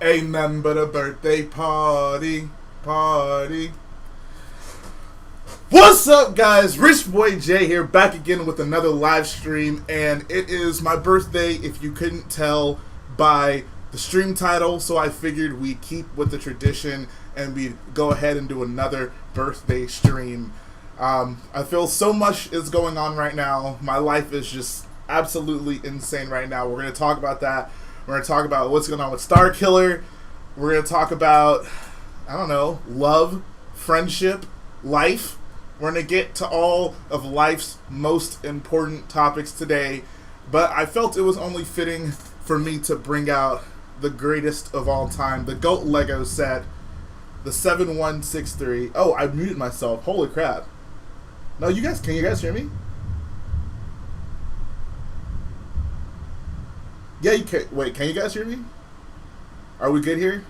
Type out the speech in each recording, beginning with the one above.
Ain't nothing but a birthday party. What's up, guys? Rich Boy J here, back again with another live stream, and it is my birthday, if you couldn't tell by the stream title, so I figured we'd keep with the tradition and we'd go ahead and do another birthday stream. I feel so much is going on right now. My life is just absolutely insane right now. We're going to talk about that. We're going to talk about what's going on with Starkiller. We're going to talk about, I don't know, love, friendship, life. We're going to get to all of life's most important topics today, but I felt it was only fitting for me to bring out the greatest of all time, the GOAT Lego set, the 7163. Oh, I muted myself. Holy crap. No, can you guys hear me? Yeah, you can. Wait, can you guys hear me? Are we good here?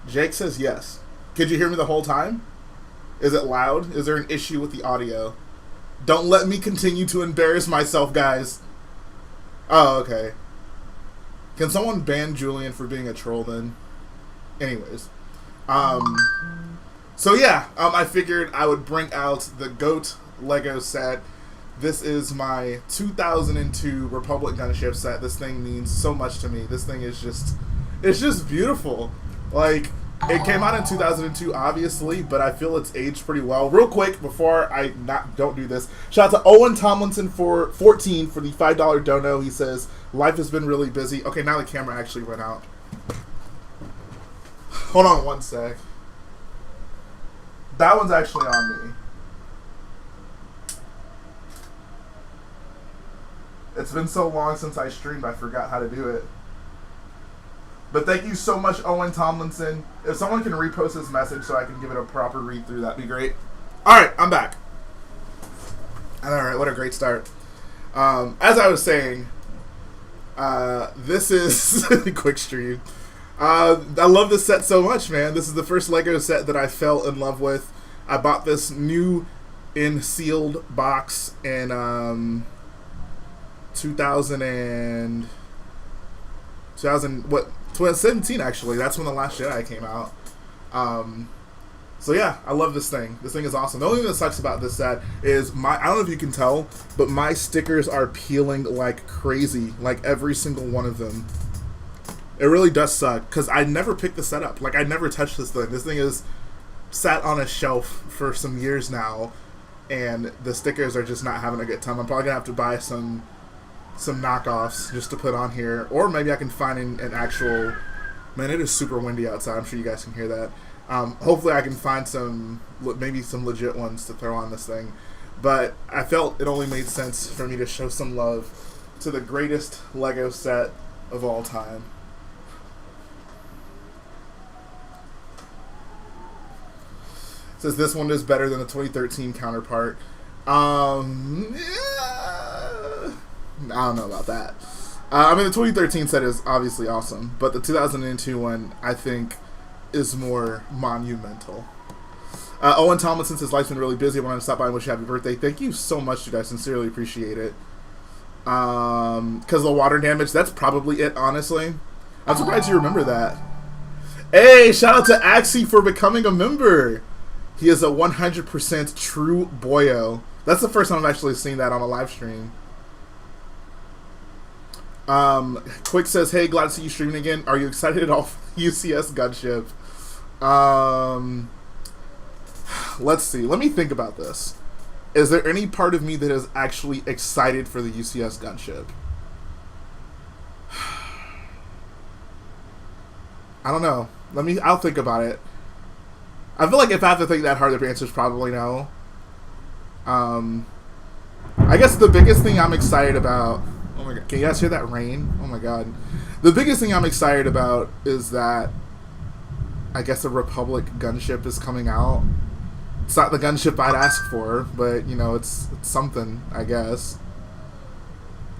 Jake says yes. Could you hear me the whole time? Is it loud? Is there an issue with the audio? Don't let me continue to embarrass myself, guys. Oh, okay. Can someone ban Julian for being a troll then? Anyways. So yeah, I figured I would bring out the GOAT Lego set. This is my 2002 Republic Gunship set. This thing means so much to me. This thing is it's just beautiful. Like, it came out in 2002, obviously, but I feel it's aged pretty well. Real quick, before I don't do this, shout out to Owen Tomlinson for 14 for the $5 dono. He says, life has been really busy. Okay, now the camera actually went out. Hold on one sec. That one's actually on me. It's been so long since I streamed, I forgot how to do it. But thank you so much, Owen Tomlinson. If someone can repost his message so I can give it a proper read through, that'd be great. Alright, I'm back. Alright, what a great start. As I was saying, this is quick stream. I love this set so much, man. This is the first Lego set that I fell in love with. I bought this new in sealed box in 2017 actually. That's when The Last Jedi came out. So yeah, I love this thing. This thing is awesome. The only thing that sucks about this set is I don't know if you can tell, but my stickers are peeling like crazy, like every single one of them. It really does suck, because I never picked the set up. Like, I never touched this thing. This thing is sat on a shelf for some years now, and the stickers are just not having a good time. I'm probably going to have to buy some knockoffs just to put on here, or maybe I can find an actual... Man, it is super windy outside. I'm sure you guys can hear that. Hopefully I can find maybe some legit ones to throw on this thing. But I felt it only made sense for me to show some love to the greatest Lego set of all time. It says this one is better than the 2013 counterpart. Yeah, I don't know about that. I mean, the 2013 set is obviously awesome, but the 2002 one, I think, is more monumental. Owen Tomlinson says, life's been really busy. I wanted to stop by and wish you a happy birthday. Thank you so much, dude. I sincerely appreciate it. Because of the water damage, that's probably it, honestly. I'm surprised you remember that. Hey, shout out to Axie for becoming a member. He is a 100% true boyo. That's the first time I've actually seen that on a live stream. Quick says, hey, glad to see you streaming again. Are you excited at all for UCS Gunship? Let's see. Let me think about this. Is there any part of me that is actually excited for the UCS Gunship? I don't know. I'll think about it. I feel like if I have to think that hard, the answer is probably no. I guess the biggest thing I'm excited about... Oh my god, can you guys hear that rain? Oh my god. The biggest thing I'm excited about is that I guess a Republic gunship is coming out. It's not the gunship I'd ask for, but, you know, it's something, I guess.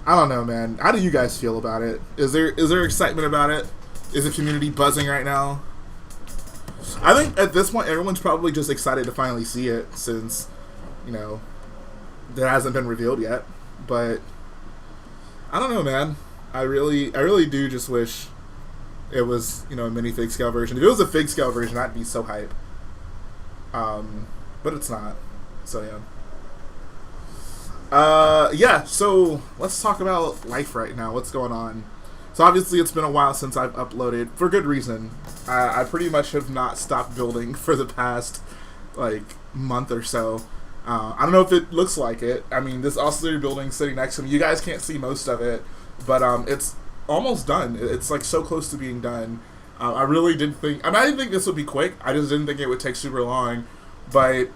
I don't know, man. How do you guys feel about it? Is there excitement about it? Is the community buzzing right now? I think at this point, everyone's probably just excited to finally see it, since, you know, that hasn't been revealed yet. But I don't know, man. I really do just wish it was, a minifig scale version. If it was a fig scale version, I'd be so hype. But it's not. So yeah. So let's talk about life right now. What's going on? So obviously it's been a while since I've uploaded, for good reason. I pretty much have not stopped building for the past, month or so. I don't know if it looks like it. I mean, this oscillator building sitting next to me, you guys can't see most of it, but it's almost done. It's so close to being done. I really didn't think, I didn't think this would be quick. I just didn't think it would take super long. But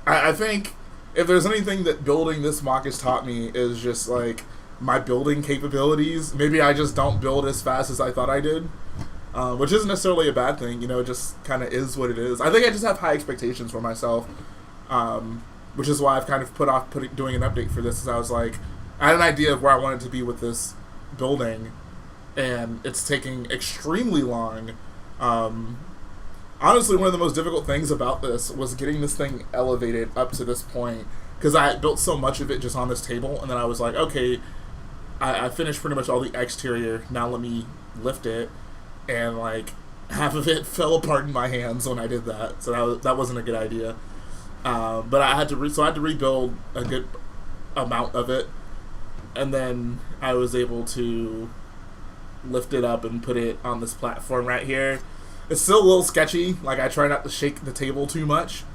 I think if there's anything that building this MOC has taught me is just my building capabilities. Maybe I just don't build as fast as I thought I did, which isn't necessarily a bad thing. It just kind of is what it is. I think I just have high expectations for myself, which is why I've kind of put off doing an update for this. As I was I had an idea of where I wanted to be with this building, and it's taking extremely long. Honestly, one of the most difficult things about this was getting this thing elevated up to this point, because I had built so much of it just on this table, and then I was like, okay, I finished pretty much all the exterior, now let me lift it, and half of it fell apart in my hands when I did that, so that wasn't a good idea. But I had to rebuild a good amount of it, and then I was able to lift it up and put it on this platform right here. It's still a little sketchy. I try not to shake the table too much,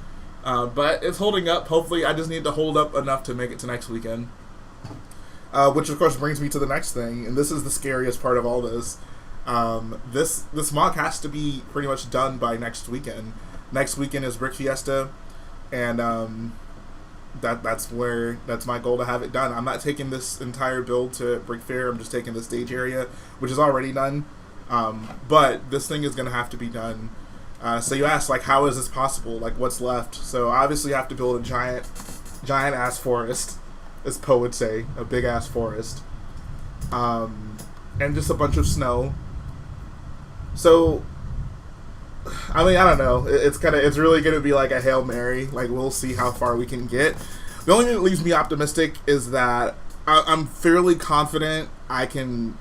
but it's holding up. Hopefully, I just need to hold up enough to make it to next weekend. Which of course brings me to the next thing, and this is the scariest part of all this. This MOC has to be pretty much done by next weekend. Next weekend is Brick Fiesta, and that's my goal, to have it done. I'm not taking this entire build to Brick Fair. I'm just taking the stage area, which is already done. But this thing is going to have to be done. So you ask, how is this possible? What's left? So obviously you have to build a giant ass forest, as Poe would say, a big ass forest. And just a bunch of snow. So, I don't know. It's really going to be a Hail Mary. We'll see how far we can get. The only thing that leaves me optimistic is that I'm fairly confident I can,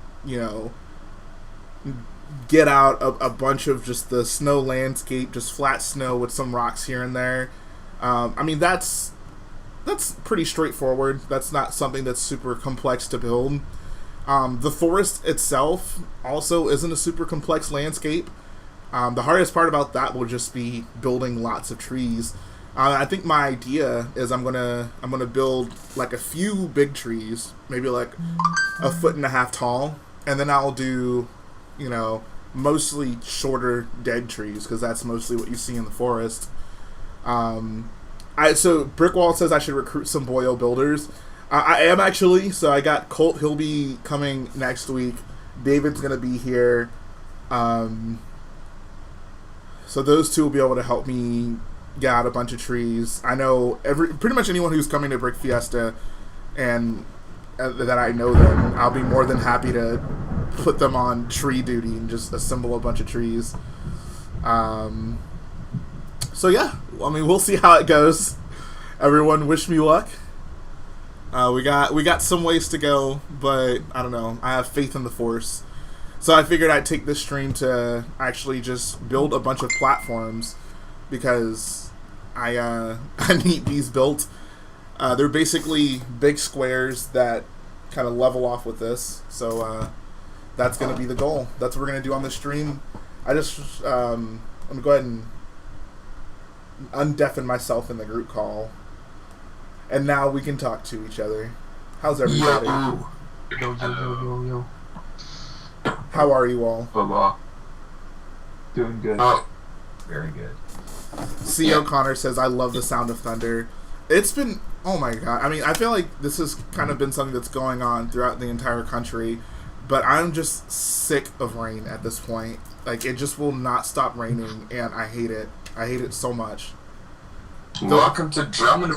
get out a bunch of just the snow landscape, just flat snow with some rocks here and there. That's pretty straightforward. That's not something that's super complex to build. The forest itself also isn't a super complex landscape. The hardest part about that will just be building lots of trees. I think my idea is I'm gonna build a few big trees, maybe a 1.5 feet tall, and then I'll do, mostly shorter dead trees, because that's mostly what you see in the forest. So Brickwall says I should recruit some Boyo builders. I am actually. So I got Colt. He'll be coming next week. David's gonna be here. So those two will be able to help me get out a bunch of trees. I know pretty much anyone who's coming to Brick Fiesta, and that I know them, I'll be more than happy to put them on tree duty and just assemble a bunch of trees. So yeah, we'll see how it goes. Everyone, wish me luck. We got some ways to go, but I don't know. I have faith in the Force, so I figured I'd take this stream to actually just build a bunch of platforms, because I need these built. They're basically big squares that kind of level off with this, so that's going to be the goal. That's what we're going to do on the stream. I'm going to go ahead and undeafen myself in the group call, and now we can talk to each other. How's everybody? Yo. How are you all? Hello. Doing good. Oh, very good. C. O'Connor says, I love the sound of thunder. It's been, oh my god. I feel like this has kind of been something that's going on throughout the entire country, but I'm just sick of rain at this point. It just will not stop raining, and I hate it. I hate it so much. Welcome to Drummond.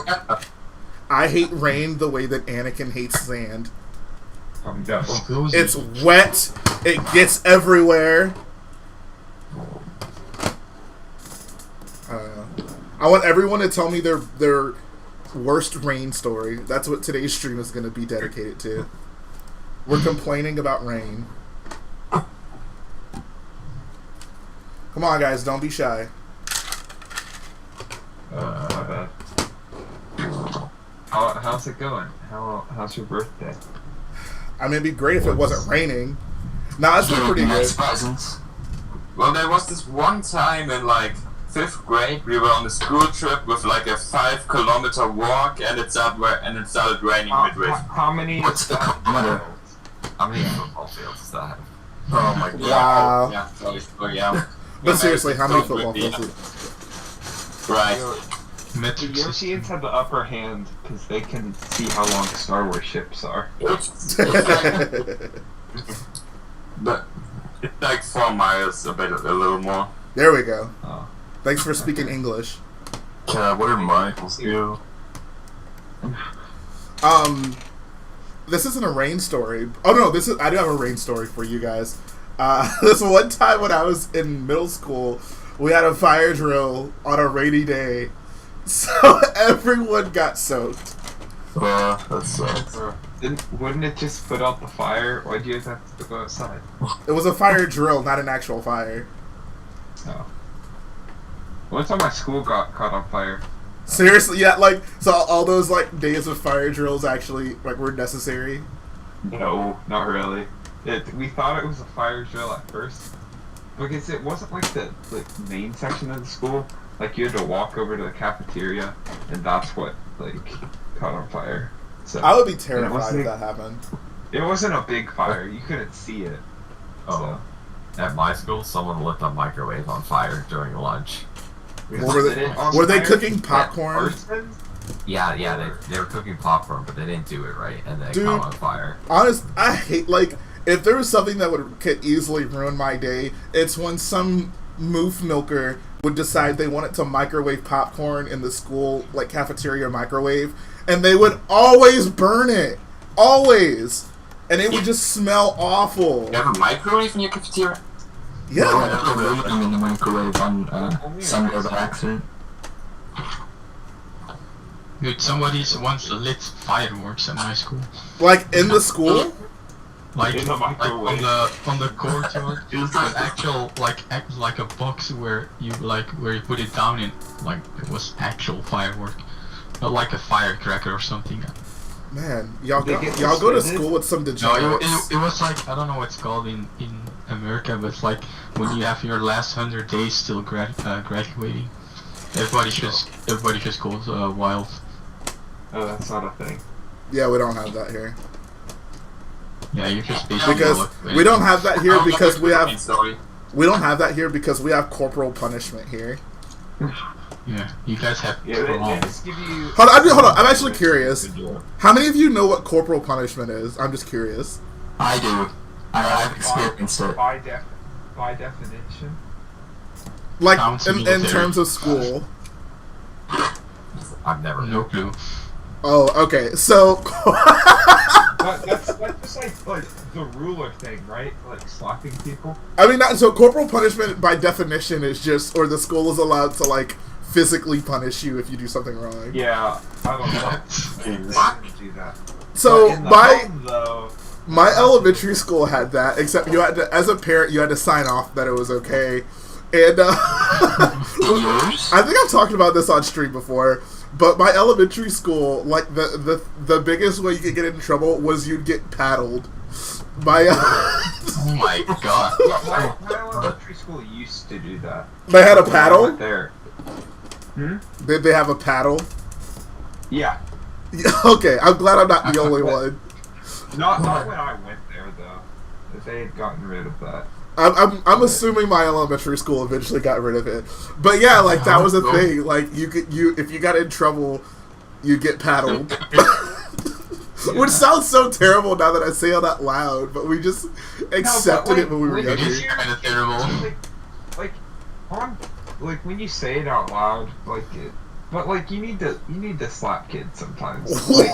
I hate rain the way that Anakin hates sand. No. It's wet. It gets everywhere. I want everyone to tell me their worst rain story. That's what today's stream is going to be dedicated to. We're complaining about rain. Come on, guys, don't be shy. My bad. How's it going? How's your birthday? I mean, it'd be great if it wasn't raining. Nah, it's been pretty good. Presents. Well, there was this one time in like 5th grade, we were on a school trip with like a 5-kilometer walk, and it started raining midway. How many? What's the kilometer? How many football fields does that have? Oh my god. Wow. Yeah, sorry. Oh, yeah. But seriously, how many football fields? Right. The Europeans have the upper hand because they can see how long Star Wars ships are. But it's like 4 miles, a little more. There we go. Oh. Thanks for speaking English. What are miles? You. This isn't a rain story. Oh no, I do have a rain story for you guys. This one time when I was in middle school, we had a fire drill on a rainy day, so everyone got soaked. That sucks. Wouldn't it just put out the fire? Why'd you guys have to go outside? It was a fire drill, not an actual fire. Oh. One time my school got caught on fire. Seriously, yeah, like, so all those, like, days of fire drills actually, like, were necessary? No, not really. We thought it was a fire drill at first, because it wasn't, like, the main section of the school. Like, you had to walk over to the cafeteria, and that's what, like, caught on fire. So, I would be terrified if that happened. It wasn't a big fire. You couldn't see it. Oh. So. At my school, someone lit a microwave on fire during lunch. Were they cooking popcorn? Yeah, they were cooking popcorn, but they didn't do it right, and they Dude, caught on fire. I hate, like, if there was something that could easily ruin my day, it's when some moof milker would decide they wanted to microwave popcorn in the school, like, cafeteria microwave, and they would always burn it. Always. And it would just smell awful. You have a microwave in your cafeteria? Yeah. I'm in the microwave on Sunday by accident. Dude, somebody once lit fireworks at my school. Like, in the school? Like, In the microwave. on the courtyard. It was an actual, like a box where you put it down in, like, it was actual firework. Not like a firecracker or something. Man, y'all go to school with some degenerates. No, it was like, I don't know what it's called in America, but it's like when you have your last 100 days still graduating. Everybody just goes wild. Oh, that's not a thing. Yeah, we don't have that here. Yeah, you're just basically Because we don't have that here because we have corporal punishment here. Yeah, you guys have. Yeah, they just give you. Hold on. I'm actually curious. How many of you know what corporal punishment is? I'm just curious. I do. I've experienced it. By definition. Like, Sounds in military. terms of school. I've never No clue. Oh, okay. So. That's just like the ruler thing, right? Like slapping people. I mean, so corporal punishment by definition is just, or the school is allowed to, like, physically punish you if you do something wrong. Yeah, I don't know. They do that. So But in the home, though, my elementary school had that, except you had to, as a parent, you had to sign off that it was okay. And I think I've talked about this on stream before, but my elementary school, like, the biggest way you could get in trouble was you'd get paddled. Oh my god. my elementary school used to do that. They had a When I paddle? went there. Did they have a paddle? Yeah. Okay, I'm glad I'm not the only one. Not when I went there though. If they had gotten rid of that. I'm assuming my elementary school eventually got rid of it, but yeah, like that was a thing. Like if you got in trouble, you get paddled, which sounds so terrible now that I say it out loud. But we just accepted it when we were It younger. is kind of terrible. Like when you say it out loud, but like you need to slap kids sometimes. Like,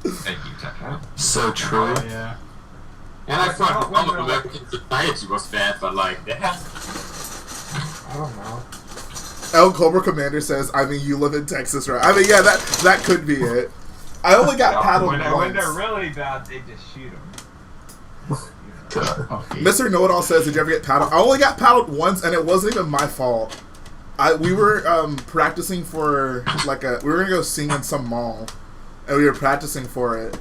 Thank you, Tech. So true. Yeah. And I thought the American society was bad, but like, yeah. I don't know. El Cobra Commander says, I mean, you live in Texas, right? I mean, yeah, that could be it. I only got Yeah, paddled when once. they're really bad, they just shoot them. Okay. Mr. Know-It-All says, did you ever get paddled? I only got paddled once, and it wasn't even my fault. We were practicing for, like, we were going to go sing in some mall, and we were practicing for it.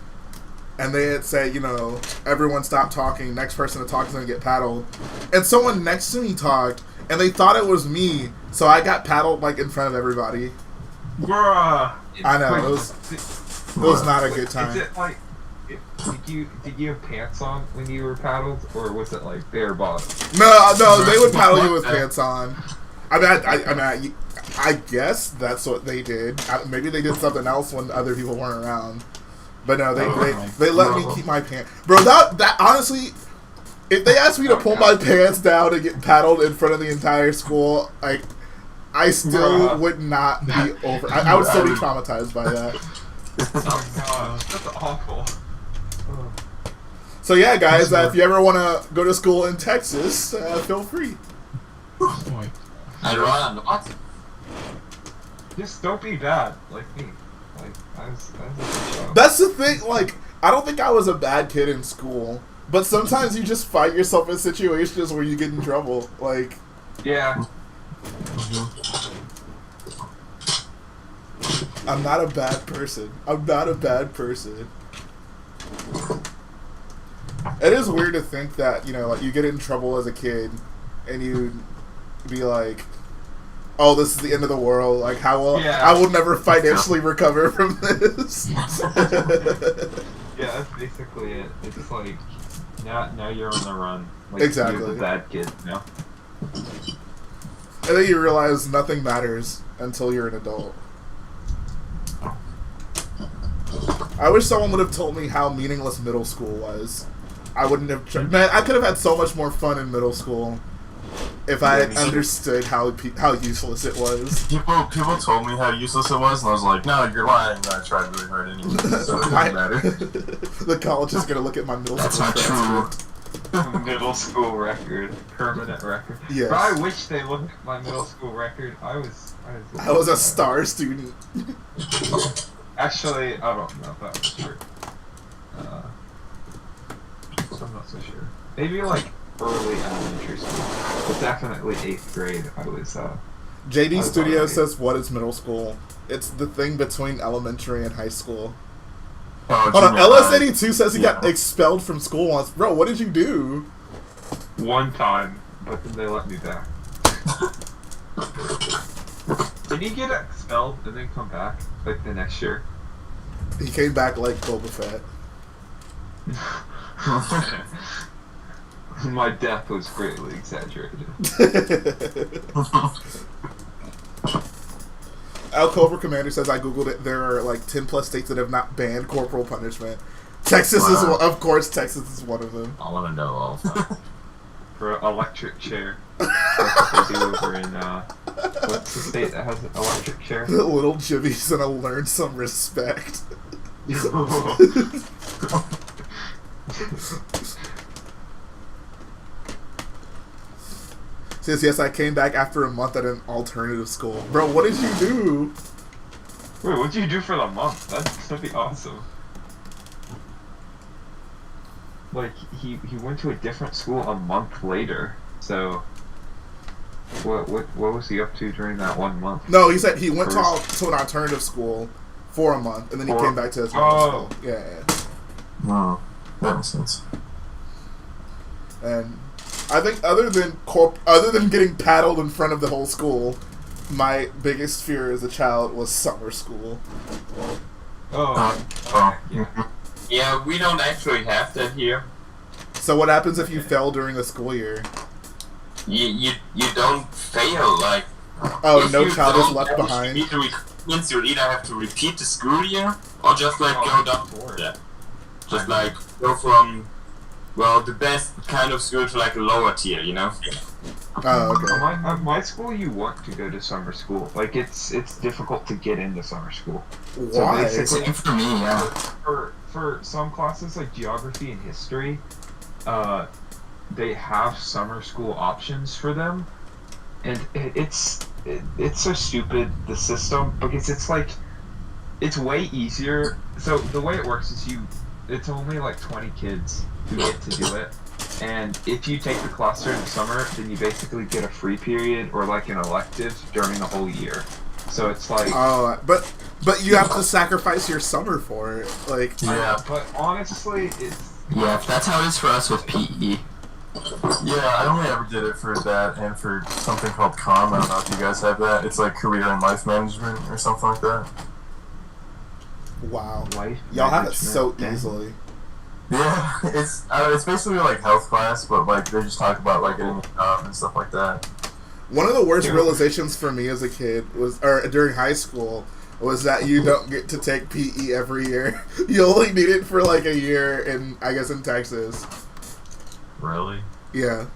And they had said, you know, everyone stop talking, next person to talk is going to get paddled. And someone next to me talked, and they thought it was me, so I got paddled, like, in front of everybody. Bruh. I know, it was not a good Is time. it like, did you have pants on when you were paddled, or was it like bare bottom? No, they would paddle you with pants on. I guess that's what they did. Maybe they did something else when other people weren't around. But no, they let me keep my pants. Bro, that honestly, if they asked me to pull my pants down and get paddled in front of the entire school, like, I still would not be over. I would still be traumatized by that. Oh gosh, that's awful. So yeah, guys, if you ever want to go to school in Texas, feel free. I'd rather not. Just don't be bad like me. Like I was a good child. That's the thing. Like, I don't think I was a bad kid in school, but sometimes you just find yourself in situations where you get in trouble. Like, Yeah. I'm not a bad person. I'm not a bad person. It is weird to think that, you know, like, you get in trouble as a kid and you be like, oh, this is the end of the world. Like, I will never financially recover from this. Yeah, that's basically it. It's like now you're on the run. Like, Exactly. You're the bad kid, you know? And then you realize nothing matters until you're an adult. I wish someone would have told me how meaningless middle school was. I wouldn't have... Man, I could have had so much more fun in middle school if I had understood how useless it was. People told me how useless it was, and I was like, no, you're lying. And I tried really hard anyway, so it doesn't matter. The college is going to look at my middle That's school not transcript. true. Middle school record. Permanent record. Yes. But I wish they looked at my middle school record. I was a star student. Actually, I don't know if that was true. I'm not so sure. Maybe like early elementary school, but definitely 8th grade. I was. JD Studio says, "What is middle school? It's the thing between elementary and high school." Oh, Hold on, junior high. LS82 says he got expelled from school once. Bro, what did you do? One time, but then they let me back. Did he get expelled and then come back like the next year? He came back like Boba Fett. My death was greatly exaggerated. Al Cobra Commander says, I googled it. There are like 10 plus states that have not banned corporal punishment. Texas is one, of course. Texas is one of them. All of them know all the time. For an electric chair. That's what they do over in what's the state that has an electric chair? The little jibbies and I learned some respect. Says, yes, I came back after a month at an alternative school. Bro, what did you do? Wait, what'd you do for the month? That'd be awesome. Like, he went to a different school a month later, so... What was he up to during that 1 month? No, he said he went to an alternative school for a month, and then he came back to his normal school. Yeah. No, that makes sense. And I think other than getting paddled in front of the whole school, my biggest fear as a child was summer school. Yeah, we don't actually have that here. So what happens if you fail during the school year? You don't fail, like... Oh, if no you child is don't left actually behind? need to means you'll either have to repeat the school year, or just like go down to that. Just like go from, well, the best kind of school to like a lower tier, you know? Oh, okay. My school, you want to go to summer school. Like, it's difficult to get into summer school. Why? So basically, For me, yeah. for some classes like geography and history, they have summer school options for them, and it's so stupid, the system, because it's like it's way easier. So the way it works is it's only like 20 kids who get to do it. And if you take the class during the summer, then you basically get a free period or like an elective during the whole year. So it's like... Oh, but you have to sacrifice your summer for it. Like, Yeah. But honestly, it's... Yeah, that's how it is for us with PE. Yeah, I only ever did it for that and for something called COM. I don't know if you guys have that. It's like career and life management or something like that. wow. Life Y'all have it management. so Dang. easily. Yeah, it's basically like health class, but like they just talk about like getting a job and stuff like that. One of the worst Yeah. realizations for me as a kid or during high school, was that you don't get to take PE every year. You only need it for like a year in, I guess, in Texas. Really? Yeah.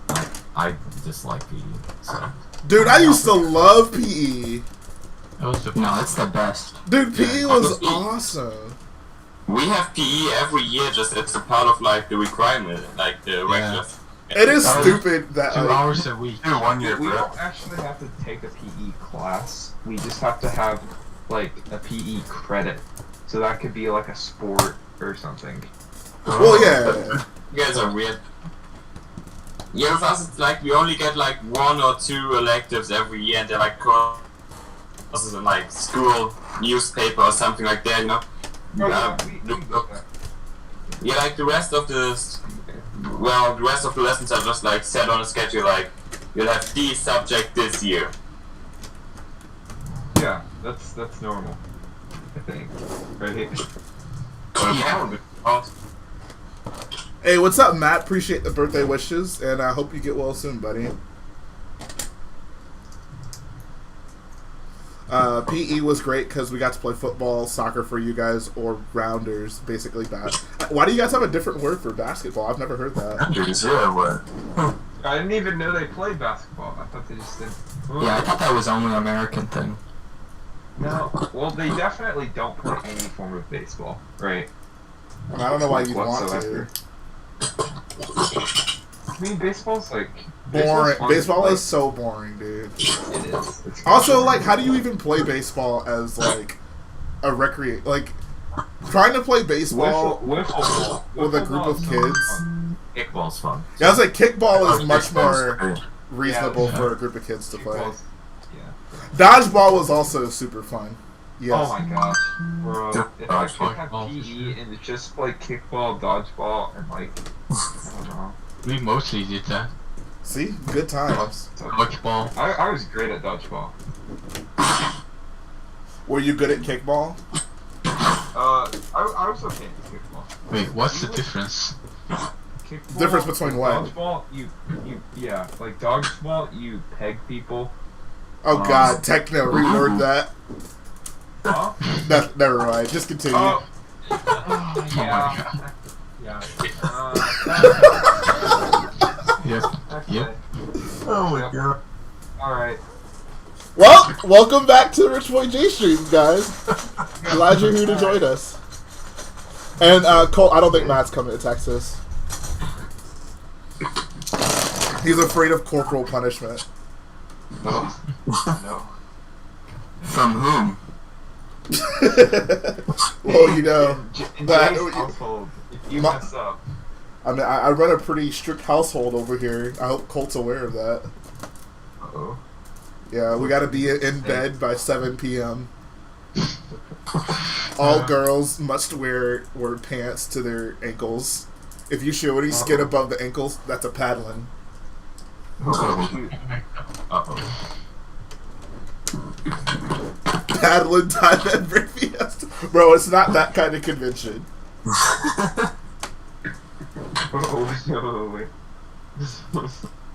I dislike PE, so... Dude, I used to love PE. That was the No, it's the best. Dude, PE Yeah. was awesome. We have PE every year, just it's a part of like the requirement, like the regular. It is Oh, stupid that 2 like, hours a week. Do 1 year We prep. don't actually have to take a PE class. We just have to have like a PE credit. So that could be like a sport or something. well, yeah. You guys are weird. Yeah, with us it's like we only get like 1 or 2 electives every year, and they're like courses in like school newspaper or something like that, you know. Oh, Uh, yeah, we look- do look. that. Yeah, like the rest of the lessons are just like set on a schedule. Like you'll have these subject this year. Yeah, that's normal. I think. Right? Yeah. Hey, what's up, Matt? Appreciate the birthday wishes, and I hope you get well soon, buddy. PE was great because we got to play football, soccer for you guys, or rounders, basically. Why do you guys have a different word for basketball? I've never heard that. Yeah, what? I didn't even know they played basketball. I thought they just did. Yeah, I thought that was only an American thing. No. Well, they definitely don't play any form of baseball, right? And I don't know why you want Whatsoever. to. I mean, baseball's like Boring. fun to Baseball play. is so boring, dude. It is. It's Also, like, how do you even play baseball as like a like trying to play baseball wiffle ball. with a Wiffle group ball's of so kids? fun. Kickball's fun. Yeah, I was like, kickball is much more Hey, reasonable Yeah. for a group of kids to play. Kickball's- Yeah. Dodgeball was also super fun. Yes. Oh my gosh, bro! If I could have Dodgeball. PE and just play kickball, dodgeball, and like I don't know. We mostly did that. See, good times. Dodgeball. I was great at dodgeball. Were you good at kickball? I was okay at kickball. Wait, what's the difference? Kickball, Difference between what? Dodgeball, yeah, like dodgeball, you peg people. Oh God, Techno, reword that. Huh? Never mind. Just continue. Oh. Oh my Yeah. god. Yeah. Yep. Okay. Yep. Oh my Yep. god. All right. Well, welcome back to the Rich Boy J stream, guys. Glad you're here to join us. And Colt, I don't think Matt's coming to Texas. He's afraid of corporal punishment. No. No. From whom? Well, you know, In that- Jay's household, if you My- mess up. I mean, I run a pretty strict household over here. I hope Colt's aware of that. Uh-oh. Yeah, we got to be in bed by 7 p.m. All girls must wear pants to their ankles. If you show any skin above the ankles, that's a paddling. Oh, shoot. Uh-oh. Paddling time at Brick Fiesta. Bro, it's not that kind of convention. Oh, no, wait.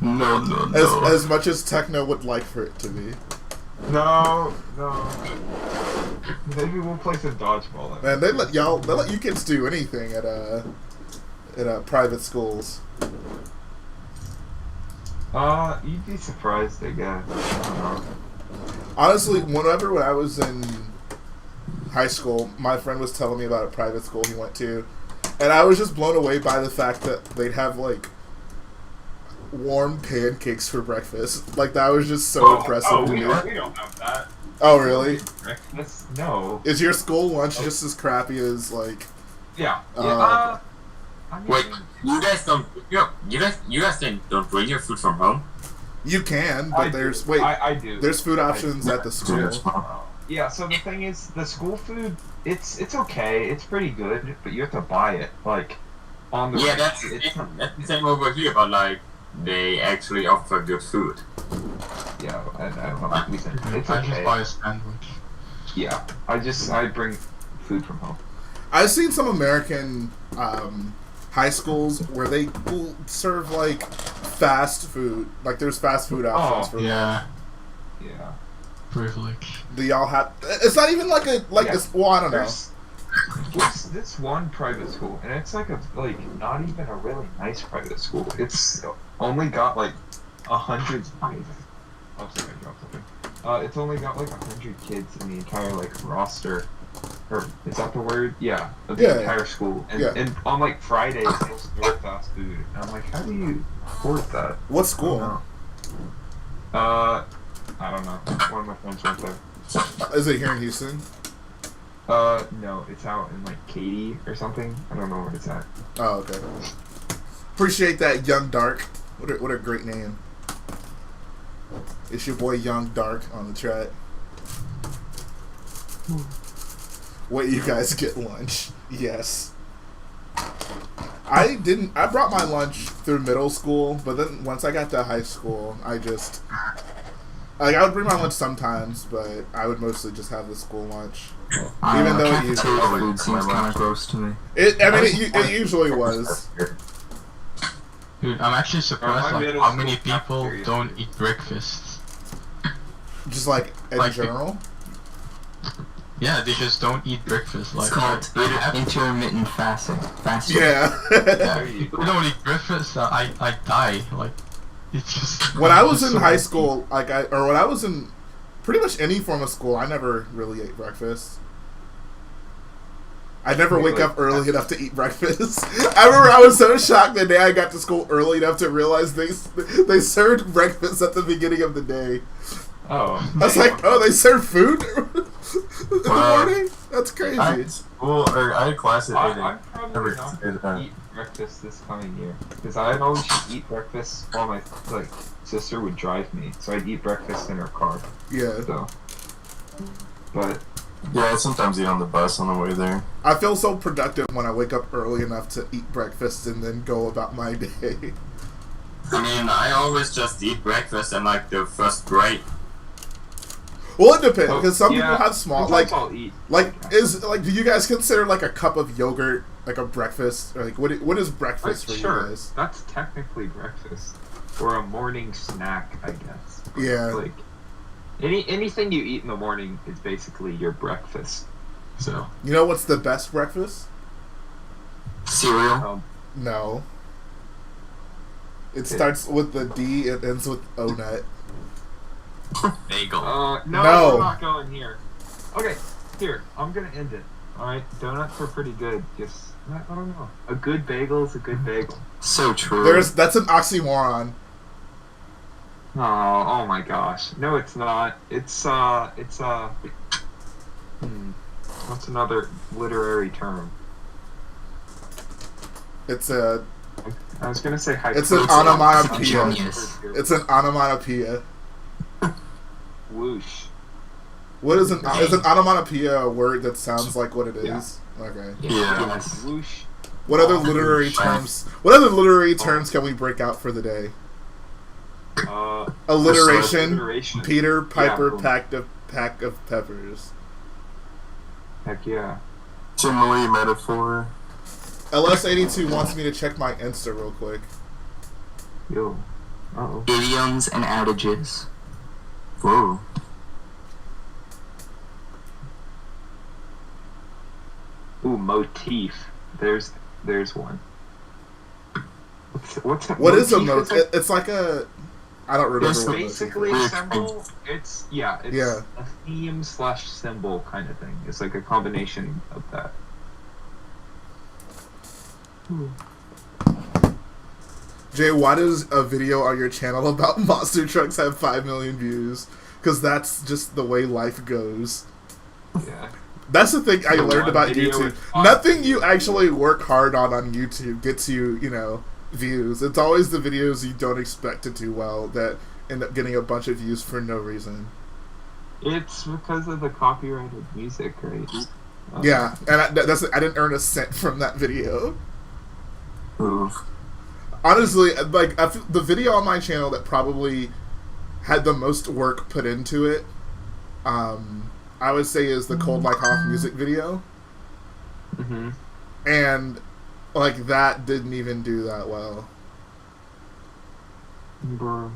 No. As much as Techno would like for it to be. No. Maybe we'll play some dodgeball. Man, they let you kids do anything at private schools. You'd be surprised, I guess. I don't know. Honestly, when I was in high school, my friend was telling me about a private school he went to, and I was just blown away by the fact that they'd have like warm pancakes for breakfast. Like that was just so impressive to we me. don't have that. Oh, really? Breakfast? No. Is your school lunch just as crappy as like? Yeah. Uh, I mean, Wait, you guys don't bring your food from home? You can, but there's I do. There's food options at the school. Yeah, so the thing is, the school food, it's okay, it's pretty good, but you have to buy it, like, on the... Yeah, that's the same over here, but like, they actually offer good food. Yeah, I don't know, it's I just okay. buy a sandwich. Yeah, I bring food from home. I've seen some American high schools where they will serve like fast food. Like there's fast food options for Yeah, Yeah. privilege. Do y'all have? It's not even like a Yeah. well, I don't know. There's this one private school, and it's like not even a really nice private school. It's only got like 100. Oh, sorry, I dropped something. It's only got like 100 kids in the entire like roster. Or is that the word? Yeah, of the entire school. And, and on like Fridays, they'll serve fast food. And I'm like, how do you afford that? What school? I don't know. One of my friends went there. Is it here in Houston? No, it's out in like Katy or something. I don't know where it's at. Oh, okay. Appreciate that, Young Dark. What a great name. It's your boy Young Dark on the chat. Wait, you guys get lunch? Yes. I brought my lunch through middle school, but then once I got to high school, I would bring my lunch sometimes, but I would mostly just have the school lunch. Even though it usually food seems kind of gross to me. it usually was. Dude, I'm actually surprised my like, middle how school many people cafeteria don't eat breakfast. Just like in Like, general. Yeah, they just don't eat breakfast. Like, It's called I have- intermittent fasting. Yeah. yeah, if I don't eat breakfast, I die. Like, it's just. When I was it's in so- high school, when I was in pretty much any form of school, I never really ate breakfast. I never wake up early enough to eat breakfast. I remember I was so shocked the day I got to school early enough to realize they served breakfast at the beginning of the day. Oh. I was like, oh, they serve food in the morning? That's crazy. I had class at 8 I'm a.m. probably Never not considered gonna that. eat breakfast this coming year because I always eat breakfast while my sister would drive me, so I'd eat breakfast in her car. Yeah. So, but Yeah, I sometimes eat on the bus on the way there. I feel so productive when I wake up early enough to eat breakfast and then go about my day. I mean, I always just eat breakfast and like the first break. Well, it depends because some people have small sometimes I'll eat. do you guys consider like a cup of yogurt like a breakfast? Or, like what is breakfast for you guys? That's technically breakfast or a morning snack, I guess. Yeah. Like anything you eat in the morning is basically your breakfast. So You know what's the best breakfast? Cereal. No. It starts with the D. It ends with O nut. Bagel. no, No. we're not going here. Okay, here I'm gonna end it. All right, donuts are pretty good. Just I don't know. A good bagel is a good bagel. So true. That's an oxymoron. Oh my gosh. No, it's not. It's what's another literary term? It's a. I was gonna say It's an onomatopoeia. Genius. It's an onomatopoeia. Whoosh. What is an onomatopoeia? A word that sounds like what it is? Okay. Yeah. Whoosh. What other literary terms? What other literary terms can we break out for the day? Alliteration. Alliteration. Peter Piper Yeah. pack of peppers. Heck yeah. Simile, metaphor. LS82 wants me to check my Insta real quick. Yo. Uh-oh. Idioms and adages. Whoa. Ooh, motif. There's one. What is a motif? motif? It's like a. I don't remember. It's what basically a motif is. symbol. It's Yeah. a theme / symbol kind of thing. It's like a combination of that. Jay, why does a video on your channel about monster trucks have 5 million views? because that's just the way life goes. Yeah. That's the thing I The learned one about video YouTube. with five Nothing you views. actually work hard on YouTube gets you, views. It's always the videos you don't expect to do well that end up getting a bunch of views for no reason. It's because of the copyrighted music, right? Yeah, and I didn't earn a cent from that video. Oof. Honestly, like the video on my channel that probably had the most work put into it, I would say is the Cold Like Hoth music video. Mm-hmm. And like that didn't even do that well. Bro.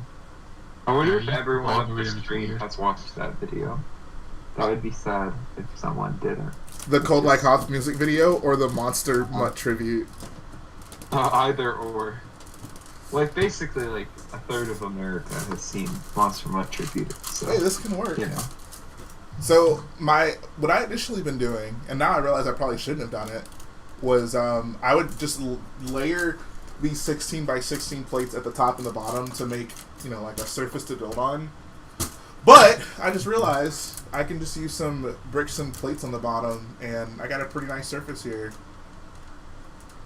I wonder if Yeah, everyone on the algorithm stream weird. has watched that video. That would be sad if someone didn't. The Cold Like Hoth music video or the Monster Mutt tribute. Either or. Like, basically, like, a third of America has seen Monster Mutt tribute. So, Hey, this can work. you know. So what I initially been doing, and now I realize I probably shouldn't have done it, was I would just layer these 16 by 16 plates at the top and the bottom to make like a surface to build on. But I just realized I can just use some bricks and plates on the bottom, and I got a pretty nice surface here.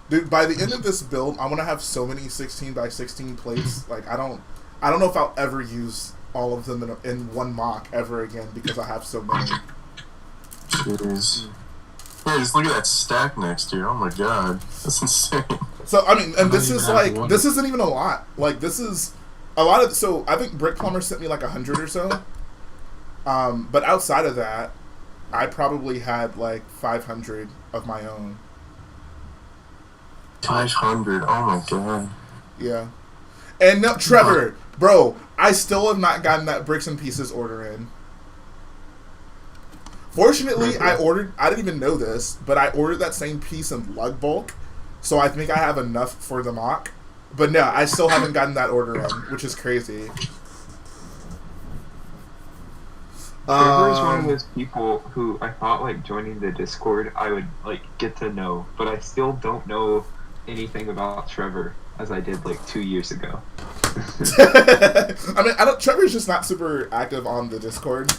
Dude, by the end of this build, I'm gonna have so many 16 by 16 plates. Like I don't know if I'll ever use all of them in one mock ever again because I have so many. Jeez. Yeah, just look at that stack next to you. Oh my god, that's insane. So I mean, and this don't is even have like one. this isn't even a lot. Like this is a lot of. So I think Brick Plumber sent me like 100 or so. But outside of that, I probably had like 500 of my own. 500. Oh my god. Yeah. And no, Trevor, bro, I still have not gotten that bricks and pieces order in. Fortunately, I didn't even know this, but I ordered that same piece in lug bulk, so I think I have enough for the mock. But no, I still haven't gotten that order in, which is crazy. Trevor is one of those people who I thought, like, joining the Discord, I would, like, get to know, but I still don't know anything about Trevor as I did, like, 2 years ago. I mean, Trevor's just not super active on the Discord.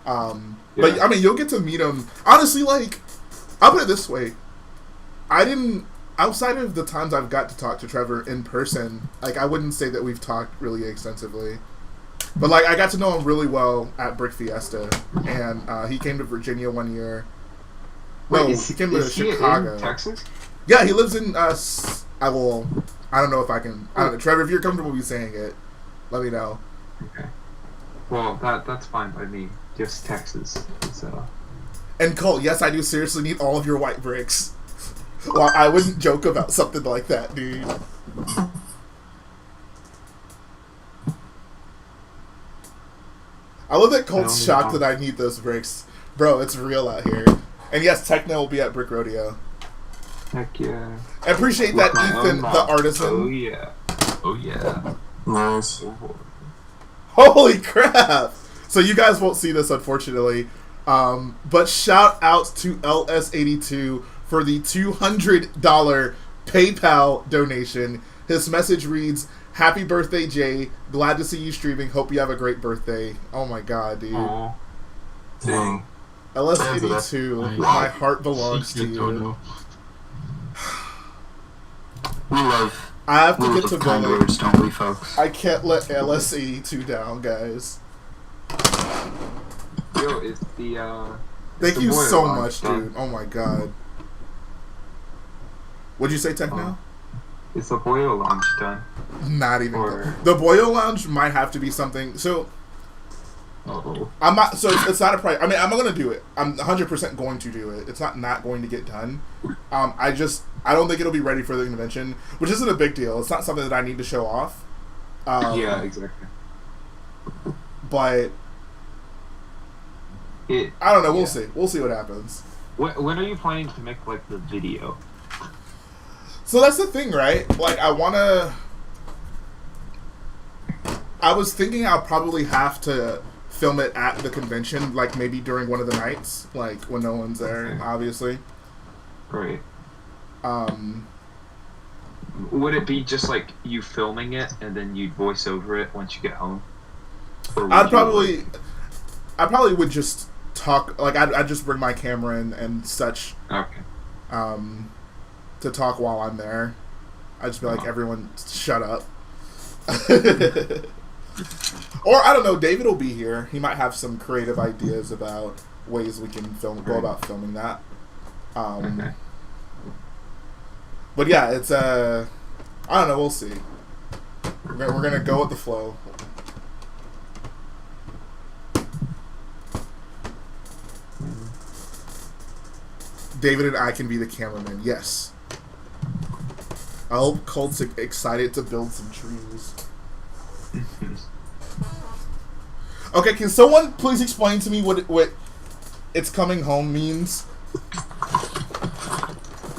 But I mean, you'll get to meet him. Honestly, like, I'll put it this way: outside of the times I've got to talk to Trevor in person, like, I wouldn't say that we've talked really extensively. But like, I got to know him really well at Brick Fiesta, and he came to Virginia one year. Wait, No, is he came to he Chicago. in Texas? Yeah, he lives in. I don't know if I can. I don't know, Trevor. If you're comfortable with me saying it, let me know. Okay. Well, that's fine by me. Just Texas. So. And Cole, yes, I do seriously need all of your white bricks. Well, I wouldn't joke about something like that, dude. I love that Colt's shocked that I need those bricks. Bro, it's real out here. And yes, Techno will be at Brick Rodeo. Heck yeah. I appreciate that, With my Ethan, own the mock. artisan. Oh yeah. Oh yeah. Nice. Oh, boy. Holy crap! So you guys won't see this, unfortunately. But shout out to LS82 for the $200 PayPal donation. His message reads, "Happy birthday, Jay. Glad to see you streaming. Hope you have a great birthday." Oh my god, dude. Aw. Dang. LS82, my heart belongs to Secret you. Dodo. We love I have to get to kind Billy. words, don't we, folks? I can't let LS82 down, guys. Yo, it's the Thank the you boy so launch much, done. dude. Oh my god. What'd you say, Techno? It's the Boyo launch done. Not even. Or- The Boyo Lounge might have to be something. So Uh-oh. I'm not. So it's not a price. I mean, I'm gonna do it. I'm 100% going to do it. It's not going to get done. I don't think it'll be ready for the convention, which isn't a big deal. It's not something that I need to show off. Yeah, exactly. But It. I don't know. We'll Yeah. see. We'll see what happens. When are you planning to make, like, the video? So that's the thing, right? Like, I was thinking I'll probably have to film it at the convention, like maybe during one of the nights, like when no one's there, Okay. obviously. Great. Um, Would it be just like you filming it and then you'd voice over it once you get home? Or would I'd you, probably, like- I probably would just talk, like, I'd just bring my camera in and such, Okay. to talk while I'm there. I'd just be like, everyone, shut up. Or, I don't know, David will be here. He might have some creative ideas about ways we can go about filming that. Okay. But yeah, it's, I don't know, we'll see. We're gonna go with the flow. David and I can be the cameraman, yes. I hope Colt's excited to build some trees. Okay, can someone please explain to me what "it's coming home" means?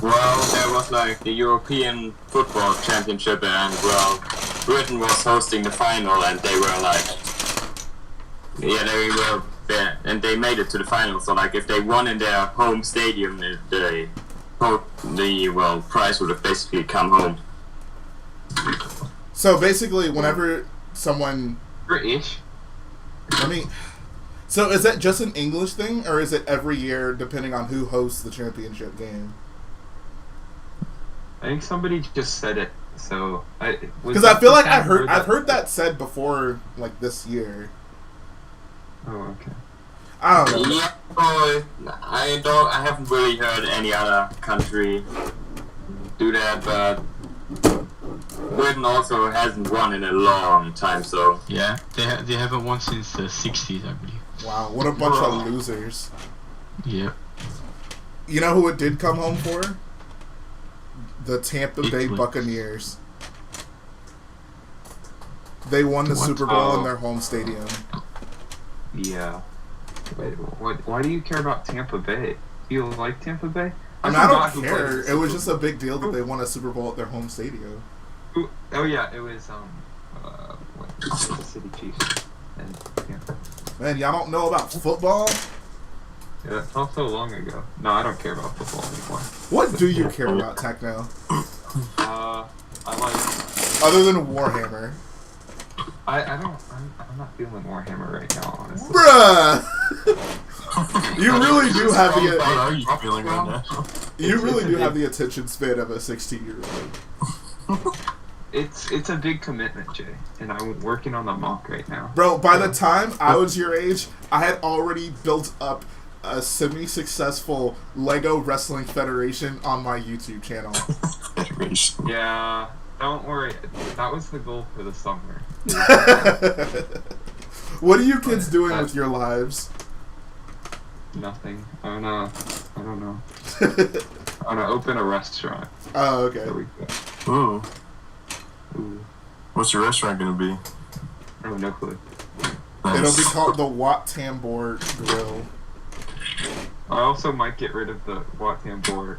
Well, there was like the European Football Championship, and well, Britain was hosting the final, and they were like, yeah, they were there, and they made it to the final. So like, if they won in their home stadium, the prize would have basically come home. So basically, whenever someone, British. so is that just an English thing, or is it every year depending on who hosts the championship game? I think somebody just said it. So because I feel like I've heard that said before, like this year. Oh, okay. I don't know. Yeah, I haven't really heard any other country do that, but Britain also hasn't won in a long time, so Yeah, they haven't won since the 60s, I believe. Wow, what a bunch of losers. Yeah. You know who it did come home for? The Tampa Bay Italy. Buccaneers. They won the What? Super Bowl in their home stadium. Yeah. Wait, why do you care about Tampa Bay? Do you like Tampa Bay? I mean, I forgot don't who played care. the It was Super just a big deal that they won a Super Bowl at their home stadium. Bowl. Oh yeah, it was the City Chiefs and Tampa. Man, y'all don't know about football? Yeah, that felt so long ago. No, I don't care about football anymore. What do you care about, Techno? I like. Other than Warhammer. I'm not feeling Warhammer right now, honestly. Bruh! You really do have How the are you feeling right now? you really do have the attention span of a 16-year-old. It's a big commitment, Jay, and I'm working on the mock right now. Bro, by the time I was your age, I had already built up a semi-successful Lego Wrestling Federation on my YouTube channel. Federation. Yeah, don't worry. That was the goal for the summer. What are you kids doing with your lives? Nothing. I don't know. I'm gonna open a restaurant. Oh, okay. There we go. Ooh. Ooh. What's your restaurant gonna be? Oh, no clue. Nice. It'll be called the Wat Tambor Grill. I also might get rid of the Wat Tambor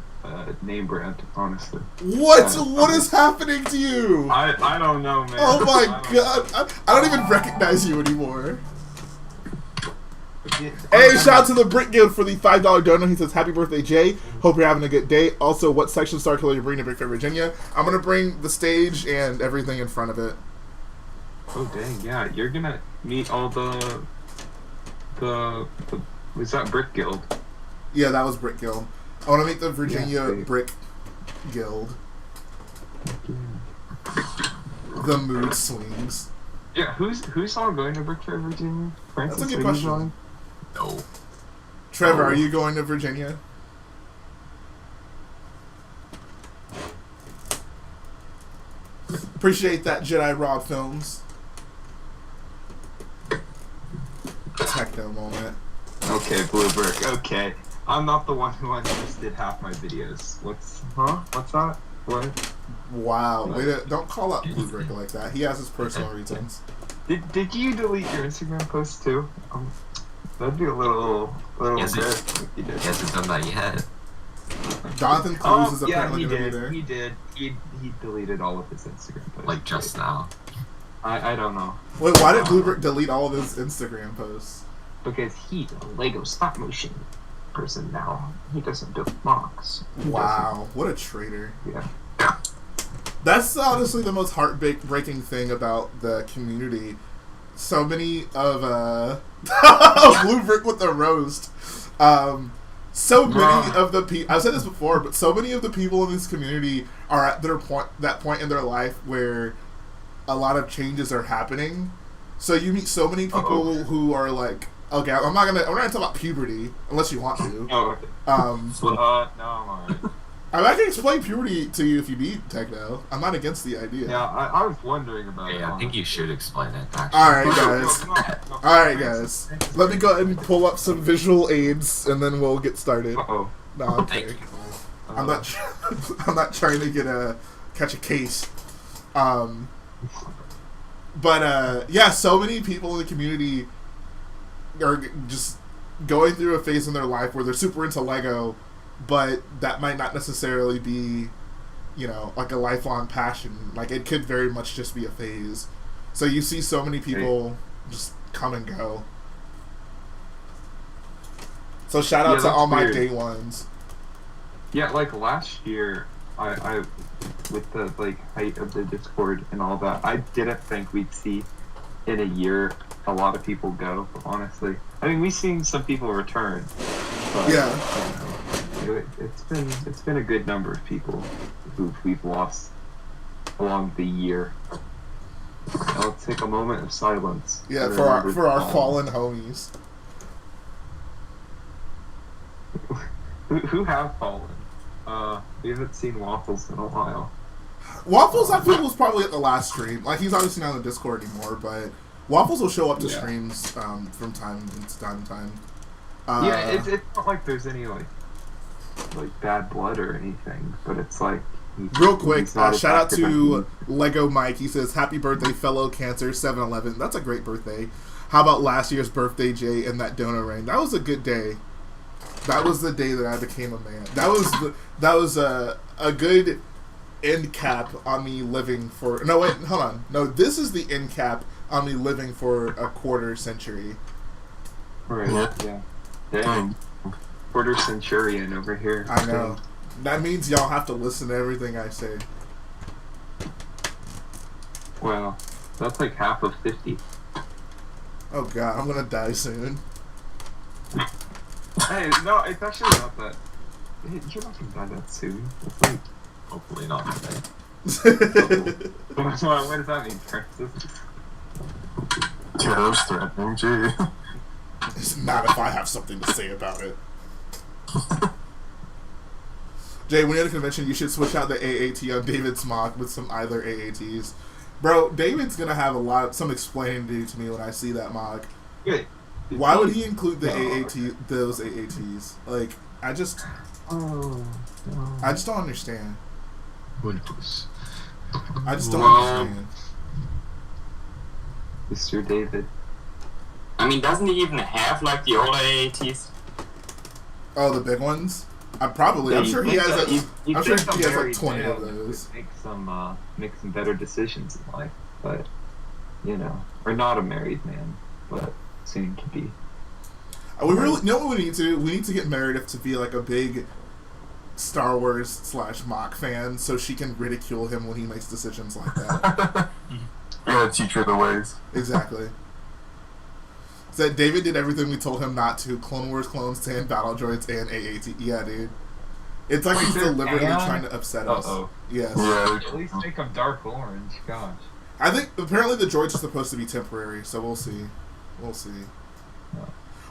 name brand, honestly. What? What is happening to you? I don't know, man. Oh my I don't god. I don't even recognize you anymore. know. Hey, shout out to the Brick Guild for the $5 donor. He says, happy birthday, Jay. Hope you're having a good day. Also, what section Starkiller you bring to Brick Fair, Virginia? I'm going to bring the stage and everything in front of it. Oh dang, yeah, you're gonna meet all the was that Brick Guild? Yeah, that was Brick Guild. I want to meet the Virginia Yeah, Brick Guild. The mood swings. Yeah, who's all going to Brick Fair, Virginia? Francis, That's a good are you question. going? No. Trevor, Oh. are you going to Virginia? Appreciate that, Jedi Rod Films. Techno moment. Okay, Blue Brick. Okay, I'm not the one who unlisted half my videos. What's that? What? Wow. Don't call out Blue Brick like that. He has his personal reasons. Did you delete your Instagram post too? That'd be a little Yes, good it- if you did. He hasn't done that yet. Jonathan Cruz is yeah, apparently he going to be did. there. He did. He deleted all of his Instagram posts. Like just now. I don't know. Wait, why did Blue Brick delete all of his Instagram posts? Because he's a Lego stop motion person now. He doesn't do MOCs. Wow, what a traitor. Yeah. That's honestly the most heartbreaking thing about the community so many of Blue Brick with the roast. So many of the people, I've said this before, but so many of the people in this community are at that point in their life where a lot of changes are happening. So you meet so many people who are like, okay, we're not gonna talk about puberty unless you want to. Oh, okay. No, I'm alright. I can explain puberty to you if you need, Techno. I'm not against the idea. Yeah, I was wondering about it. Yeah, I think you should explain it, actually. Alright, guys. Alright, guys. Let me go ahead and pull up some visual aids, and then we'll get started. Uh-oh. No, I'm kidding. I'm not trying to catch a case. But yeah, so many people in the community are just going through a phase in their life where they're super into Lego, but that might not necessarily be, you know, like a lifelong passion. Like, it could very much just be a phase. So you see so many people just come and go. So shout out to all my day ones. Yeah, like last year, I with the like height of the Discord and all that, I didn't think we'd see in a year a lot of people go. Honestly, I mean, we've seen some people return. But, Yeah. you know, it's been a good number of people who we've lost along the year. I'll take a moment of silence. Yeah, to for our remember them all. fallen homies. Who have fallen? We haven't seen Waffles in a while. Waffles, I feel, was probably at the last stream. Like, he's obviously not on the Discord anymore, but Waffles will show up to streams from time to time. Yeah, it's not like there's any like bad blood or anything, but it's like real quick, he's not shout out attractive to Lego Mike. He says, "Happy birthday, fellow Cancer 7-11." That's a great birthday. How about last year's birthday, Jay, and that donut ring? That was a good day. That was the day that I became a man. That was a good end cap on me living for. No, wait, hold on. No, this is the end cap on me living for a quarter century. Right. Yeah. Dang. Quarter centurion over here. I know. That means y'all have to listen to everything I say. Wow. That's like half of 50. Oh god, I'm gonna die soon. Hey, no, it's actually not that. Hey, you're not gonna die that soon. It's like, Hopefully not today. what does that mean, Francis? Yeah, that was threatening, gee. It's not if I have something to say about it. Jay, when you're at a convention, you should switch out the AAT on David's mock with some either AATs. Bro, David's gonna have some explaining to do to me when I see that mock. Wait. Why would he include the AAT, those AATs? Like, I just don't understand. Who knows? I just don't Well, understand. Mr. David. I mean, doesn't he even have like the older AATs? Oh, the big ones? I'm sure he has like 20 of those. Make some better decisions in life, but you know, or not a married man, but soon to be. We really know what we need to do. We need to get Meredith to be like a big Star Wars / mock fan, so she can ridicule him when he makes decisions like that. You gotta teach her the ways. Exactly. So David did everything we told him not to. Clone Wars clones, Sand Battle Droids, and AAT. Yeah, dude. It's like he's deliberately trying to upset us. Yes. Yeah. At least make them dark orange. Gosh. I think apparently the droids are supposed to be temporary, so we'll see. We'll see.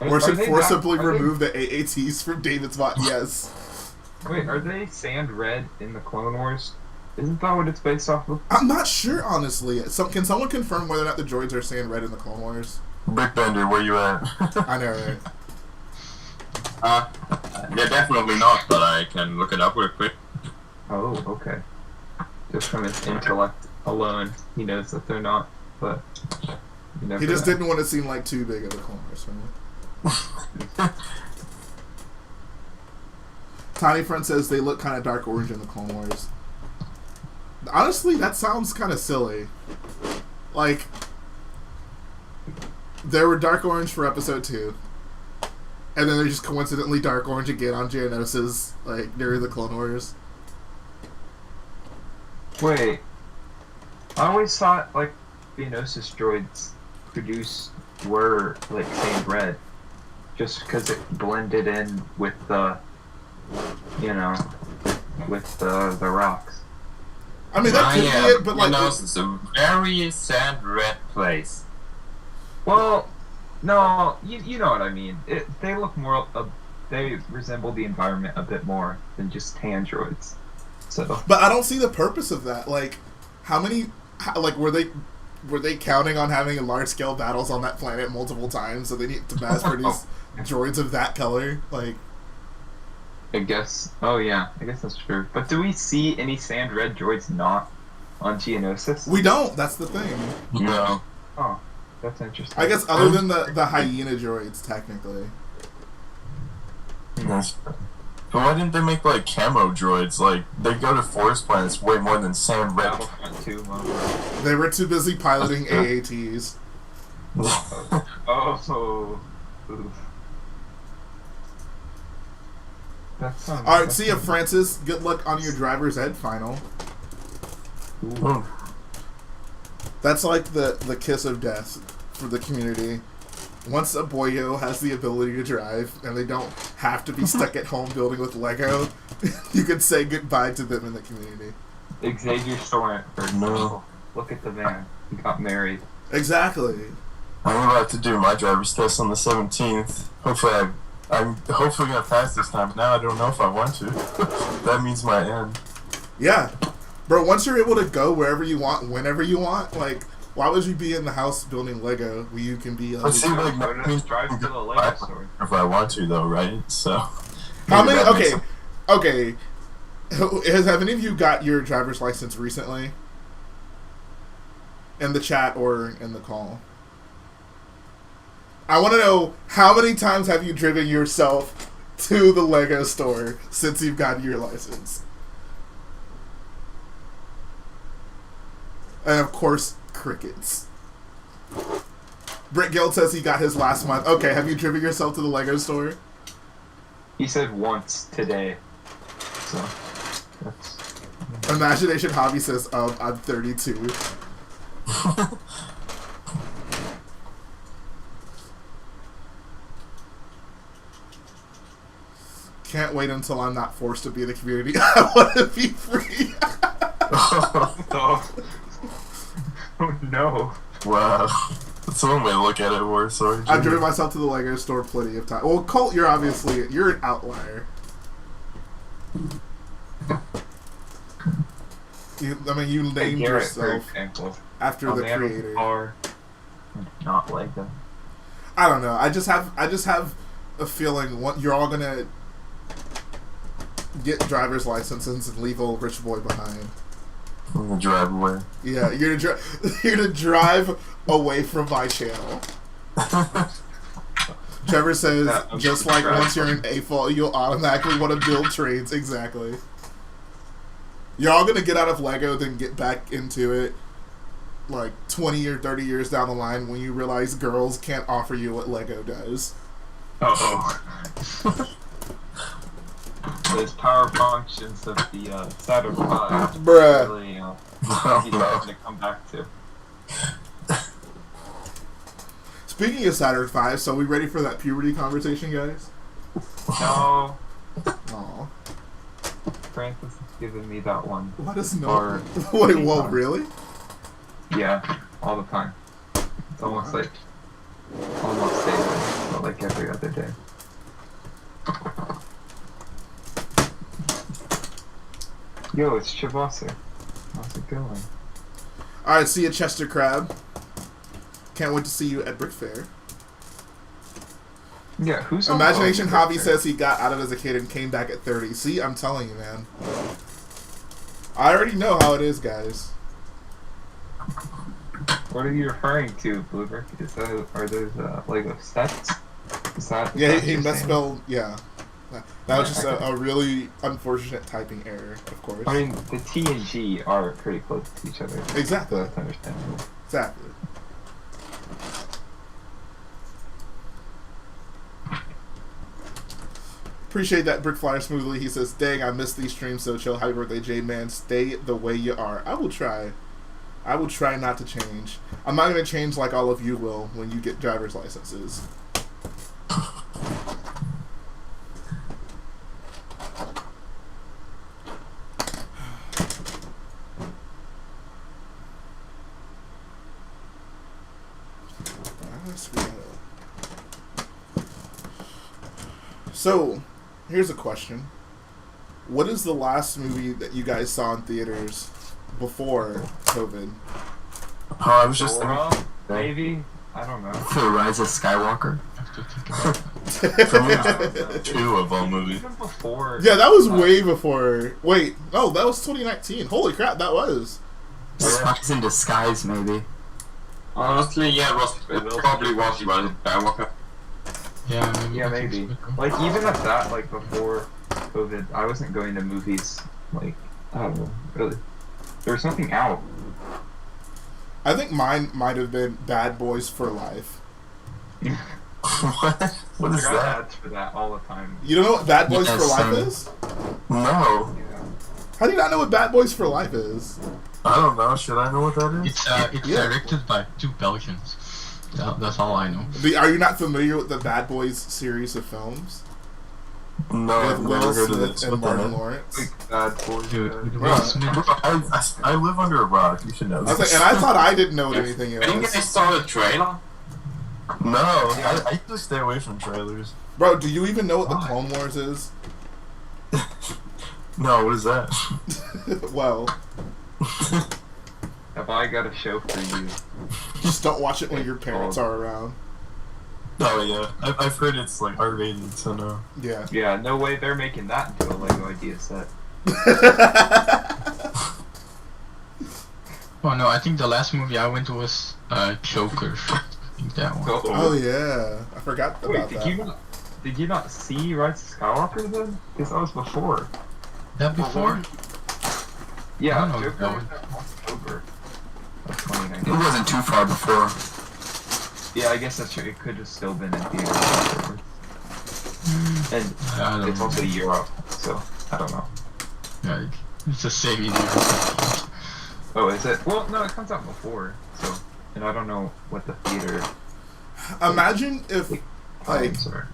Or should forcibly remove the AATs from David's bot. Yes. Wait, are they sand red in the Clone Wars? Isn't that what it's based off of? I'm not sure, honestly. Can someone confirm whether or not the droids are sand red in the Clone Wars? Brick Bender, where you at? I know, right? They're definitely not, but I can look it up real quick. Oh, okay. Just from his intellect alone, he knows that they're not, but you never He just know. didn't want to seem like too big of a Clone Wars fan. Tiny Friend says they look kind of dark orange in the Clone Wars. Honestly, that sounds kind of silly. Like, they were dark orange for episode 2. And then they're just coincidentally dark orange again on Geonosis, like, during the Clone Wars. Wait. I always thought, like, Geonosis droids produced were like sand red, just because it blended in with the, with the rocks. I mean, that could be it, but like, it's a very sand red place. Well, no, you know what I mean. They look more, they resemble the environment a bit more than just tan droids. So, but I don't see the purpose of that. Like, were they counting on having large scale battles on that planet multiple times, so they need to mass produce droids of that color? Like, I guess. Oh yeah, I guess that's true. But do we see any sand red droids not on Geonosis? we don't. That's the thing. No. Oh, that's interesting. I guess other than the hyena droids, technically. Yes. But why didn't they make like camo droids? Like they go to forest planets way more than sand red. Battlefront 2 mode. They were too busy piloting AATs. Oh. Oof. That sounds. All right, see ya, Francis. Good luck on your driver's ed final. That's like the kiss of death for the community. Once a boyo has the ability to drive, and they don't have to be stuck at home building with Lego, you can say goodbye to them in the community. Xavier Storm. No. Look at the man. He got married. Exactly. I'm about to do my driver's test on the 17th. Hopefully I'm hopefully gonna pass this time. Now I don't know if I want to. That means my end. Yeah. Bro, once you're able to go wherever you want, whenever you want, like, why would you be in the house building Lego where you can be... But see, like, that means Drive to the Lego store. if I want to, though, right? So... How many... that makes Okay. Have any of you got your driver's license recently? In the chat or in the call? I want to know, how many times have you driven yourself to the Lego store since you've gotten your license? And of course, crickets. Britt Gill says he got his last month. Okay, have you driven yourself to the Lego store? He said once today. So, that's... Imagination Hobby says, I'm 32. Can't wait until I'm not forced to be in the community. I want to be free. Oh no. Wow. That's one way to look at it, War. Sorry. I've driven myself to the Lego store plenty of times. Well, Colt, you're an outlier. You named yourself after the creator. Car, not Lego. I don't know. I just have a feeling you're all gonna get driver's licenses and leave old rich boy behind. I'm gonna drive away. Yeah, you're to drive away from my channel. Trevor says, just like once you're in AFOL, you'll automatically want to build trains. Exactly. You're all going to get out of Lego, then get back into it like 20 or 30 years down the line when you realize girls can't offer you what Lego does. Uh-oh. Those power functions of the Saturn V. Bruh. Really, easy to come back to. Speaking of Saturn V, so we ready for that puberty conversation, guys? No. Aw. Francis is giving me that one. What is no? Wait, whoa, really? Yeah, all the time. It's almost like, almost daily, but like every other day. Yo, it's Chivasser. How's it going? Alright, see you, Chester Crab. Can't wait to see you at Brick Fair. Yeah, who's Imagination Hobby says he got out of it as a kid and came back at 30. See, I'm telling you, man. I already know how it is, guys. What are you referring to, Bluebird? Are those Lego sets? Is that? Yeah, he misspelled. Yeah, that was just a really unfortunate typing error, of course. I mean, the T and G are pretty close to each other. Exactly. So that's understandable. Exactly. Appreciate that, Brick Flyer Smoothly. He says, dang, I missed these streams so chill. Happy birthday, J-Man. Stay the way you are. I will try. I will try not to change. I'm not going to change like all of you will when you get driver's licenses. So, here's a question. What is the last movie that you guys saw in theaters before COVID? Oh, I was just thinking. Maybe? I don't know. The Rise of Skywalker. For me, 2 of all movies. Even before. Yeah, that was way before. Wait, no, that was 2019. Holy crap, that was. Spies in Disguise, maybe. Honestly, yeah, it probably was Rise of Skywalker. Yeah, Maybe. Like, even at that, like, before COVID, I wasn't going to movies, like, I don't know, really. There was nothing out. I think mine might have been Bad Boys for Life. What? What is I got that? ads for that all the time. You don't know what Bad Boys Yes, for Life is? No. Yeah. How do you not know what Bad Boys for Life is? I don't know. Should I know what that is? It's Yeah. directed by 2 Belgians. That's all I know. Are you not familiar with the Bad Boys series of films? No, I've With never Will heard of Smith this. and What the Martin heck? Lawrence? Like, bad boys. Dude, Will Smith. I live under a rock. You should know I this. was like, and I thought I didn't know what anything I think I else. saw the trailer. No, I usually stay away from trailers. Bro, do you even know what the Why? Clone Wars is? No, what is that? Well, Have I got a show for you? just don't watch it when your parents are around. Oh yeah, I've heard it's like R-rated, so no. Yeah. Yeah, no way they're making that into a Lego idea set. Oh no, I think the last movie I went to was Joker. I think that one. Oh yeah, I forgot Wait, about that. did you not see Rise of Skywalker then? Because that was before. That before? Yeah, I don't know, Joker no. was in October of It 2019. wasn't too far before. Yeah, I guess that's true. It could have still been in theaters afterwards. And I don't it's know. also a year up, so I don't know. Yeah, it's the same year. Oh, is it? Well, no, it comes out before, so... And I don't know what the theater... Imagine if, like, times are.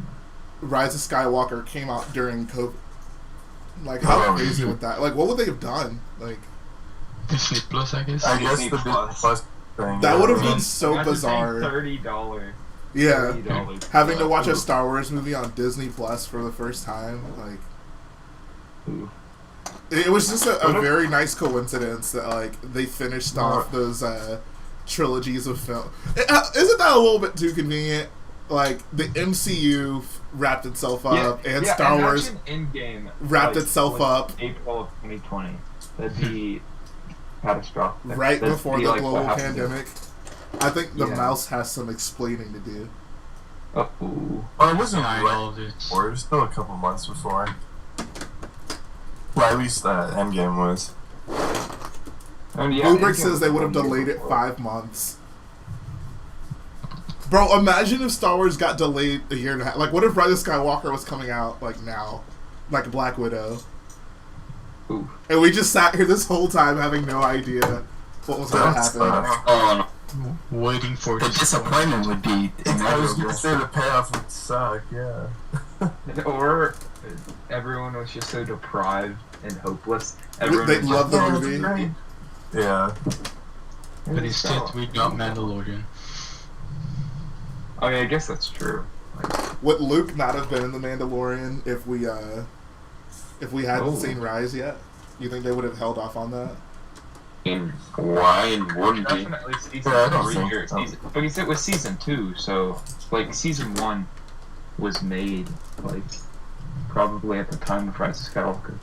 Rise of Skywalker came out during COVID. Like, how Oh, crazy yeah. would that? Like, what would they have done? Like, Disney Plus, I guess. I guess Disney the Disney Plus. Plus thing. that yeah. would have I mean, been so imagine bizarre. paying $30. Yeah. $30 Having to watch a Ooh. Star Wars movie on Disney Plus for the first time, like, Ooh. it was just a What if- very nice coincidence that, like, they finished off those trilogies of film. Isn't that a little bit too convenient? Like, the MCU wrapped itself up, and Star Wars Endgame wrapped itself was up April of 2020. That'd be catastrophic. right That'd before be the like what global happened in- pandemic. I think the Yeah. mouse has some explaining to do. Oh, ooh. Well, it wasn't I right know all this. before. It was still a couple months before. Well, at least Endgame was. And yeah, Bluebrick Endgame says was they would have one year delayed it before. 5 months. Bro, imagine if Star Wars got delayed a year and a half. Like, what if Rise of Skywalker was coming out, like, now? Like Black Widow. Ooh. And we just sat here this whole time having no idea what was going to That's happen. Oh Waiting for The this. disappointment would be I was immeasurable. gonna say the payoff would suck, yeah. Or everyone was just so deprived and hopeless. Everyone They was love the just, movie. "Oh, it's great." Yeah. But instead, we got Mandalorian. I mean, I guess that's true. Like, Would Luke not have been in The Mandalorian if we hadn't Oh. seen Rise yet? You think they would have held off on that? In why it wouldn't be? definitely season Yeah, I don't 3 think or so. season, because it was season 2, so like season 1 was made like probably at the time of Rise of Skywalker,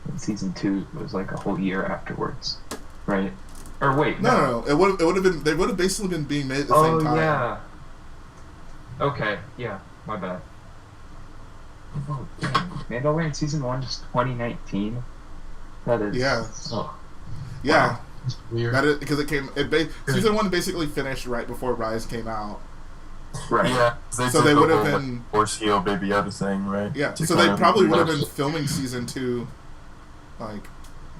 and season 2 was like a whole year afterwards, right? Or wait, No. It would have been. They would have basically been being made at the Oh same time. yeah. Okay, yeah, my bad. Oh, dang. Mandalorian season 1 is 2019. That is Yeah. Oh, Yeah. It's weird. That is because it came. Season 1 basically finished right before Rise came out. right. Yeah. So took they the would have whole, been. like, Force Heal Baby Yoda thing, right? Yeah. To So kind they of probably would have merge- been filming season 2, like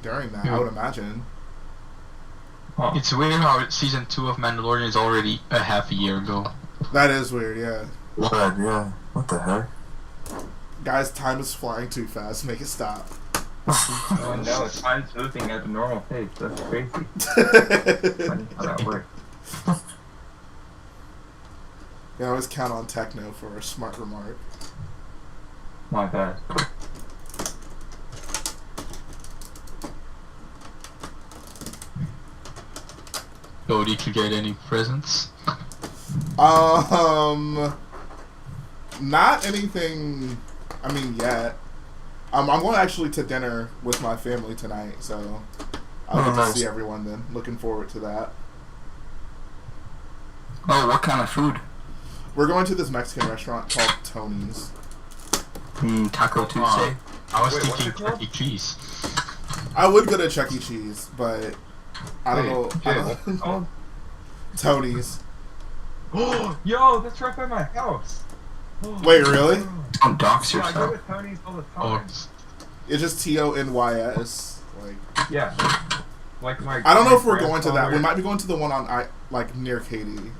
during that. I Yeah. would imagine. Huh. It's weird how season 2 of Mandalorian is already a half a year ago. That is weird, yeah. What? Yeah. What the heck? Guys, time is flying too fast. Make it stop. Oh no, time's moving at a normal pace. That's crazy. Funny how that works. You always count on Techno for a smart remark. My bad. So did you get any presents? Not anything. I mean, yet. I'm going actually to dinner with my family tonight, so I'll get to see everyone then. Looking forward to that. Oh, what kind of food? We're going to this Mexican restaurant called Tony's. Taco Tuesday? I was Wait, what's thinking it called? Chuck E. Cheese. I would go to Chuck E. Cheese, but I don't know. Jay, what's it called? Tony's. Yo, that's right by my house. Wait, really? Don't dox Yeah, I go yourself. to Tony's all the Oh, time. It's just Tony's. Like, Yeah. Like my. I don't know my if we're going to that. We grandfather- might be going to the one on like near Katy.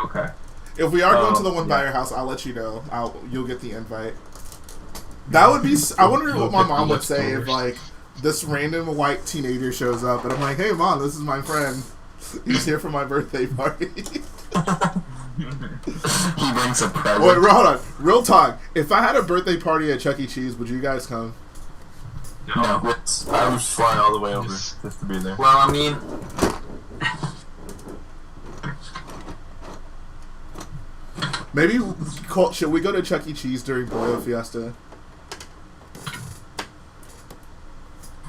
Okay. If we are going to the one by yeah. your house, I'll let you know. You'll get the invite. That would be. I wonder what my mom would say if like this random white teenager shows up and I'm like, "Hey, mom, this is my friend. He's here for my birthday party." He brings a present. Wait, hold on. Real talk. If I had a birthday party at Chuck E. Cheese, would you guys come? No. Yes, I would fly all the way over just to be there. Well, I mean, Maybe. Should we go to Chuck E. Cheese during Boyo Fiesta?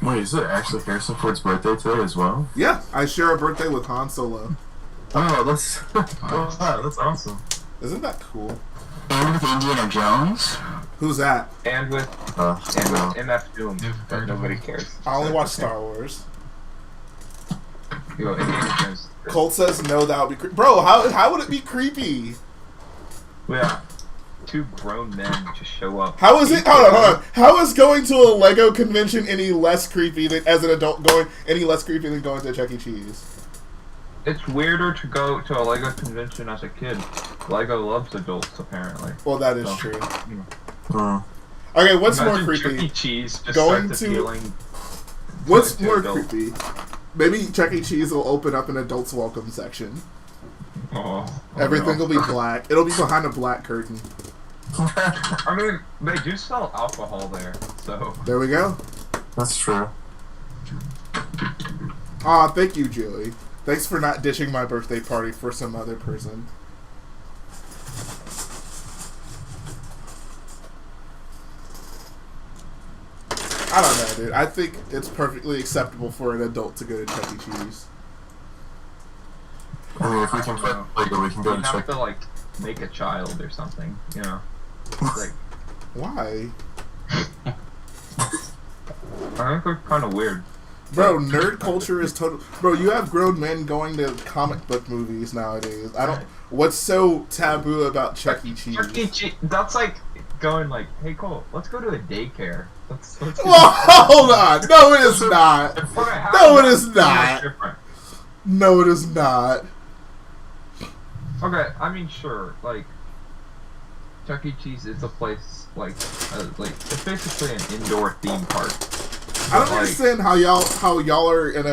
Wait, is it actually Harrison Ford's birthday today as well? Yeah, I share a birthday with Han Solo. Oh, that's awesome. Isn't that cool? And with Indiana Jones? Who's that? And with No. MF Doom, Never but heard of nobody him. cares. I only So, watch okay. Star Wars. Yo, Indiana Jones. Colt says no, that would be bro. How would it be creepy? Yeah. Two grown men just show up. How is it? Hold on. How is going to a Lego convention any less creepy than as an adult any less creepy than going to Chuck E. Cheese? It's weirder to go to a Lego convention as a kid. Lego loves adults, apparently. Well, that is So, true. Hmm. Okay, what's Imagine more Chuck E. creepy? Cheese just Going starts to- appealing. What's to more adults. creepy? Maybe Chuck E. Cheese will open up an adults welcome section. Oh, Everything no. will be black. It'll be behind a black curtain. I mean, they do sell alcohol there, so. There we go. That's true. Aw, thank you, Joey. Thanks for not ditching my birthday party for some other person. I don't know, dude. I think it's perfectly acceptable for an adult to go to Chuck E. Cheese. I mean, if we can play Lego, we can go You to have check. to, like, make a child or something, you know? Like, Why? I think they're kind of weird. Bro, nerd culture is total. Bro, you have grown men going to comic book movies nowadays. I don't. What's so taboo about Chuck E. Cheese? Chuck E. Cheese, that's like going like, hey Cole, let's go to a daycare. Let's Whoa, hold on. No, it is not. Okay, how No, it is is that not. different? No, it is not. Okay, I mean, sure, like, Chuck E. Cheese is a place, like it's basically an indoor theme park. I don't Like- understand how y'all are in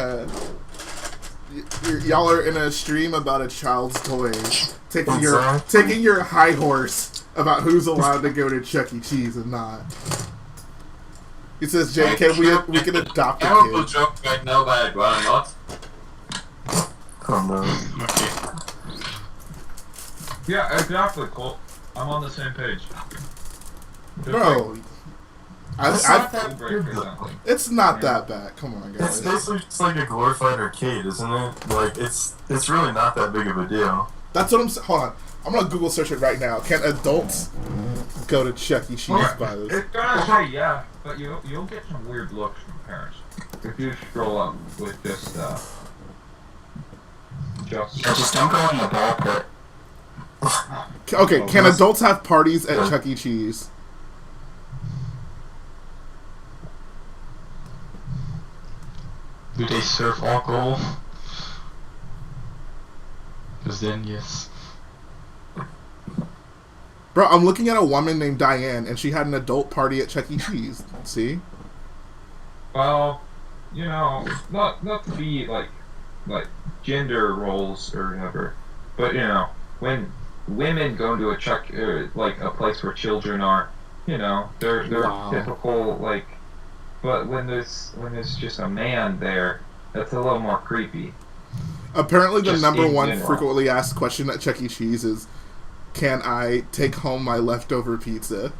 a stream about a child's toy, taking your high horse about who's allowed to go to Chuck E. Cheese and not. He says, "JK, we can adopt a terrible kid." joke right now, but I'd rather not. Oh no. Okay. Yeah, exactly, Cole. I'm on the same page. Just Bro, It's not like, that rule break weird, or though. something. it's not that bad. Come on, It's guys. basically just like a glorified arcade, isn't it? Like, it's really not that big of a deal. That's what I'm saying. Hold on. I'm gonna Google search it right now. Can adults go to Chuck E. Cheese by this? It's gonna say yeah, but you'll get some weird looks from parents if you scroll up with just Yeah, just don't go in the ball pit. Okay, can adults have parties at Chuck E. Cheese? Do they serve alcohol? Because then, yes. Bro, I'm looking at a woman named Diane, and she had an adult party at Chuck E. Cheese. See? Well, you know, not to be like gender roles or whatever, but you know, when women go into a like a place where children are, you know, they're typical like. But when there's just a man there, that's a little more creepy. Apparently, the Just number in one general. frequently asked question at Chuck E. Cheese is, "Can I take home my leftover pizza?"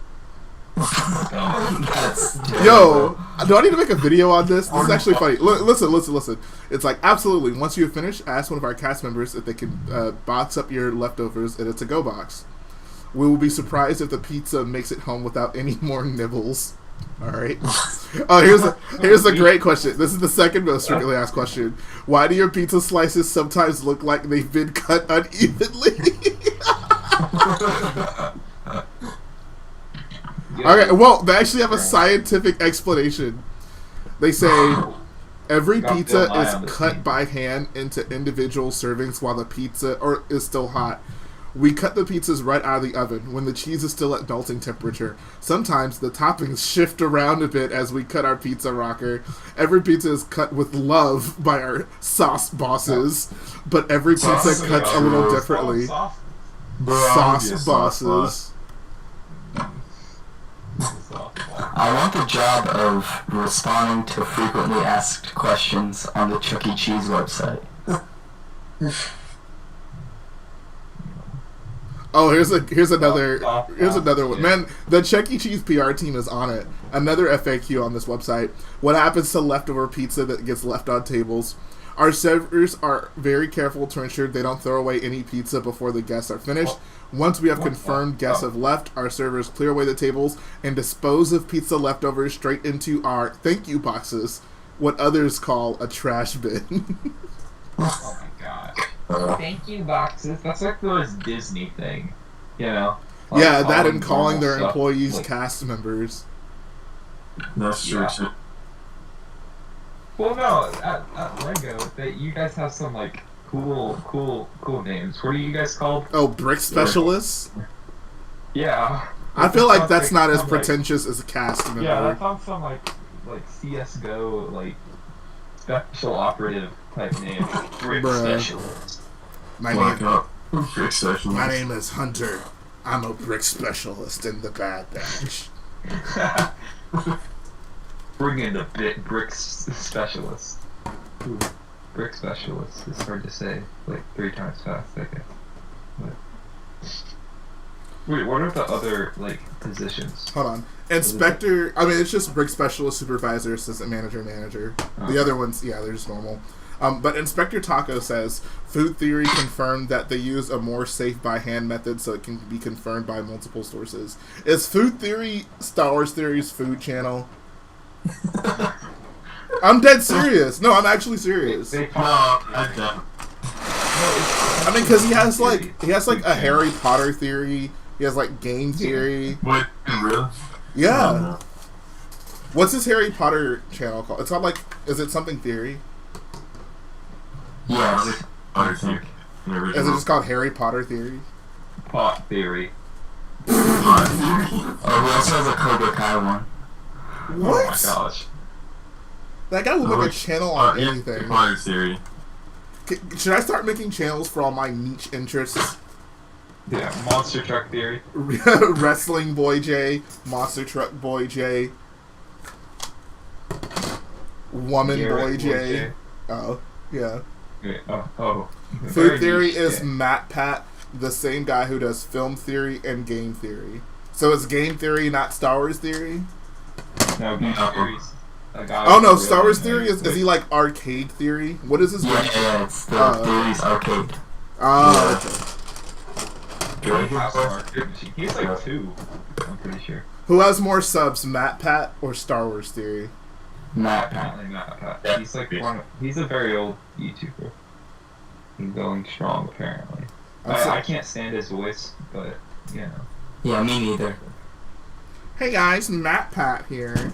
That's Yo, do I need to make a video on this? This is actually funny. Listen. It's like, absolutely. Once you have finished, ask one of our cast members if they can box up your leftovers in a to-go box. We will be surprised if the pizza makes it home without any more nibbles. All right. Oh, here's a great question. This is the second most frequently asked question. Why do your pizza slices sometimes look like they've been cut unevenly? Okay, well, they actually have a scientific explanation. They say every Got pizza Bill Nye on is this cut team. by hand into individual servings while the pizza is still hot. We cut the pizzas right out of the oven when the cheese is still at melting temperature. Sometimes the toppings shift around a bit as we cut our pizza rocker. Every pizza is cut with love by our sauce bosses, but every pizza Sauce cuts a little differently. Sauce bosses. I want the job of responding to frequently asked questions on the Chuck E. Cheese website. Oh, here's another one. Man, the Chuck E. Cheese PR team is on it. Another FAQ on this website. What happens to leftover pizza that gets left on tables? Our servers are very careful to ensure they don't throw away any pizza before the guests are finished. Once we have confirmed guests have left, our servers clear away the tables and dispose of pizza leftovers straight into our thank you boxes, what others call a trash bin. Oh my god. Thank you boxes. That's like the most Disney thing, you know? Like Yeah, that and calling normal their stuff, employees like- cast members. That's true. Yeah. Too. Well, no, at Lego, you guys have some like cool names. What are you guys called? Oh, brick specialists? Yeah. I feel like that's Sounds not as some, like- pretentious as a cast member. Yeah, that sounds some like CS:GO like special operative type name. Brick Bruh. specialist. My Lock name, up. Brick specialist. my name is Hunter. I'm a brick specialist in the Bad Batch. Bring in the brick specialist. Ooh, brick specialist. It's hard to say like 3 times fast, I guess. But... Wait, what are the other like positions? Hold on. Inspector, I mean, it's just brick specialist, supervisor, assistant manager, manager. Okay. The other ones, yeah, they're just normal. But Inspector Taco says, Food Theory confirmed that they use a more safe by hand method so it can be confirmed by multiple sources. Is Food Theory Star Wars Theory's food channel? I'm dead serious. No, I'm actually serious. They No, talk- I don't. I mean, because he has like a Harry Potter theory. He has like game theory. Wait, really? Yeah. No. What's his Harry Potter channel called? It's not like, is it something theory? Yes. I think. Is it just called Harry Potter theory? pot theory. Oh, he also has a Cobra Kai one. What? Oh my gosh. That guy will make a channel on anything. Potter theory. Should I start making channels for all my niche interests? Yeah, monster truck theory. Wrestling Boy J, Monster Truck Boy J, Woman Garrett Boy J. Oh, yeah. Wait, oh. Very Food Theory niche is shit. Matt Pat, the same guy who does Film Theory and Game Theory. So it's Game Theory, not Star Wars Theory? No, game No. theories. A guy Oh no, with a Star real Wars name. Theory is he like Arcade Theory? What is his Yeah, name? yeah, it's the Theories Arcade. Oh, okay. He has an arcade machine. He's like 2, I'm pretty sure. Who has more subs, Matt Pat or Star Wars Theory? Matt Pat. Apparently not Pat. Yeah. He's like he's a very old YouTuber. He's going strong apparently. I can't stand his voice, but you know. Yeah, me neither. Hey guys, Matt Pat here.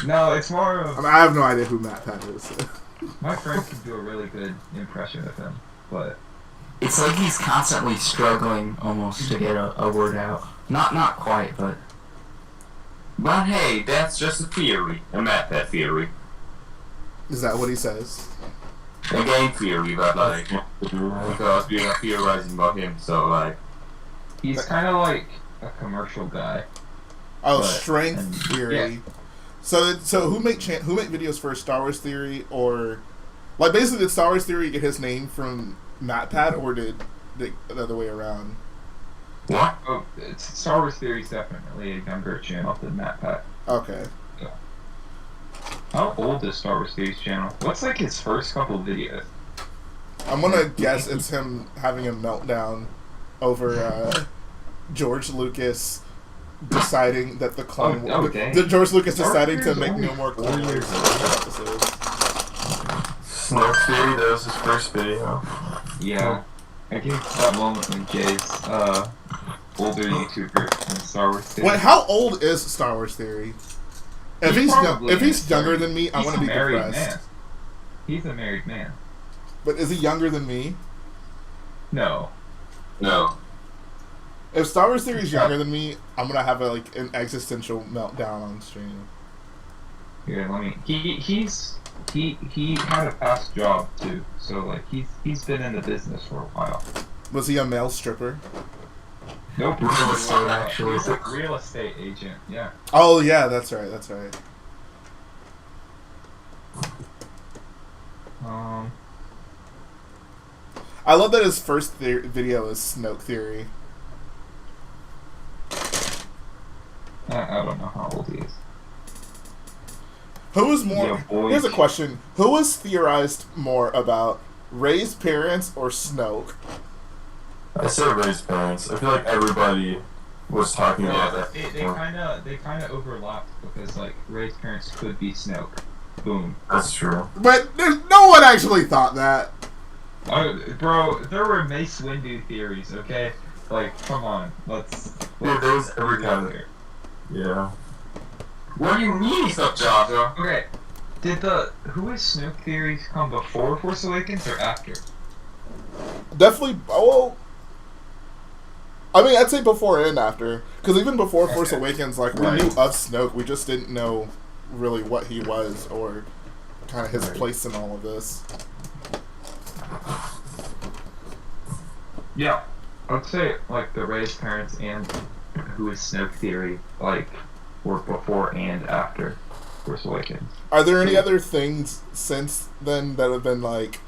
No, it's more of... I mean, I have no idea who Matt Pat is. My friend can do a really good impression of him, but... It's like he's constantly struggling almost to get a word out. Not quite, but... But hey, that's just a theory. A Matt Pat theory. Is that what he says? A game theory, but like... because we are theorizing about him, so like... He's kind of like a commercial guy. Oh, But- strength and- theory. yeah. So who make videos for Star Wars Theory, or like basically did Star Wars Theory get his name from MatPat, or did the other way around? What? Oh, Star Wars Theory is definitely a younger channel than Matt Pat. Okay. How old is Star Wars Theory's channel? What's like his first couple videos? I'm gonna guess it's him having a meltdown over George Lucas deciding that the Clone Oh, dang. George Lucas Star deciding Wars to is make only no more 4 Clone Wars years episodes. Snoke Theory, that was his first video. Yeah. I think that moment when Jay's older YouTuber in Star Wars Theory. Wait, how old is Star Wars Theory? If Probably he's in younger his than me, I He's want to a be married depressed. man. He's a married man. But is he younger than me? No. No. If Star Wars Theory is younger than me, I'm gonna have an existential meltdown on stream. Here, let me. He had a past job too, so like he's been in the business for a while. Was he a male stripper? Nope. Real estate, actually. He's a real estate agent. Yeah. Oh yeah, that's right. That's right. I love that his first video is Snoke Theory. I don't know how old he is. Who is more? Yeah, boy. Here's a question: who has theorized more about Rey's parents or Snoke? I say Rey's parents. I feel like everybody was talking about that. They kind of overlapped because like Rey's parents could be Snoke. Boom. That's true. But no one actually thought that. Bro, there were Mace Windu theories. Okay, like come on, let's. Dude, there's every get out kind of... here. Yeah. What do you mean he's not Jar Jar? Okay, who is Snoke theories come before Force Awakens or after? Definitely. Well, I mean, I'd say before and after, because even before Force Awakens, like we Right. knew of Snoke, we just didn't know really what he was or kind of his place in all of this. Yeah, I'd say like the Rey's parents and who is Snoke theory like were before and after Force Awakens. Are there any other things since then that have been like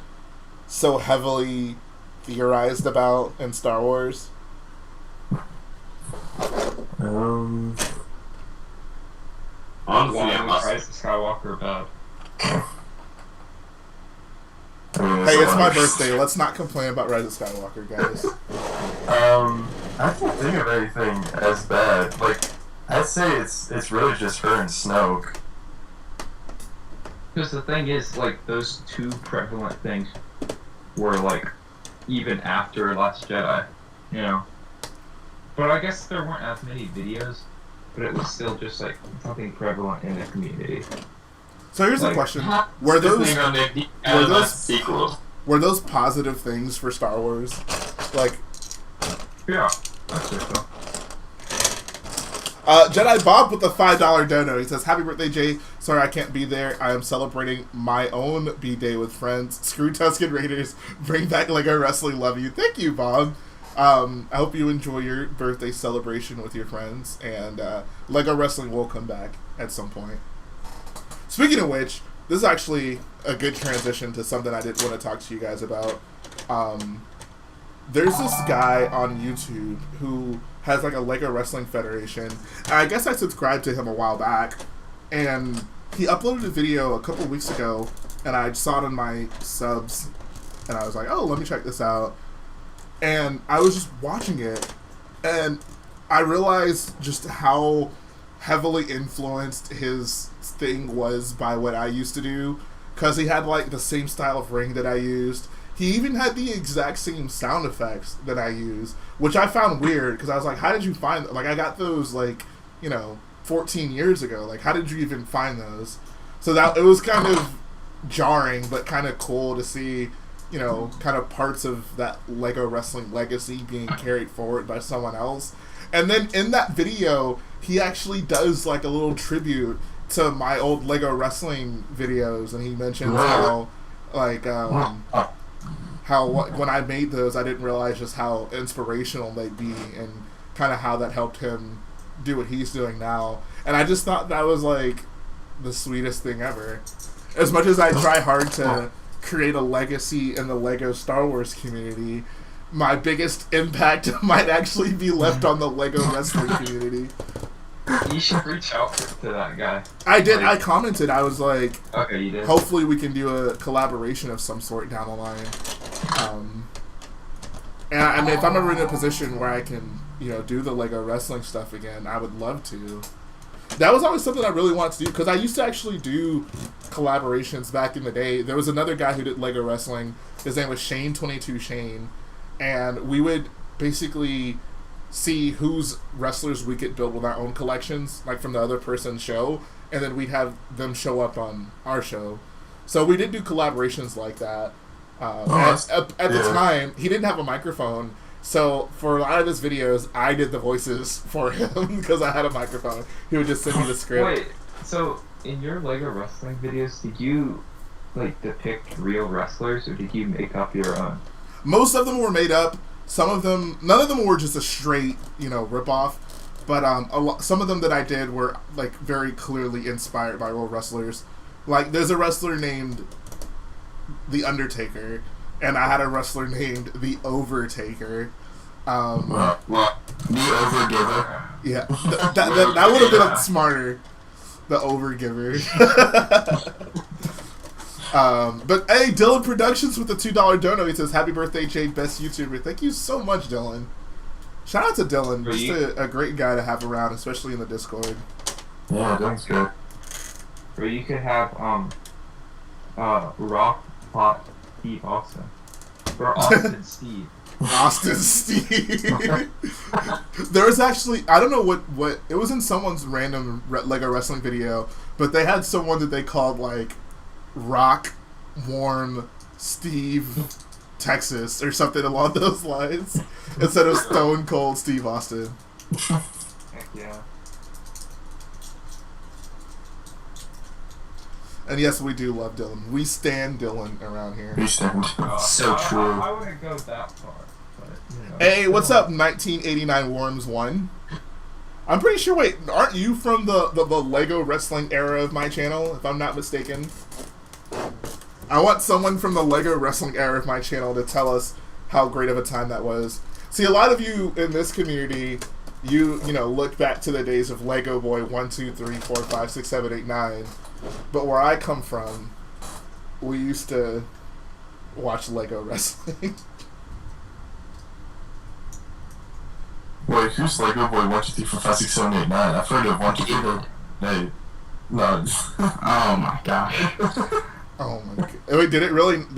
so heavily theorized about in Star Wars? Honestly, Why I was must. Rise of Skywalker bad? Hey, it's my birthday. Let's not complain about Rise of Skywalker, guys. I can't think of anything as bad. Like, I'd say it's really just her and Snoke. Because the thing is, like, those two prevalent things were, like, even after Last Jedi, you know? But I guess there weren't as many videos, but it was still just, like, something prevalent in the community. So here's the Like- question: Were those sequels? were those positive things for Star Wars? Like, Yeah, that's just so. Jedi Bob with the $5 dono. He says, "Happy birthday, Jay. Sorry I can't be there. I am celebrating my own B-Day with friends. Screw Tusken Raiders. Bring back Lego Wrestling. Love you." Thank you, Bob. I hope you enjoy your birthday celebration with your friends. And Lego Wrestling will come back at some point. Speaking of which, this is actually a good transition to something I did want to talk to you guys about. There's this guy on YouTube who has like a Lego Wrestling Federation. And I guess I subscribed to him a while back, and he uploaded a video a couple weeks ago, and I saw it in my subs, and I was like, oh, let me check this out. And I was just watching it, and I realized just how heavily influenced his thing was by what I used to do, because he had like the same style of ring that I used. He even had the exact same sound effects that I use, which I found weird, because I was like, how did you find that? Like, I got those, like, you know, 14 years ago. Like, how did you even find those? So that it was kind of jarring, but kind of cool to see, you know, kind of parts of that Lego wrestling legacy being carried forward by someone else. And then in that video, he actually does like a little tribute to my old Lego wrestling videos, and he mentions how, like, when I made those, I didn't realize just how inspirational they'd be, and kind of how that helped him do what he's doing now. And I just thought that was like the sweetest thing ever. As much as I try hard to create a legacy in the Lego Star Wars community, my biggest impact might actually be left on the Lego wrestling community. You should reach out to that guy. I did. I commented. I was like, okay, you did. Hopefully we can do a collaboration of some sort down the line. And I mean, if I'm ever in a position where I can, you know, do the Lego wrestling stuff again, I would love to. That was always something I really wanted to do, because I used to actually do collaborations back in the day. There was another guy who did Lego wrestling. His name was Shane22 Shane, and we would basically see whose wrestlers we could build with our own collections, like from the other person's show, and then we'd have them show up on our show. So we did do collaborations like that. At the time, he didn't have a microphone, so for a lot of his videos, I did the voices for him because I had a microphone. He would just send me the script. Wait, so in your Lego wrestling videos, did you like depict real wrestlers, or did you make up your own? Most of them were made up. Some of them, none of them were just a straight, you know, ripoff. But some of them that I did were like very clearly inspired by real wrestlers. Like, there's a wrestler named The Undertaker, and I had a wrestler named The Overtaker. The Overgiver. Yeah, that would have been smarter. The Overgiver. But hey, Dylan Productions with the $2 dono. He says, "Happy birthday, Jade, best YouTuber." Thank you so much, Dylan. Shout out to Dylan. Just a great guy to have around, especially in the Discord. Yeah, Dylan's good. Or you could have Rock Pot Steve Austin. Or Austin Steve. Austin Steve. There was actually, I don't know what it was in someone's random Lego wrestling video, but they had someone that they called like Rock Warm Steve Texas or something along those lines instead of Stone Cold Steve Austin. Heck yeah. And yes, we do love Dylan. We stand Dylan around here. We stand. So true. I wouldn't go that far. But, you know. Hey, what's up, 1989 Worms 1? I'm pretty sure, wait, aren't you from the Lego wrestling era of my channel, if I'm not mistaken? I want someone from the Lego wrestling era of my channel to tell us how great of a time that was. See, a lot of you in this community, you know, look back to the days of Lego Boy 1, 2, 3, 4, 5, 6, 7, 8, 9. But where I come from, we used to watch Lego wrestling. Wait, who's Lego Boy 1, 2, 3, 4, 5, 6, 7, 8, 9? I've heard of 1, 2, 3, 4. Hey. No. Oh my gosh. Oh my god. Wait, did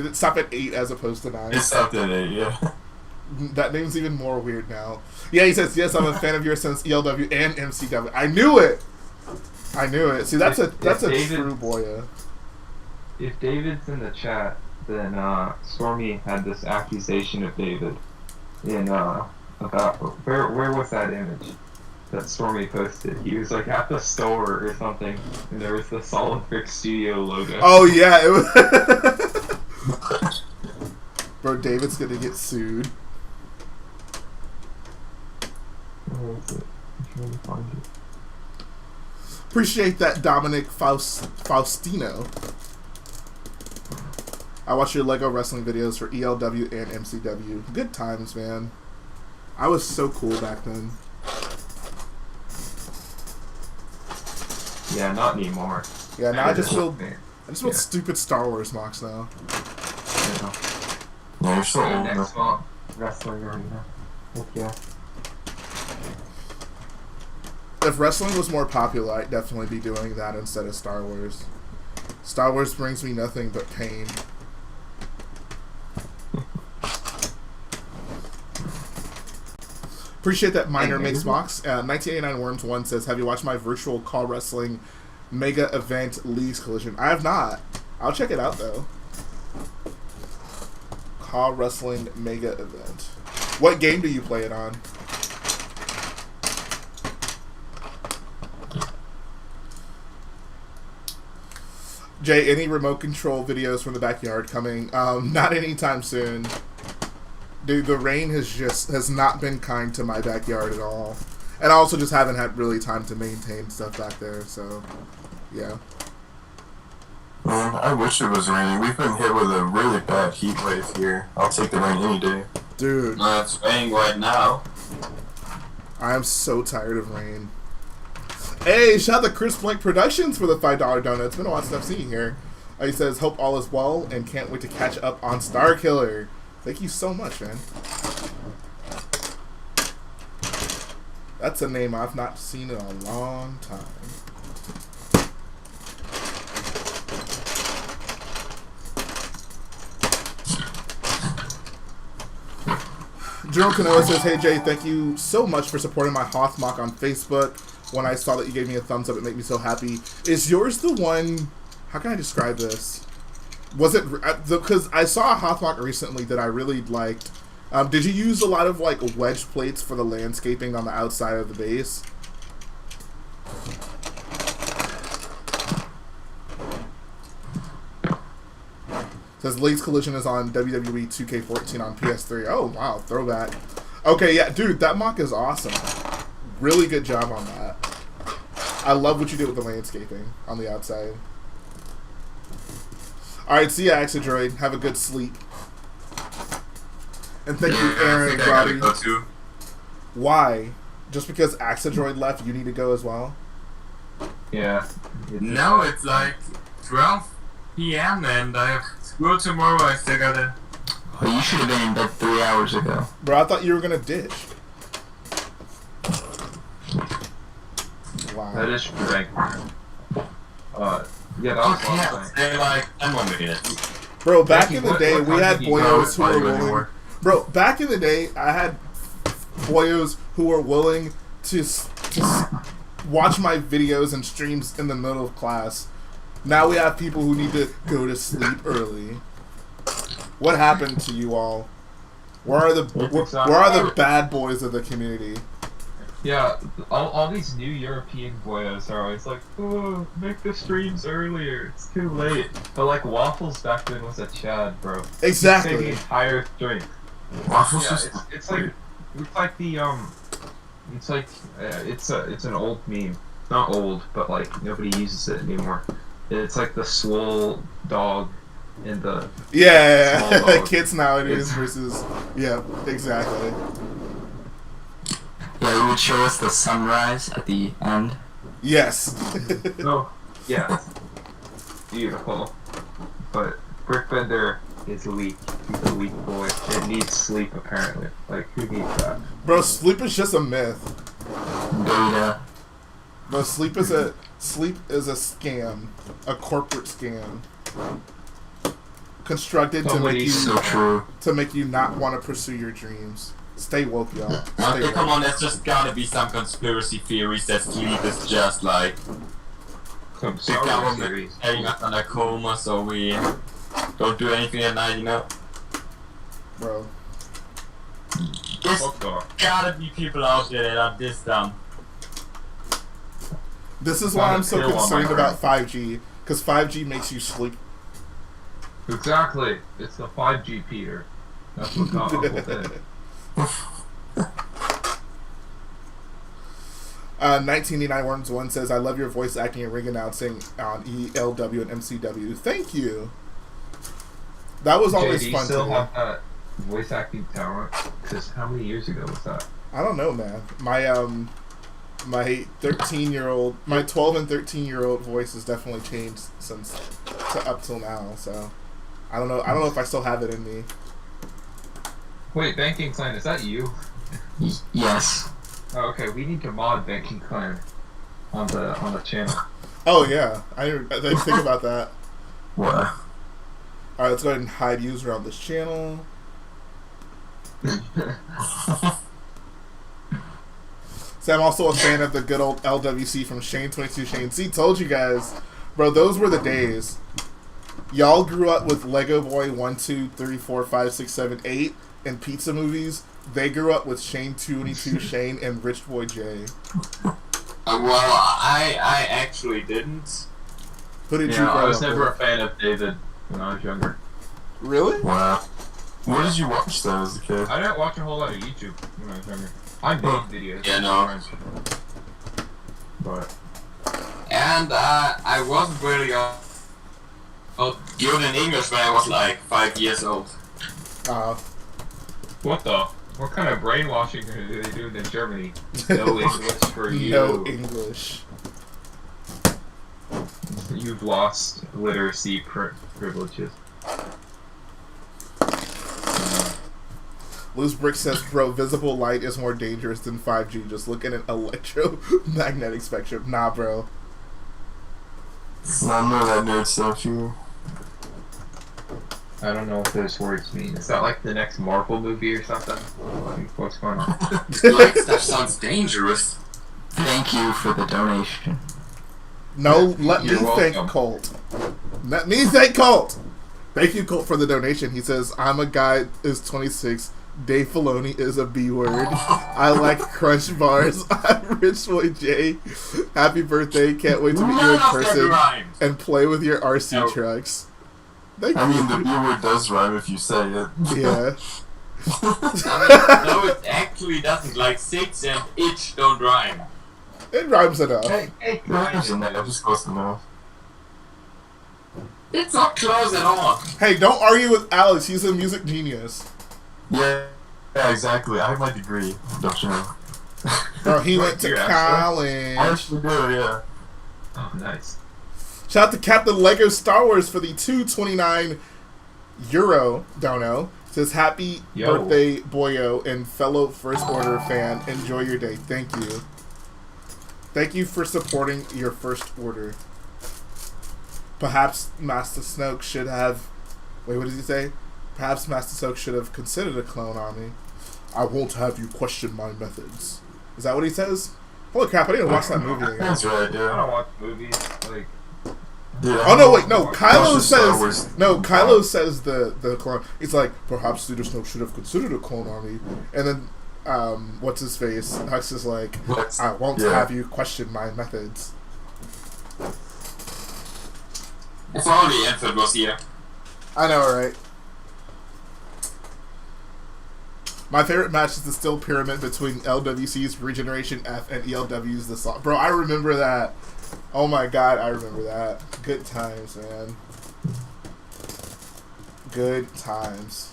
it stop at 8 as opposed to 9? It stopped at 8, yeah. That name's even more weird now. Yeah, he says, yes, I'm a fan of yours since ELW and MCW. I knew it! I knew it. See, that's a true boya. If David's in the chat, then Stormy had this accusation of David in about where was that image that Stormy posted? He was like at the store or something, and there was the Solid Brick Studio logo. Oh yeah, it was. Bro, David's gonna get sued. Where is it? I'm trying to find it. Appreciate that, Dominic Faustino. I watch your Lego wrestling videos for ELW and MCW. Good times, man. I was so cool back then. Yeah, not anymore. Yeah, now I just build stupid Star Wars MOCs now. Yeah, you're so old. Next month, wrestling arena. Heck yeah. If wrestling was more popular, I'd definitely be doing that instead of Star Wars. Star Wars brings me nothing but pain. Appreciate that Minor makes MOCs. 1989 Worms 1 says, have you watched my virtual Call Wrestling Mega Event Leagues Collision? I have not. I'll check it out, though. Call Wrestling Mega Event. What game do you play it on? Jay, any remote control videos from the backyard coming? Not anytime soon. Dude, the rain has not been kind to my backyard at all. And I also just haven't had really time to maintain stuff back there, so yeah. Man, I wish it was raining. We've been hit with a really bad heat wave here. I'll take the rain any day. Dude. It's raining right now. I am so tired of rain. Hey, shout out to Chris Blank Productions for the $5 donut. It's been a while since I've seen you here. He says, hope all is well and can't wait to catch up on Starkiller. Thank you so much, man. That's a name I've not seen in a long time. Jerome Canoa says, hey Jay, thank you so much for supporting my Hoth mock on Facebook. When I saw that you gave me a thumbs up, it made me so happy. Is yours the one... How can I describe this? Was it... Because I saw a Hoth mock recently that I really liked. Did you use a lot of like wedge plates for the landscaping on the outside of the base? Says Leagues Collision is on WWE 2K14 on PS3. Oh, wow. Throwback. Okay, yeah. Dude, that mock is awesome. Really good job on that. I love what you did with the landscaping on the outside. Alright, see ya, Exodroid. Have a good sleep. And thank you, Aaron and Roddy. Why? Just because Axodroid left, you need to go as well? Yeah. No, it's like 12 p.m. and I have school tomorrow. I still gotta... Well, you should have been in bed 3 hours ago. Bro, I thought you were gonna ditch. Wow. That is right. Yeah, that was Yeah, stay like 10 more minutes. Bro, back Becky, in the what day, we time had did you go? boyos who were willing... Bro, back in the day, I had boyos who were willing to watch my videos and streams in the middle of class. Now we have people who need to go to sleep early. What happened to you all? Where are the bad boys of the community? Yeah, all these new European boyos are always like, oh, make the streams earlier, it's too late. But like Waffles back then was a Chad, bro. Exactly. He the entire stream. Waffles Yeah, just... it's like it's an old meme. Not old, but like nobody uses it anymore. It's like the swole dog in the Yeah, kids nowadays versus exactly. Yeah, you would show us the sunrise at the end. Yes. No, yeah, beautiful. But Brickbender is weak. He's a weak boy. It needs sleep apparently. Like who needs that? Bro, sleep is just a myth. Beta. Bro, sleep is a scam, a corporate scam, constructed to make you So true. to make you not want to pursue your dreams. Stay woke, y'all. Stay Okay, woke. come on, there's just gotta be some conspiracy theories that sleep is just like Some the Star Wars government series. having us under coma so we don't do anything at night, you know? Bro. There's Fuck off. gotta be people out there that are this dumb. This is why I'm so Kill on concerned my about 5G, because 5G makes you sleep. Exactly. It's the 5G Peter. That's what God Uncle did. 1989 Worms 1 says, I love your voice acting and ring announcing on ELW and MCW. Thank you. That was always Jay, do you fun still to me. have that voice acting talent? Because how many years ago was that? I don't know, man. My 13-year-old, my 12 and 13-year-old voice has definitely changed since up till now. So I don't know. I don't know if I still have it in me. Wait, Banking Clan, is that you? Yes. Oh, okay, we need to mod Banking Clan on the channel. Oh yeah, I didn't think about that. What? All right, let's go ahead and hide user on this channel. So I'm also a fan of the good old LWC from Shane22 Shane. See, told you guys. Bro, those were the days. Y'all grew up with Lego Boy 1, 2, 3, 4, 5, 6, 7, 8 and pizza movies. They grew up with Shane22 Shane and Rich Boy J. Well, I actually didn't. Who did you Yeah, grow I was up never with? a fan of David when I was younger. Really? Wow. What did you watch then as a kid? I didn't watch a whole lot of YouTube when I was younger. I made videos. Yeah, no. But And I wasn't really good in English when I was like 5 years old. what the? What kind of brainwashing are they doing in Germany? No English for you. No English. You've lost literacy privileges. Loose Brick says, bro, visible light is more dangerous than 5G. Just look at an electromagnetic spectrum. Nah, bro. None of that nerd stuff here. I don't know what those words mean. Is that like the next Marvel movie or something? Like, what's going on? Like, that sounds dangerous. Thank you for the donation. No, let me You're thank welcome. Colt. Let me thank Colt. Thank you, Colt, for the donation. He says, I'm a guy is 26. Dave Filoni is a B word. I like crunch bars. I'm Rich Boy J. Happy birthday. Can't wait to meet you in None of that person rhymes. and play with your RC No. trucks. Thank I mean, the you. B word does rhyme if you say it. Yeah. No, it actually doesn't. Like 6 and itch don't rhyme. It rhymes enough. Hey, Rhymes enough, just close enough. It's not close at all. Hey, don't argue with Alex. He's a music genius. Yeah, exactly. I have my degree, don't you know? Bro, he went to You're I college. actually do, yeah. Oh, nice. Shout out to Captain Lego Star Wars for the €2.29 dono. Says happy Yo. birthday, boyo, and fellow First Order fan. Enjoy your day. Thank you. Thank you for supporting your First Order. Perhaps Master Snoke should have. Wait, what does he say? Perhaps Master Snoke should have considered a clone army. I won't have you question my methods. Is that what he says? Holy crap! I didn't watch that movie again. That's right, I yeah. don't watch movies. Like, Yeah. Oh no! Wait, no. Kylo Watch the Star says Wars. no. Kylo says the clone. He's like, perhaps Leader Snoke should have considered a clone army. And then, what's his face? Hux is like, What? I won't Yeah. have you question my methods. If only Infant was here. I know, right? My favorite match is the Steel Pyramid between LWC's Regeneration F and ELW's The Song. Bro, I remember that. Oh my god, I remember that. Good times, man. Good times.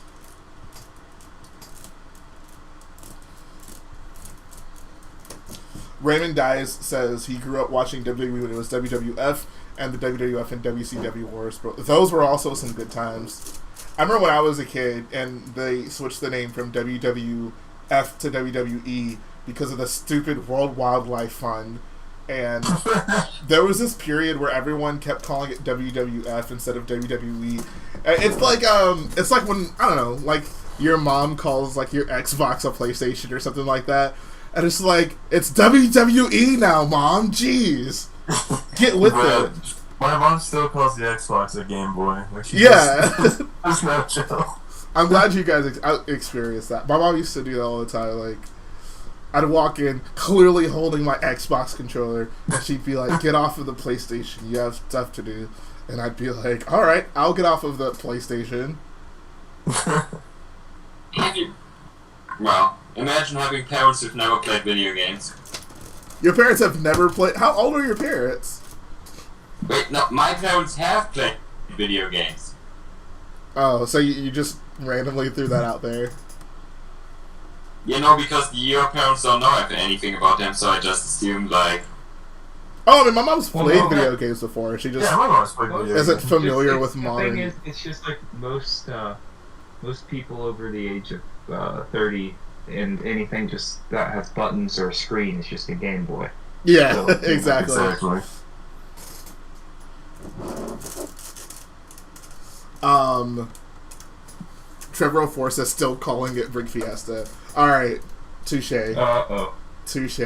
Raymond Dias says he grew up watching WWE when it was WWF and the WWF and WCW wars. Bro, those were also some good times. I remember when I was a kid and they switched the name from WWF to WWE because of the stupid World Wildlife Fund. And there was this period where everyone kept calling it WWF instead of WWE. It's like when, I don't know, like your mom calls like your Xbox a PlayStation or something like that. And it's like, it's WWE now, Mom. Jeez. Get with But it. my mom still calls the Xbox a Game Boy. Like she Yeah. That's no joke. I'm glad you guys experienced that. My mom used to do that all the time. Like, I'd walk in clearly holding my Xbox controller, and she'd be like, "Get off of the PlayStation. You have stuff to do." And I'd be like, "All right, I'll get off of the PlayStation." Well, imagine having parents who've never played video games. Your parents have never played. How old are your parents? Wait, no, my parents have played video games. Oh, so you just randomly threw that out there. You know, because your parents don't know anything about them, so I just assumed, like... Oh, I mean, my mom's Well, played no, video games before. She just Yeah, my mom's played video isn't games. familiar with The modern. thing is, it's just like most people over the age of 30 and anything just that has buttons or a screen is just a Game Boy. Yeah, So, exactly. Exactly. Trevor 04 says still calling it Brick Fiesta. Alright, touche. Uh-oh. Touche.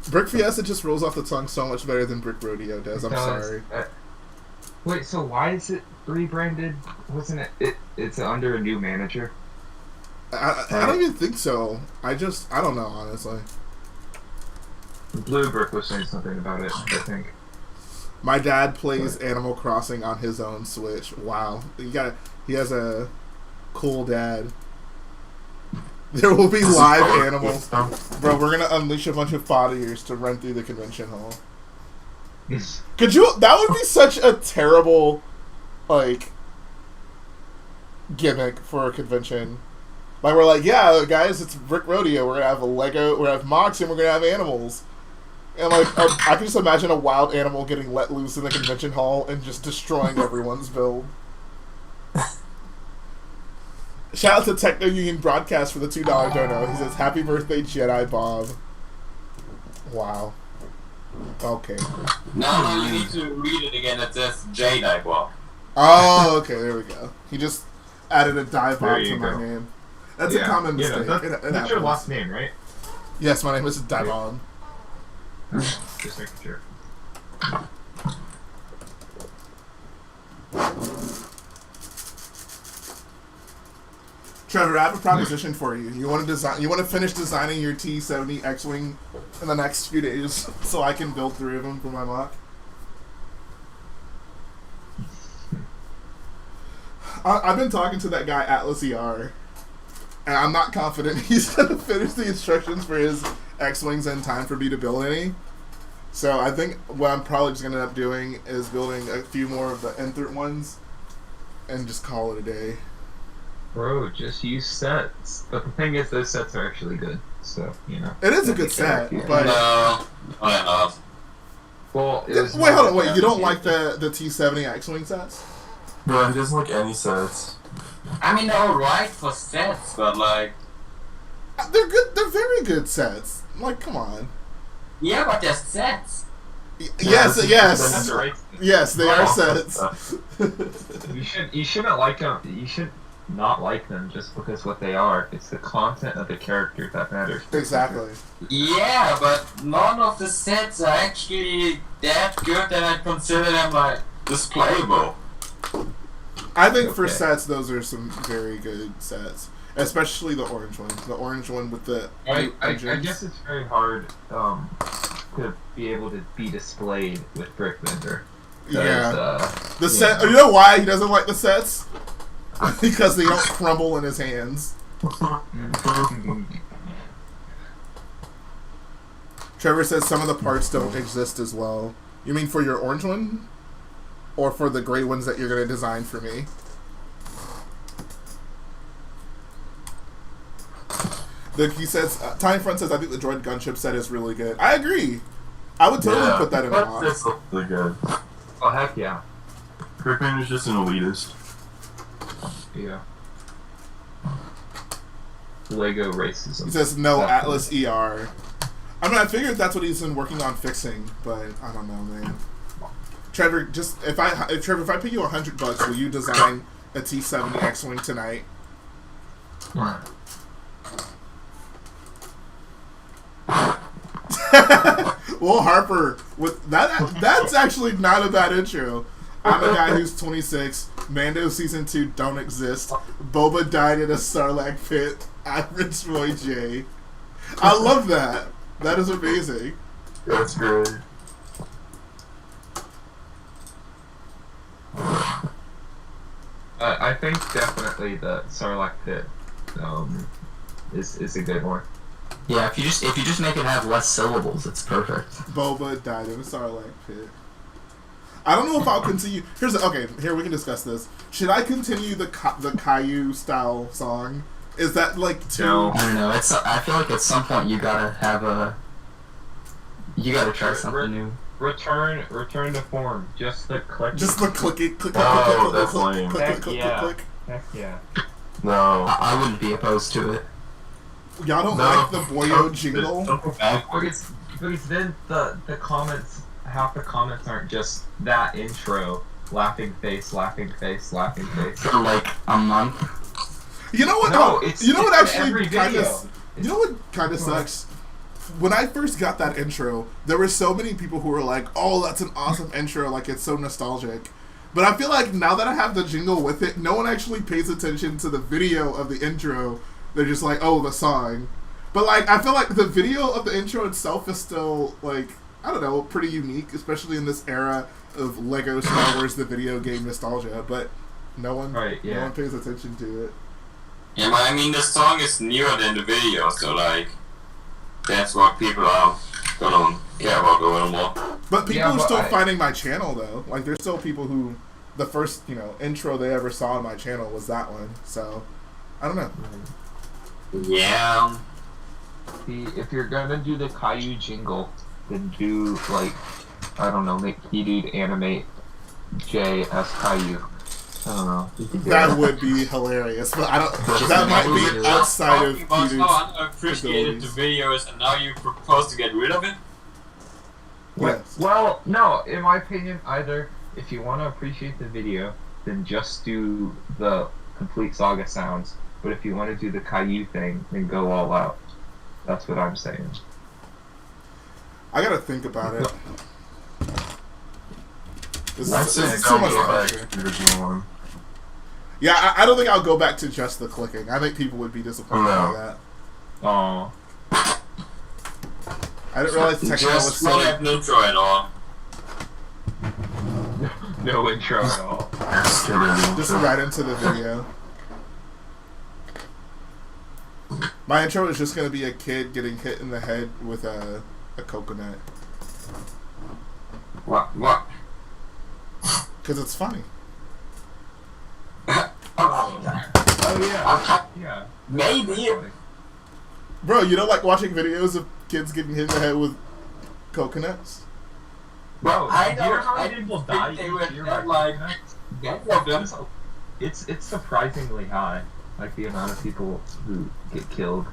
Brick Fiesta just rolls off the tongue so much better than Brick Rodeo does. I'm sorry. Wait, so why is it rebranded? Wasn't it? It's under a new manager. I don't even think so. I don't know, honestly. Blue Brick was saying something about it, I think. My dad plays Animal Crossing on his own Switch. Wow. He has a cool dad. There will be live animals. Bro, we're gonna unleash a bunch of foddiers to run through the convention hall. Could you? That would be such a terrible, like, gimmick for a convention. Like, we're like, yeah, guys, it's Brick Rodeo. We're gonna have a Lego, we're gonna have MOCs, and we're gonna have animals. And, like, I can just imagine a wild animal getting let loose in the convention hall and just destroying everyone's build. Shout out to Techno Union Broadcast for the $2 dono. He says, "Happy birthday, Jedi Bob." Wow. Okay. No, you need to read it again. It says Jedi Bob. Oh, okay, there we go. He just added a die Bob There to you my go. name. That's a common mistake. That's It your happens. last name, right? Yes, my name is Davon. Just making sure. Trevor, I have a proposition for you. You want to design? You want to finish designing your T-70 X-wing in the next few days, so I can build 3 of them for my mock. I've been talking to that guy Atlas ER, and I'm not confident he's gonna finish the instructions for his X-wings in time for me to build any. So I think what I'm probably just gonna end up doing is building a few more of the N-30 ones, and just call it a day. Bro, just use sets. But the thing is, those sets are actually good. So, you know. It is a good set, but No, why not? Well, it was wait, hold on, wait. You don't like the T-70 X-wing sets? Bro, he doesn't like any sets. I mean, they're alright for sets, but like... They're good. They're very good sets. Like, come on. Yeah, but they're sets. Yes, That's yes, right. yes. They are sets. You shouldn't like them. You should not like them just because what they are. It's the content of the character that matters. Exactly. Yeah, but none of the sets are actually that good that I consider them like displayable. I think for Okay. sets, those are some very good sets, especially the orange one. The orange one with the I engines. guess it's very hard to be able to be displayed with Brick Vendor. Yeah. The set. You know why he doesn't like the sets? Because they don't crumble in his hands. Trevor says some of the parts don't exist as well. You mean for your orange one? Or for the gray ones that you're going to design for me? He says, Time Front says, I think the droid gunship set is really good. I agree. I would totally put that in a mod. That's really good. Oh heck yeah. Crickman is just an elitist. Yeah. Lego racism. He says, no, Definitely. Atlas ER. I mean, I figured that's what he's been working on fixing, but I don't know, man. Trevor, if I pay you $100, will you design a T-70 X-wing tonight? Well, Harper, with that's actually not a bad intro. I'm a guy who's 26. Mando season 2 don't exist. Boba died in a Sarlacc pit. I'm Rich Boy J. I love that. That is amazing. That's great. I think definitely the Sarlacc pit is a good one. Yeah, if you just make it have less syllables, it's perfect. Boba died in a Sarlacc pit. I don't know if I'll continue. Here we can discuss this. Should I continue the Caillou style song? Is that like too? No. I don't know. I feel like at some point you gotta try something new. Return to form. Just the click. Just the click it, click, Oh, click, that's click, lame. click, Heck click, click, yeah. click. Heck yeah. No. I wouldn't be opposed to it. Y'all don't No. like the Boyo jingle? Don't go backwards. Because then the comments, half the comments aren't just that intro. Laughing face, laughing face, laughing face. For like a month. You know what? No, it's you know what in actually every kind video. of. You know what kind of sucks? When I first got that intro, there were so many people who were like, "Oh, that's an awesome intro! Like it's so nostalgic." But I feel like now that I have the jingle with it, no one actually pays attention to the video of the intro. They're just like, "Oh, the song." But like, I feel like the video of the intro itself is still like, I don't know, pretty unique, especially in this era of Lego Star Wars the video game nostalgia. But no one pays attention to it. Yeah, but I mean, the song is newer than the video, so like, that's what people are gonna care about a little more. But people are still finding my channel though. Like, there's still people who, the first intro they ever saw on my channel was that one. So, I don't know. Yeah. See, if you're gonna do the Caillou jingle, then do like, I don't know, make P-Dude animate J as Caillou. I don't know. That would be hilarious, but I don't. That might be outside of P-Dude's how unappreciated the video is, and now you propose to get rid of it? Yes. Well, no. In my opinion, either if you want to appreciate the video, then just do the complete saga sounds. But if you want to do the Caillou thing, then go all out. That's what I'm saying. I gotta think about it. I'd say so much go back pressure. to the original one. Yeah, I don't think I'll go back to just the clicking. I think people would be disappointed by that. Oh. I didn't realize Techno was Just not so... have no intro at all. No intro at all. Just right into the video. My intro is just going to be a kid getting hit in the head with a coconut. What? Because it's funny. Oh yeah. Yeah. Maybe. Bro, you don't like watching videos of kids getting hit in the head with coconuts? Bro, I do you know don't. how I many didn't people think die they each would year have by like coconuts? that problem. It's surprisingly high. Like the amount of people who get killed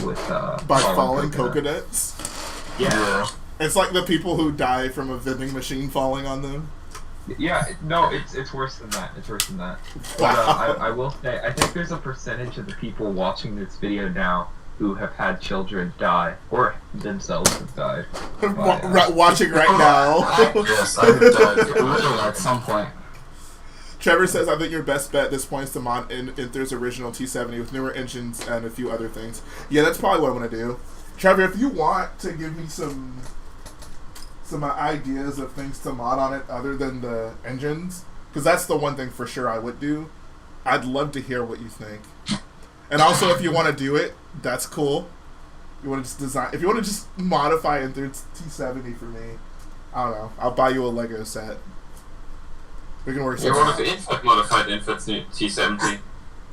with By falling coconuts? Yeah. It's like the people who die from a vending machine falling on them. Yeah, no, it's worse than that. It's worse than that. But I will say, I think there's a percentage of the people watching this video now who have had children die, or themselves have died. Watching right now. Yes, I have died. Literally at some point. Trevor says, I think your best bet at this point is to mod Inther's original T70 with newer engines and a few other things. Yeah, that's probably what I'm going to do. Trevor, if you want to give me some ideas of things to mod on it other than the engines, because that's the one thing for sure I would do, I'd love to hear what you think. And also, if you want to do it, that's cool. You want to just design, if you want to just modify Inther's T70 for me, I don't know, I'll buy you a Lego set. We can work Yeah, something what if Infant modified Infant's T70?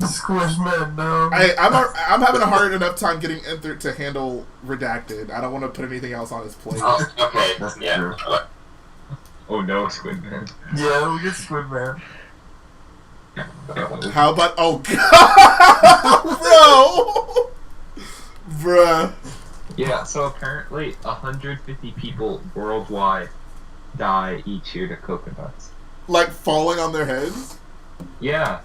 Squishman, no. I'm having a hard enough time getting Inther to handle Redacted. I don't want to put anything else on his plate. Oh, okay. That's Yeah. true. Oh no, Squid Man. Yeah, we get Squidman. How about... Oh, God! Bro! Bruh. Yeah, so apparently 150 people worldwide die each year to coconuts. Like falling on their heads? Yeah.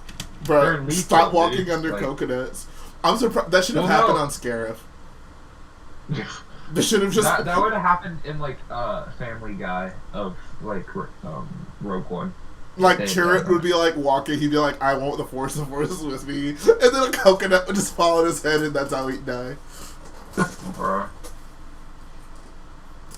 Bro, They're lethal, stop walking dude. under Like- coconuts. I'm surprised. That should have Well, happened no. on Scarif. They should have just... That would have happened in like Family Guy of like Rogue One. Like, They- Chirrut would be like walking, he'd be like, I want the Force with me. And then a coconut would just fall on his head and that's how he'd die. Bro.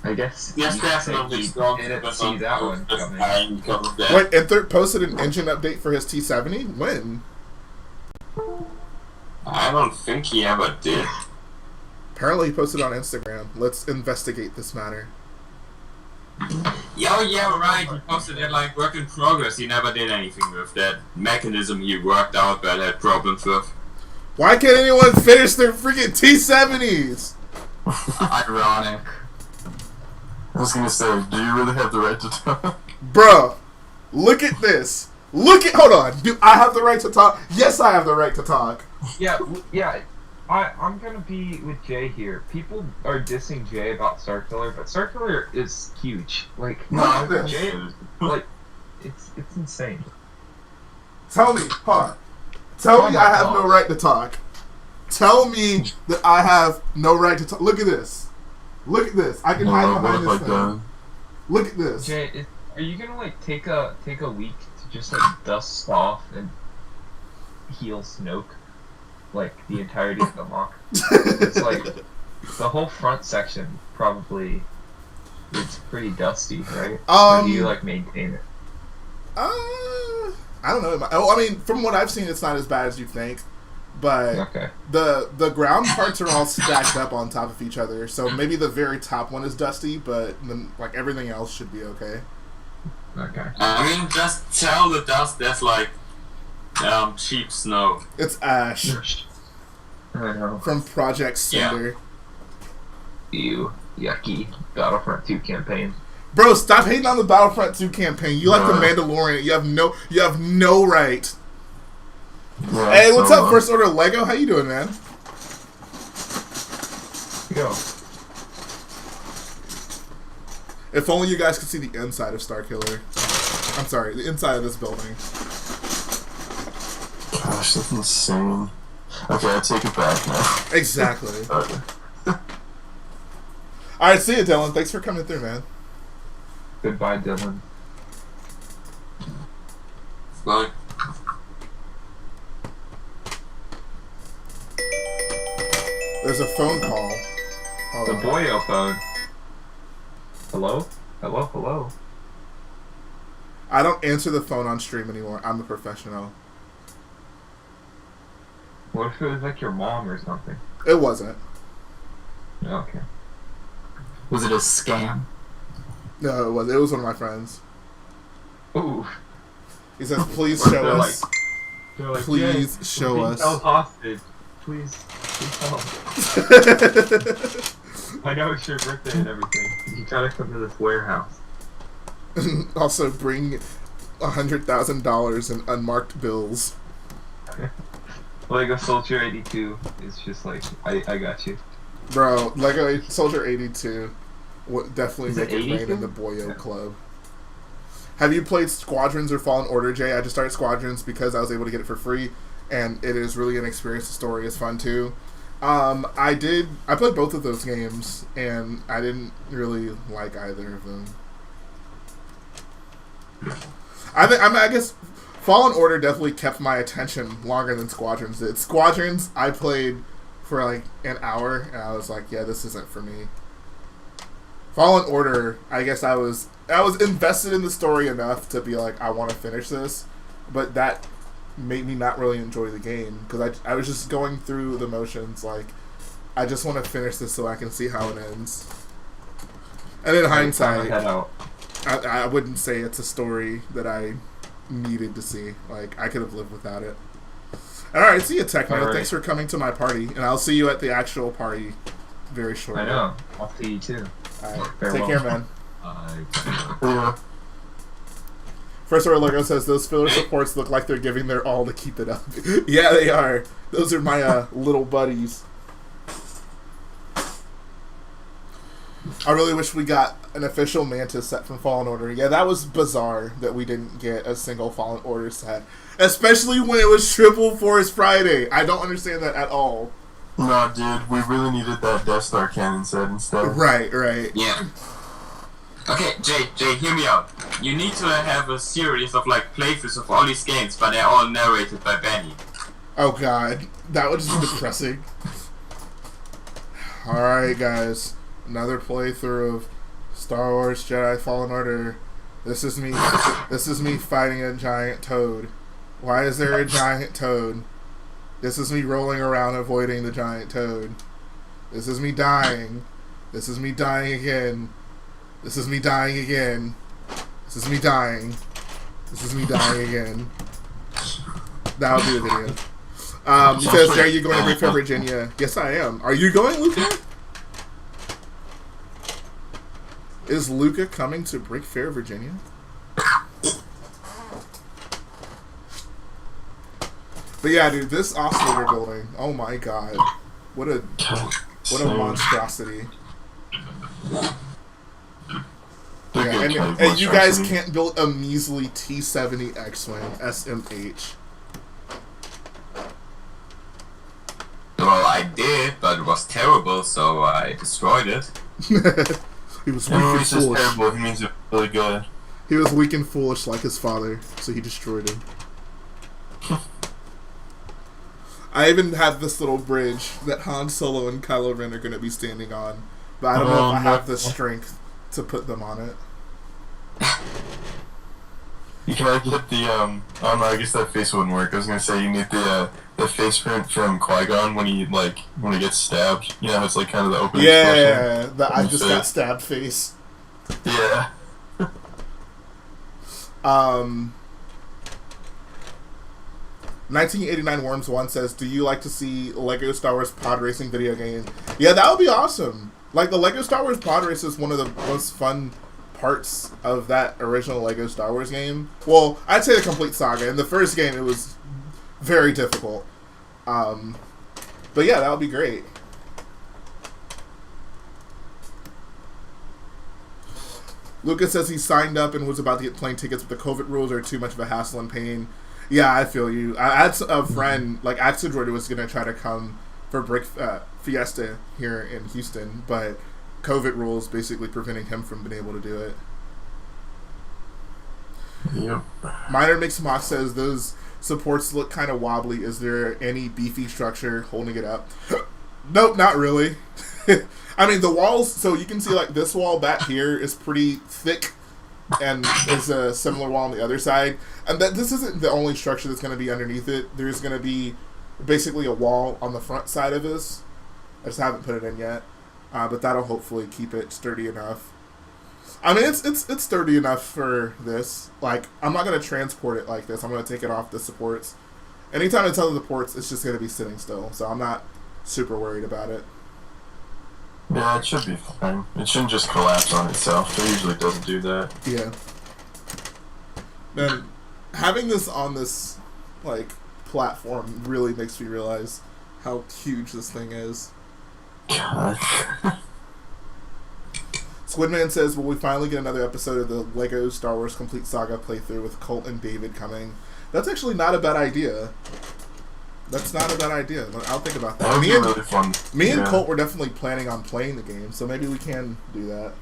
I guess. Yes, you could say definitely he strong. didn't see that one coming. Wait, Inther posted an engine update for his T70? When? I don't think he ever did. Apparently he posted on Instagram. Let's investigate this matter. Yeah, right. He posted it like work in progress. He never did anything with that mechanism he worked out but had problems with. Why can't anyone finish their freaking T70s? Ironic. I was gonna say, do you really have the right to talk? Bruh, look at this. Hold on. Do I have the right to talk? Yes, I have the right to talk. Yeah. I'm gonna be with Jay here. People are dissing Jay about Starkiller, but Starkiller is huge. Like, No, Jay, like, it's insane. Tell me, hold on. Tell me I have no right to talk. tell me that I have no right to talk. Look at this. Look at this. I can hide behind this thing. Look at this. Jay, are you gonna like take a week to just like dust off and heal Snoke, like the entirety of the mock? It's like the whole front section probably. It's pretty dusty, right? Or do you like maintain it? I don't know. I mean, from what I've seen, it's not as bad as you think. But okay. the ground parts are all stacked up on top of each other, so maybe the very top one is dusty, but then, like everything else should be okay. Okay. I mean, just tell the dust that's like cheap snow. It's ash I know. from Project Cinder. Ew, yucky. Battlefront 2 campaign. Bro, stop hating on the Battlefront 2 campaign. You like the Mandalorian. You have no right. Yeah, Hey, what's up, First Order Lego? How you doing, man? Yo. If only you guys could see the inside of Starkiller. I'm sorry, the inside of this building. Gosh, that's insane. Okay, I take it back now. Exactly. Okay. Alright, see you, Dylan. Thanks for coming through, man. Goodbye, Dylan. Like, There's a phone call. Hold The on. Boyo phone. Hello? Hello, hello. I don't answer the phone on stream anymore. I'm a professional. What if it was like your mom or something? It wasn't. Okay. Was it a scam? No, it was. It was one of my friends. Ooh. He says, "Please show They're us. They're like, Please yes, show we're being us." held hostage. Please help. I know it's your birthday and everything. You gotta come to this warehouse. Also, bring $100,000 in unmarked bills. Lego Soldier 82 is just like, I got you. Bro, Lego Soldier 82 would definitely Is make it it rain 82? in the Boyo Yeah. Club. Have you played Squadrons or Fallen Order, Jay? I just started Squadrons because I was able to get it for free, and it is really an experience. The story is fun too. I played both of those games, and I didn't really like either of them. I guess Fallen Order definitely kept my attention longer than Squadrons did. Squadrons, I played for like an hour, and I was like, yeah, this isn't for me. Fallen Order, I guess I was invested in the story enough to be like, I want to finish this, but that made me not really enjoy the game, because I was just going through the motions, like, I just want to finish this so I can see how it ends. And in hindsight, Head out. I wouldn't say it's a story that I needed to see. Like, I could have lived without it. Alright, see you, Techno. Alright. Thanks for coming to my party, and I'll see you at the actual party very shortly. I know. I'll see you too. Alright, Farewell. take care, man. Yeah. First Order Logo says, those filler supports look like they're giving their all to keep it up. Yeah, they are. Those are my little buddies. I really wish we got an official Mantis set from Fallen Order. Yeah, that was bizarre that we didn't get a single Fallen Order set. Especially when it was Triple Force Friday. I don't understand that at all. No, dude, we really needed that Death Star cannon set instead. Right, right. yeah. Okay, Jay, hear me out. You need to have a series of like playthroughs of all these games, but they're all narrated by Benny. Oh god, that was just depressing. Alright guys, another playthrough of Star Wars Jedi Fallen Order. This is me fighting a giant toad. Why is there a giant toad? This is me rolling around avoiding the giant toad. This is me dying. This is me dying again. This is me dying again. This is me dying. This is me dying again. That'll be the video. He says, Jay, you going to Brick Fair, Virginia? Yes, I am. Are you going, Luca? Is Luca coming to Brick Fair, Virginia? But yeah, dude, this oscillator building, oh my god. What a monstrosity. Yeah, and you guys can't build a measly T-70 X-Wing SMH. Well, I did, but it was terrible, so I destroyed it. He was And weak when and he says foolish. terrible, he means it's really good. He was weak and foolish like his father, so he destroyed him. I even have this little bridge that Han Solo and Kylo Ren are going to be standing on, but I don't know if I have the strength to put them on it. You can get the oh no, I guess that face wouldn't work. I was gonna say you need the face print from Qui-Gon when he gets stabbed. You know, it's like kind of the opening Yeah, the I just got face. stabbed face. Yeah. 1989 Worms 1 says, do you like to see Lego Star Wars pod racing video game? Yeah, that would be awesome. Like, the Lego Star Wars pod race is one of the most fun parts of that original Lego Star Wars game. Well, I'd say the complete saga. In the first game, it was very difficult. But yeah, that would be great. Lucas says he signed up and was about to get plane tickets, but the COVID rules are too much of a hassle and pain. Yeah, I feel you. I had a friend, like Axedroid, was going to try to come for Brick Fiesta here in Houston, but COVID rules basically preventing him from being able to do it. Yep. Minor Mix Mock says those supports look kind of wobbly. Is there any beefy structure holding it up? Nope, not really. I mean, the walls, so you can see like this wall back here is pretty thick, and there's a similar wall on the other side. And that this isn't the only structure that's going to be underneath it. There's going to be basically a wall on the front side of this. I just haven't put it in yet, but that'll hopefully keep it sturdy enough. I mean, it's sturdy enough for this. Like, I'm not going to transport it like this. I'm going to take it off the supports. Anytime it's on the ports, it's just going to be sitting still. So I'm not super worried about it. Yeah, it should be fine. It shouldn't just collapse on itself. It usually doesn't do that. Yeah. Then having this on this like platform really makes me realize how huge this thing is. God. Squidman says, will we finally get another episode of the Lego Star Wars Complete Saga playthrough with Colt and David coming? That's actually not a bad idea. That's not a bad idea. I'll think about that. That would be really fun. Me and Colt were definitely planning on playing the game, so maybe we can do that.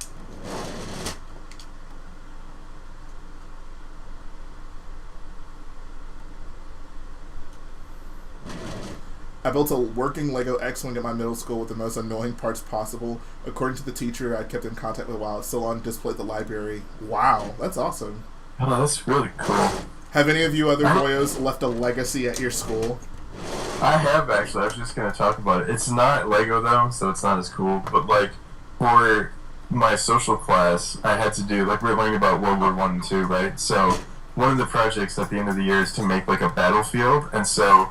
I built a working Lego X-Wing at my middle school with the most annoying parts possible. According to the teacher I kept in contact with while it's still on display at the library. Wow, that's awesome. Oh, that's really cool. Have any of you other boyos left a legacy at your school? I have actually. I was just gonna talk about it. It's not Lego though, so it's not as cool. But like for my social class, I had to do like we were learning about World War I and II, right? So one of the projects at the end of the year is to make like a battlefield, and so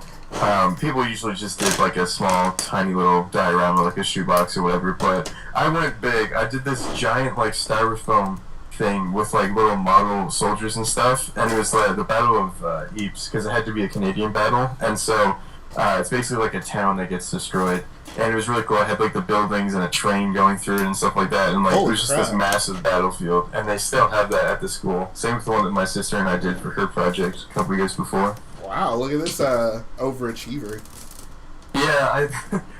people usually just did like a small, tiny little diorama, like a shoebox or whatever. But I went big. I did this giant like styrofoam thing with like little model soldiers and stuff, and it was the Battle of Ypres because it had to be a Canadian battle, and so it's basically like a town that gets destroyed, and it was really cool. I had like the buildings and a train going through it and stuff like that, and like it was just this massive battlefield, and they still have that at the school. Same with the one that my sister and I did for her project a couple years before. Wow, look at this overachiever. Yeah,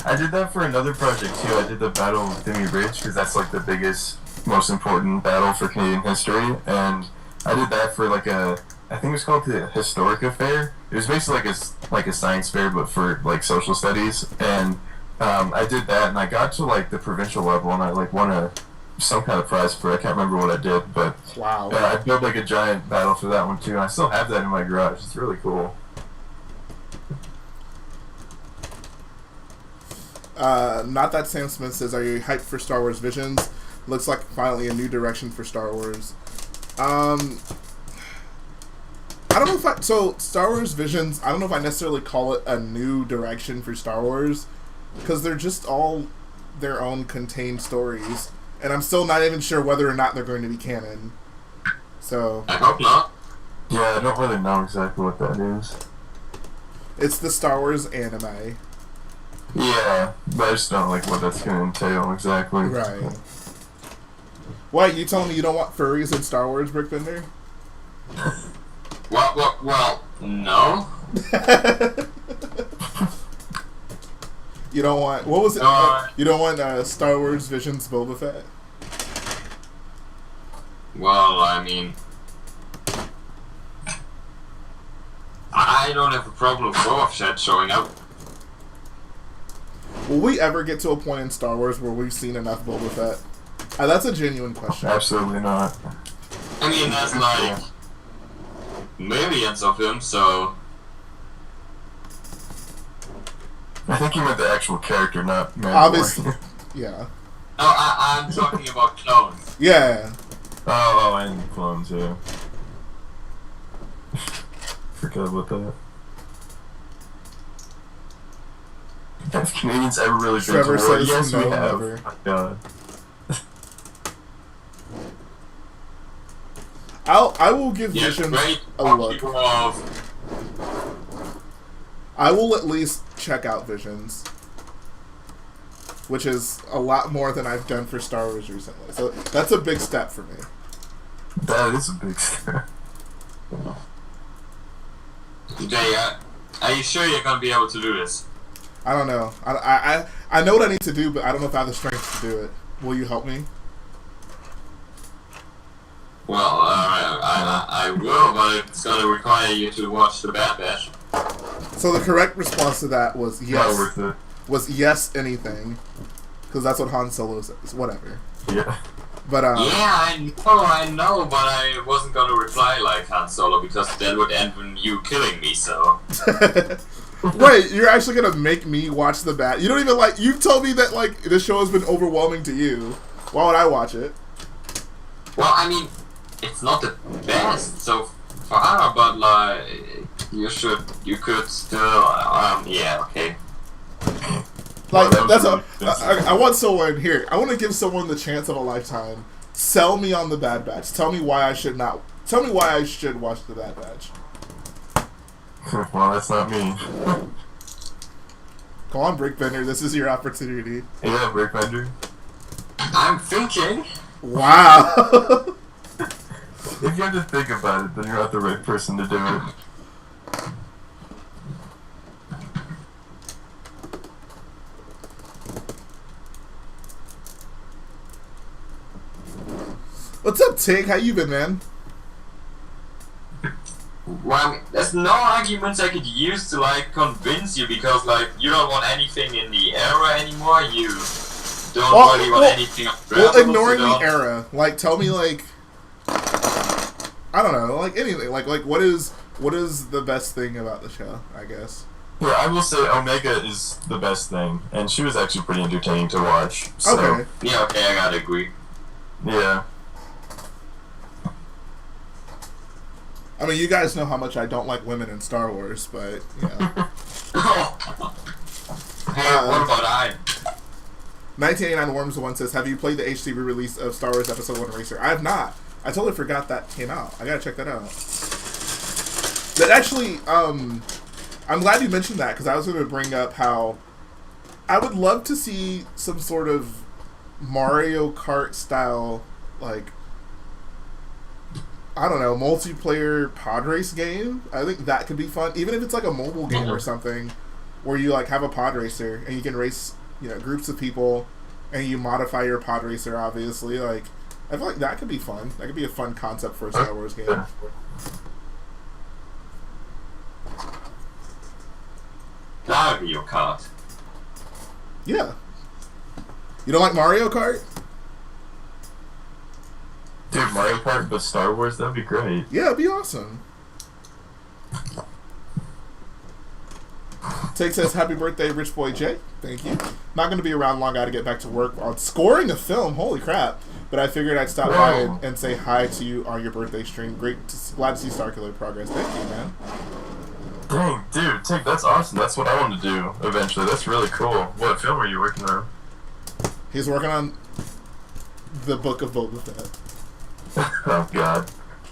I did that for another project too. I did the Battle of Vimy Ridge because that's like the biggest, most important battle for Canadian history, and I did that for like I think it was called the Historica Fair. It was basically like a science fair, but for like social studies. And I did that, and I got to like the provincial level, and I like won some kind of prize for it. I can't remember what I did, but wow. I built like a giant battle for that one too, and I still have that in my garage. It's really cool. Not that Sam Smith says, are you hyped for Star Wars Visions? Looks like finally a new direction for Star Wars. I don't know if so Star Wars Visions, I don't know if I necessarily call it a new direction for Star Wars, because they're just all their own contained stories, and I'm still not even sure whether or not they're going to be canon. So I hope not. Yeah, I don't really know exactly what that is. it's the Star Wars anime. Yeah, but I just don't like what that's going to entail exactly. Right. What, you telling me you don't want furries in Star Wars, Brickbender? Well, no. You don't want what was it? You don't want Star Wars Visions Boba Fett? Well, I mean, I don't have a problem with Boba Fett showing up. Will we ever get to a point in Star Wars where we've seen enough Boba Fett? That's a genuine question. Absolutely not. I mean, that's like millions of them, so. I think you meant the actual character, not Mandalorian. Obviously, yeah. No, I'm talking about clones. Yeah. Oh, and clones, yeah. Forgot about that. Have Canadians ever really been Trevor to war? says Yes, we no, have. never. Oh my God. I will give Yeah, Visions great. a look. Of I will at least check out Visions, which is a lot more than I've done for Star Wars recently. So that's a big step for me. That is a big step. Jay, are you sure you're gonna be able to do this? I don't know. I know what I need to do, but I don't know if I have the strength to do it. Will you help me? Well, I will, but it's gonna require you to watch the Bad Batch. So the correct response to that was Not yes. worth it. Was yes anything, because that's what Han Solo says. Whatever. Yeah. But Yeah, I know, but I wasn't gonna reply like Han Solo because that would end with you killing me. So. Wait, you're actually gonna make me watch the Bat? You don't even like. You told me that like this show has been overwhelming to you. Why would I watch it? Well, I mean, it's not the best so far, but like you could still. Yeah, okay. Like Well, that's that a. was I want someone here. I want to give someone the chance of a lifetime. Sell me on the Bad Batch. Tell me why I should not. Tell me why I should watch the Bad Batch. Well, that's not me. Come on, Brickbender. This is your opportunity. Yeah, Brickbender. I'm thinking. Wow. If you have to think about it, then you're not the right person to do it. What's up, Tig? How you been, man? Well, I mean, there's no arguments I could use to like convince you because like you don't want anything in the era anymore. You don't really want anything. Well, ignoring the era, like, tell me, like, I don't know, like anything, like what is the best thing about the show? I guess. Yeah, I will say Omega is the best thing, and she was actually pretty entertaining to watch. So, Okay. Yeah, okay, I gotta agree. Yeah. I mean, you guys know how much I don't like women in Star Wars, but yeah. Hey, what about I? 1989 Worms One says, "Have you played the HD re-release of Star Wars Episode 1 Racer?" I have not. I totally forgot that came out. I gotta check that out. That actually, I'm glad you mentioned that because I was going to bring up how I would love to see some sort of Mario Kart style, like, I don't know, multiplayer pod race game. I think that could be fun, even if it's like a mobile game or something, where you like have a pod racer and you can race, you know, groups of people, and you modify your pod racer. Obviously, like, I feel like that could be fun. That could be a fun concept for a Star Wars game. Mario Kart. Yeah. You don't like Mario Kart? Dude, Mario Kart but Star Wars, that'd be great. Yeah, it'd be awesome. Take says, "Happy birthday, Rich Boy Jay." Thank you. Not going to be around long. Got to get back to work on scoring a film. Holy crap. But I figured I'd stop by and say hi to you on your birthday stream. Glad to see Starkiller progress. Thank you, man. Dang, dude, Tig, that's awesome. That's what I want to do eventually. That's really cool. What film are you working on? He's working on the Book of Boba Fett. Oh, God.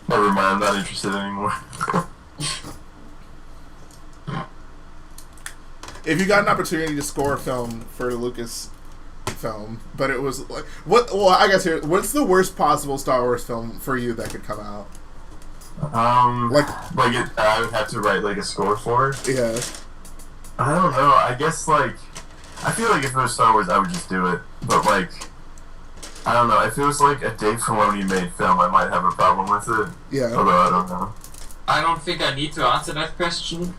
Never mind, I'm not interested anymore. If you got an opportunity to score a film for the Lucas film, but it was like, well, I guess here, what's the worst possible Star Wars film for you that could come out? I would have to write like a score for it. Yeah. I don't know. I guess like I feel like if it was Star Wars, I would just do it. But like, I don't know. If it was like a Dave Filoni made film, I might have a problem with it. Yeah. Although I don't know. I don't think I need to answer that question.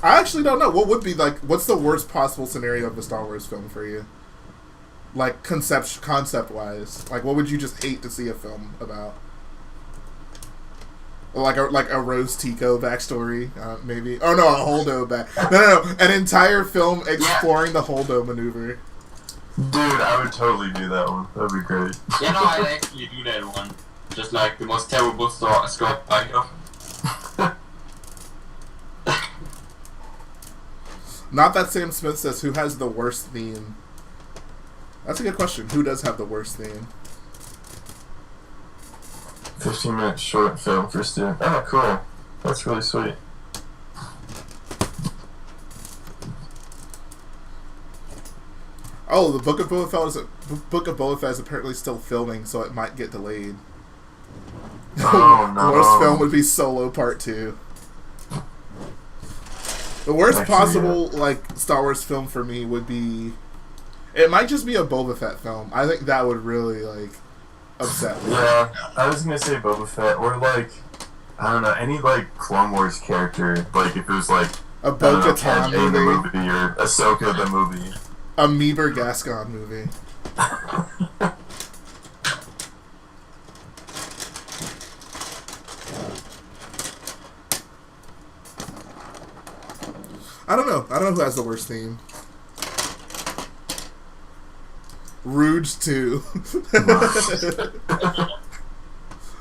I actually don't know. What would be like? What's the worst possible scenario of a Star Wars film for you? Like concept wise, like what would you just hate to see a film about? Like a Rose Tico backstory, maybe. Oh no, a Holdo No, an entire film exploring the Holdo maneuver. Dude, I would totally do that one. That'd be great. Yeah, no, I'd actually do that one. Just like the most terrible scope kind of. Not that Sam Smith says who has the worst theme. That's a good question. Who does have the worst theme? 15-minute short film for student. Oh, cool. That's really sweet. Oh, the Book of Boba Fett is apparently still filming, so it might get delayed. Oh no. The worst film would be Solo Part 2. The worst Actually, possible like Star Wars film for me would be. It might just be a Boba Fett film. I think that would really like upset me. Yeah, I was gonna say Boba Fett, or like, I don't know, any like Clone Wars character. Like if it was like A Bo-Katan the movie, movie or Ahsoka the movie. a Meeber Gascon movie. I don't know. I don't know who has the worst theme. Rouge 2.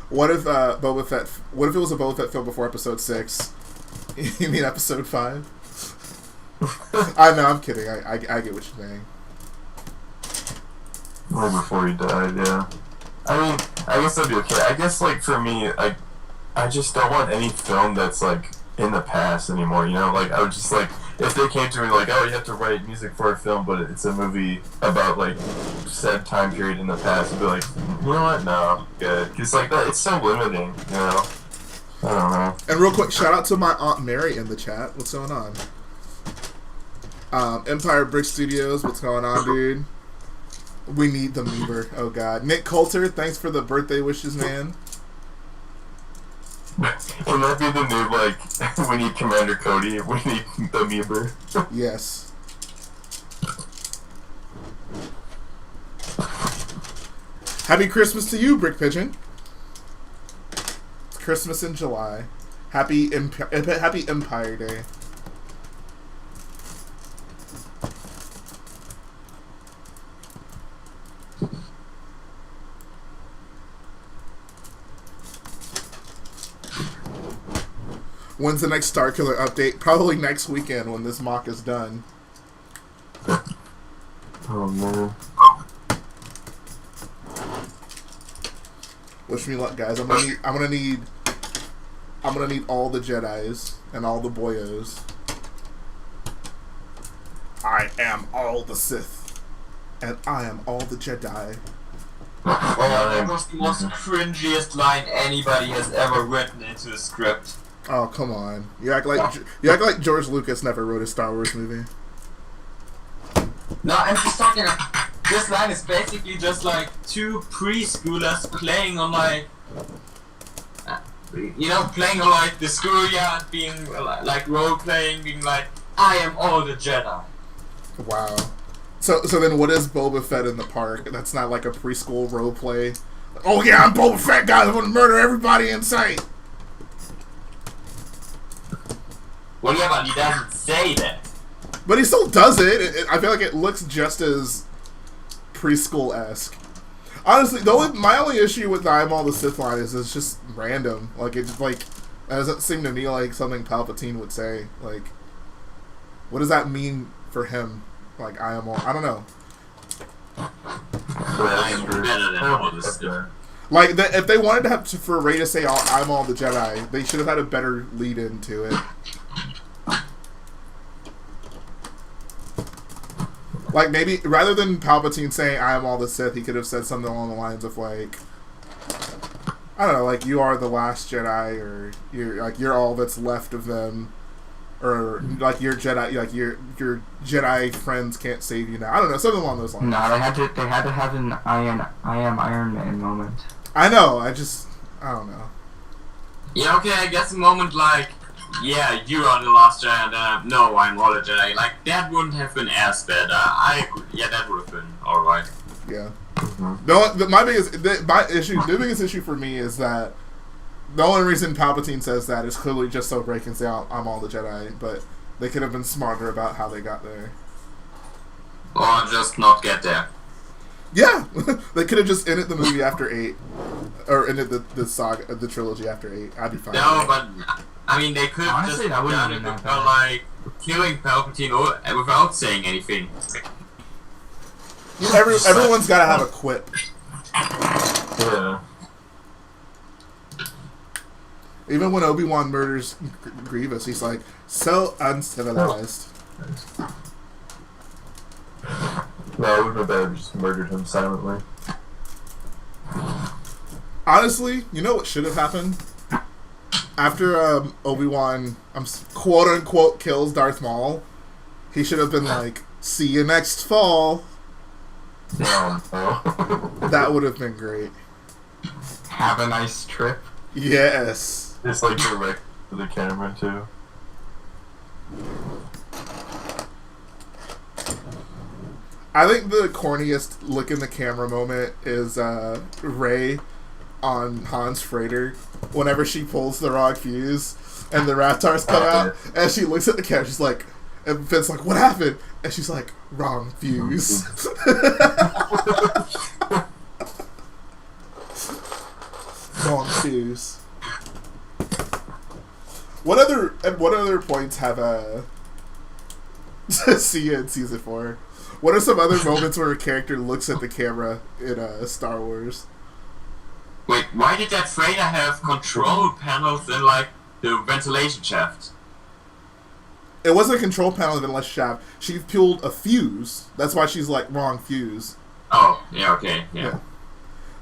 What if Boba Fett? What if it was a Boba Fett film before Episode 6? You mean Episode 5? I know. I'm kidding. I get what you're saying. Or before he died, yeah. I mean, I guess that'd be okay. I guess like for me, I just don't want any film that's like in the past anymore. You know, like I would just like. If they came to me like, oh, you have to write music for a film, but it's a movie about like said time period in the past, I'd be like, you know what? No, I'm good. Because like that, it's so limiting. You know, I don't know. And real quick, shout out to my Aunt Mary in the chat. What's going on? Empire Brick Studios. What's going on, dude? We need the Meeber. Oh God, Nick Coulter. Thanks for the birthday wishes, man. Can that be the new, like, we need Commander Cody, we need the Meeber? Yes. Happy Christmas to you, Brick Pigeon. It's Christmas in July. Happy Empire Day. When's the next Starkiller update? Probably next weekend when this mock is done. Oh man. Wish me luck, guys. I'm gonna need all the Jedis and all the boyos. I am all the Sith, and I am all the Jedi. Oh, that was the most cringiest line anybody has ever written into a script. Oh, come on! You act like George Lucas never wrote a Star Wars movie. No, I'm just talking. This line is basically just like two preschoolers playing on like, playing on like the schoolyard, being like role playing, being like, I am all the Jedi. Wow. So then, what is Boba Fett in the park? That's not like a preschool role play. Oh yeah, I'm Boba Fett, guys. I'm gonna murder everybody in sight. Well, yeah, but he doesn't say that. But he still does it. I feel like it looks just as preschool-esque. Honestly, my only issue with the I'm all the Sith line is it's just random. Like, it doesn't seem to me like something Palpatine would say. Like, what does that mean for him? Like, I don't know. I am better than all the Sith. Like, if they wanted to have for Rey to say I'm all the Jedi, they should have had a better lead into it. Like, maybe, rather than Palpatine saying, I am all the Sith, he could have said something along the lines of, like, I don't know, like, you are the last Jedi, or you're all that's left of them. or like your Jedi, like your Jedi friends can't save you now. I don't know, something along those lines. No, they had to have an I am Iron Man moment. I know. I don't know. Yeah, okay, I guess a moment like, yeah, you are the last Jedi, and no, I'm not a Jedi. Like, that wouldn't have been as bad. I agree. Yeah, that would have been alright. Yeah. Mm-hmm. The biggest issue for me is that the only reason Palpatine says that is clearly just so Rey can say I'm all the Jedi, but they could have been smarter about how they got there. Or just not get there. Yeah, they could have just ended the movie after 8, or ended the saga, the trilogy after 8. I'd be fine. No, but I mean they could have Honestly, just that wouldn't done have it been that without bad. like killing Palpatine without saying anything. Everyone's got to have a quip. Yeah. Even when Obi-Wan murders Grievous, he's like, so uncivilized. No, it would have been better if just murdered him silently. Honestly, you know what should have happened? After Obi-Wan, quote-unquote, kills Darth Maul, he should have been like, see you next fall. No. That would have been great. Have a nice trip. Yes. It's like direct to the camera, too. I think the corniest look in the camera moment is Rey on Han's freighter whenever she pulls the wrong fuse and the Raptors come out and she looks at the camera, she's like, and Finn's like, what happened? And she's like, wrong fuse. Wrong fuse. What other points have see you in season 4? What are some other moments where a character looks at the camera in Star Wars? Wait, why did that freighter have control panels in like the ventilation shaft? It wasn't a control panel in the left shaft. She peeled a fuse. That's why she's like, wrong fuse. Oh, yeah, okay, yeah.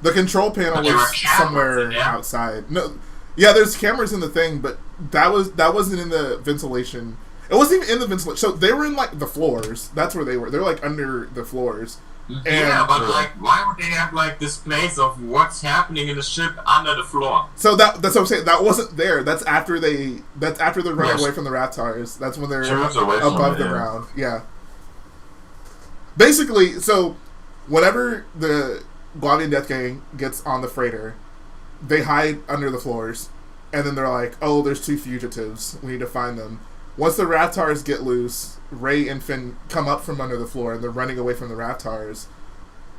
The control panel But there were was cameras somewhere in there. outside. No, yeah, there's cameras in the thing, but that wasn't in the ventilation. It wasn't even in the ventilation. So they were in like the floors. That's where they were. They were like under the floors. Yeah, but like, why would they have like displays of what's happening in the ship under the floor? So that's what I'm saying. That wasn't there. That's after they're running Yes. away from the Raptors. That's when they're She moves away from above it, the yeah. ground. Yeah. Basically, so whenever the Guavian Death Gang gets on the freighter, they hide under the floors, and then they're like, "Oh, there's 2 fugitives. We need to find them." Once the Raptors get loose, Rey and Finn come up from under the floor, and they're running away from the Raptors.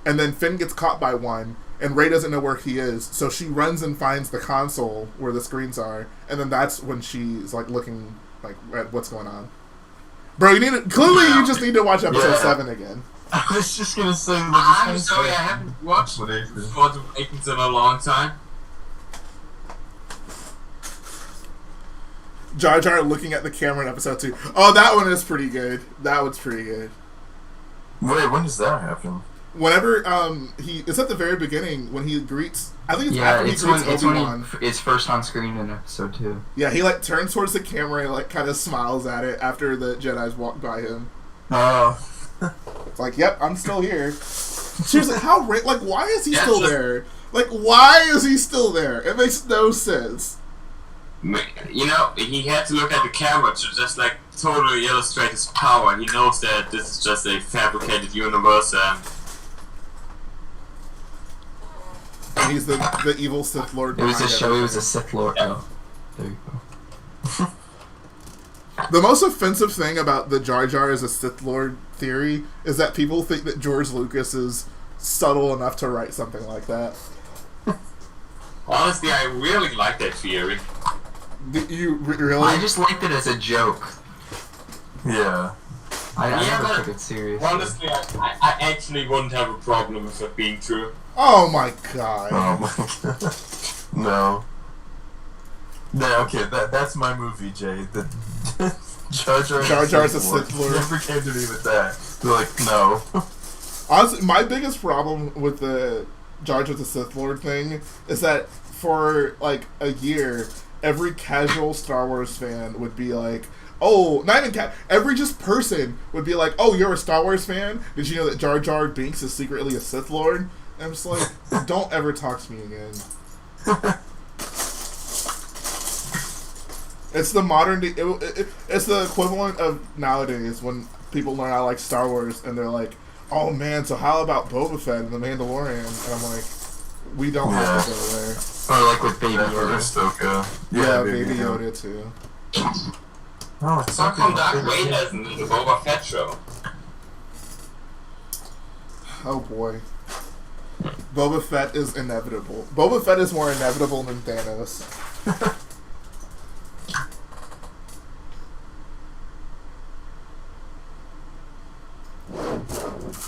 And then Finn gets caught by one, and Rey doesn't know where he is, so she runs and finds the console where the screens are, and then that's when she's like looking like at what's going on. Bro, you just need to watch episode 7 again. I was just gonna say. I'm sorry, I haven't watched Force Awakens in a long time. Jar Jar looking at the camera in episode 2. Oh, that one is pretty good. That one's pretty good. Wait, when does that happen? Whenever it's at the very beginning when he greets. I think it's after he it's greets when Obi-Wan. it's first on screen in episode 2. Yeah, he like turns towards the camera and like kind of smiles at it after the Jedi's walk by him. Oh. It's like, yep, I'm still here. Seriously, why is he Yeah, still just- there? Like, why is he still there? It makes no sense. You know, he had to look at the camera to just like totally illustrate his power. He knows that this is just a fabricated universe, And he's the evil Sith Lord. It was a behind show. It was a everything. Sith Lord. Oh, there you go. The most offensive thing about the Jar Jar as a Sith Lord theory is that people think that George Lucas is subtle enough to write something like that. honestly, I really like that theory. You really? I just liked it as a joke. Yeah. I Yeah, never but took it seriously. Honestly, I actually wouldn't have a problem with it being true. Oh my god. Oh my god. No. No, okay, that's my movie, Jay. The Jar Jar's a Sith Lord. Never came to me with that. They're like, no. Honestly, my biggest problem with the Jar Jar's a Sith Lord thing is that for like a year, every casual Star Wars fan would be like, oh, not even Cap. Every just person would be like, oh, you're a Star Wars fan? Did you know that Jar Jar Binks is secretly a Sith Lord? And I'm just like, don't ever talk to me again. It's the modern day. It's the equivalent of nowadays when people learn I like Star Wars and they're like, oh man, so how about Boba Fett and the Mandalorian? And I'm like, we don't have to go there. Or like with Baby Yoda. Ahsoka. Yeah, Baby Yoda too. Oh, How come Darth Vader isn't in the Boba Fett show? Oh boy. Boba Fett is inevitable. Boba Fett is more inevitable than Thanos.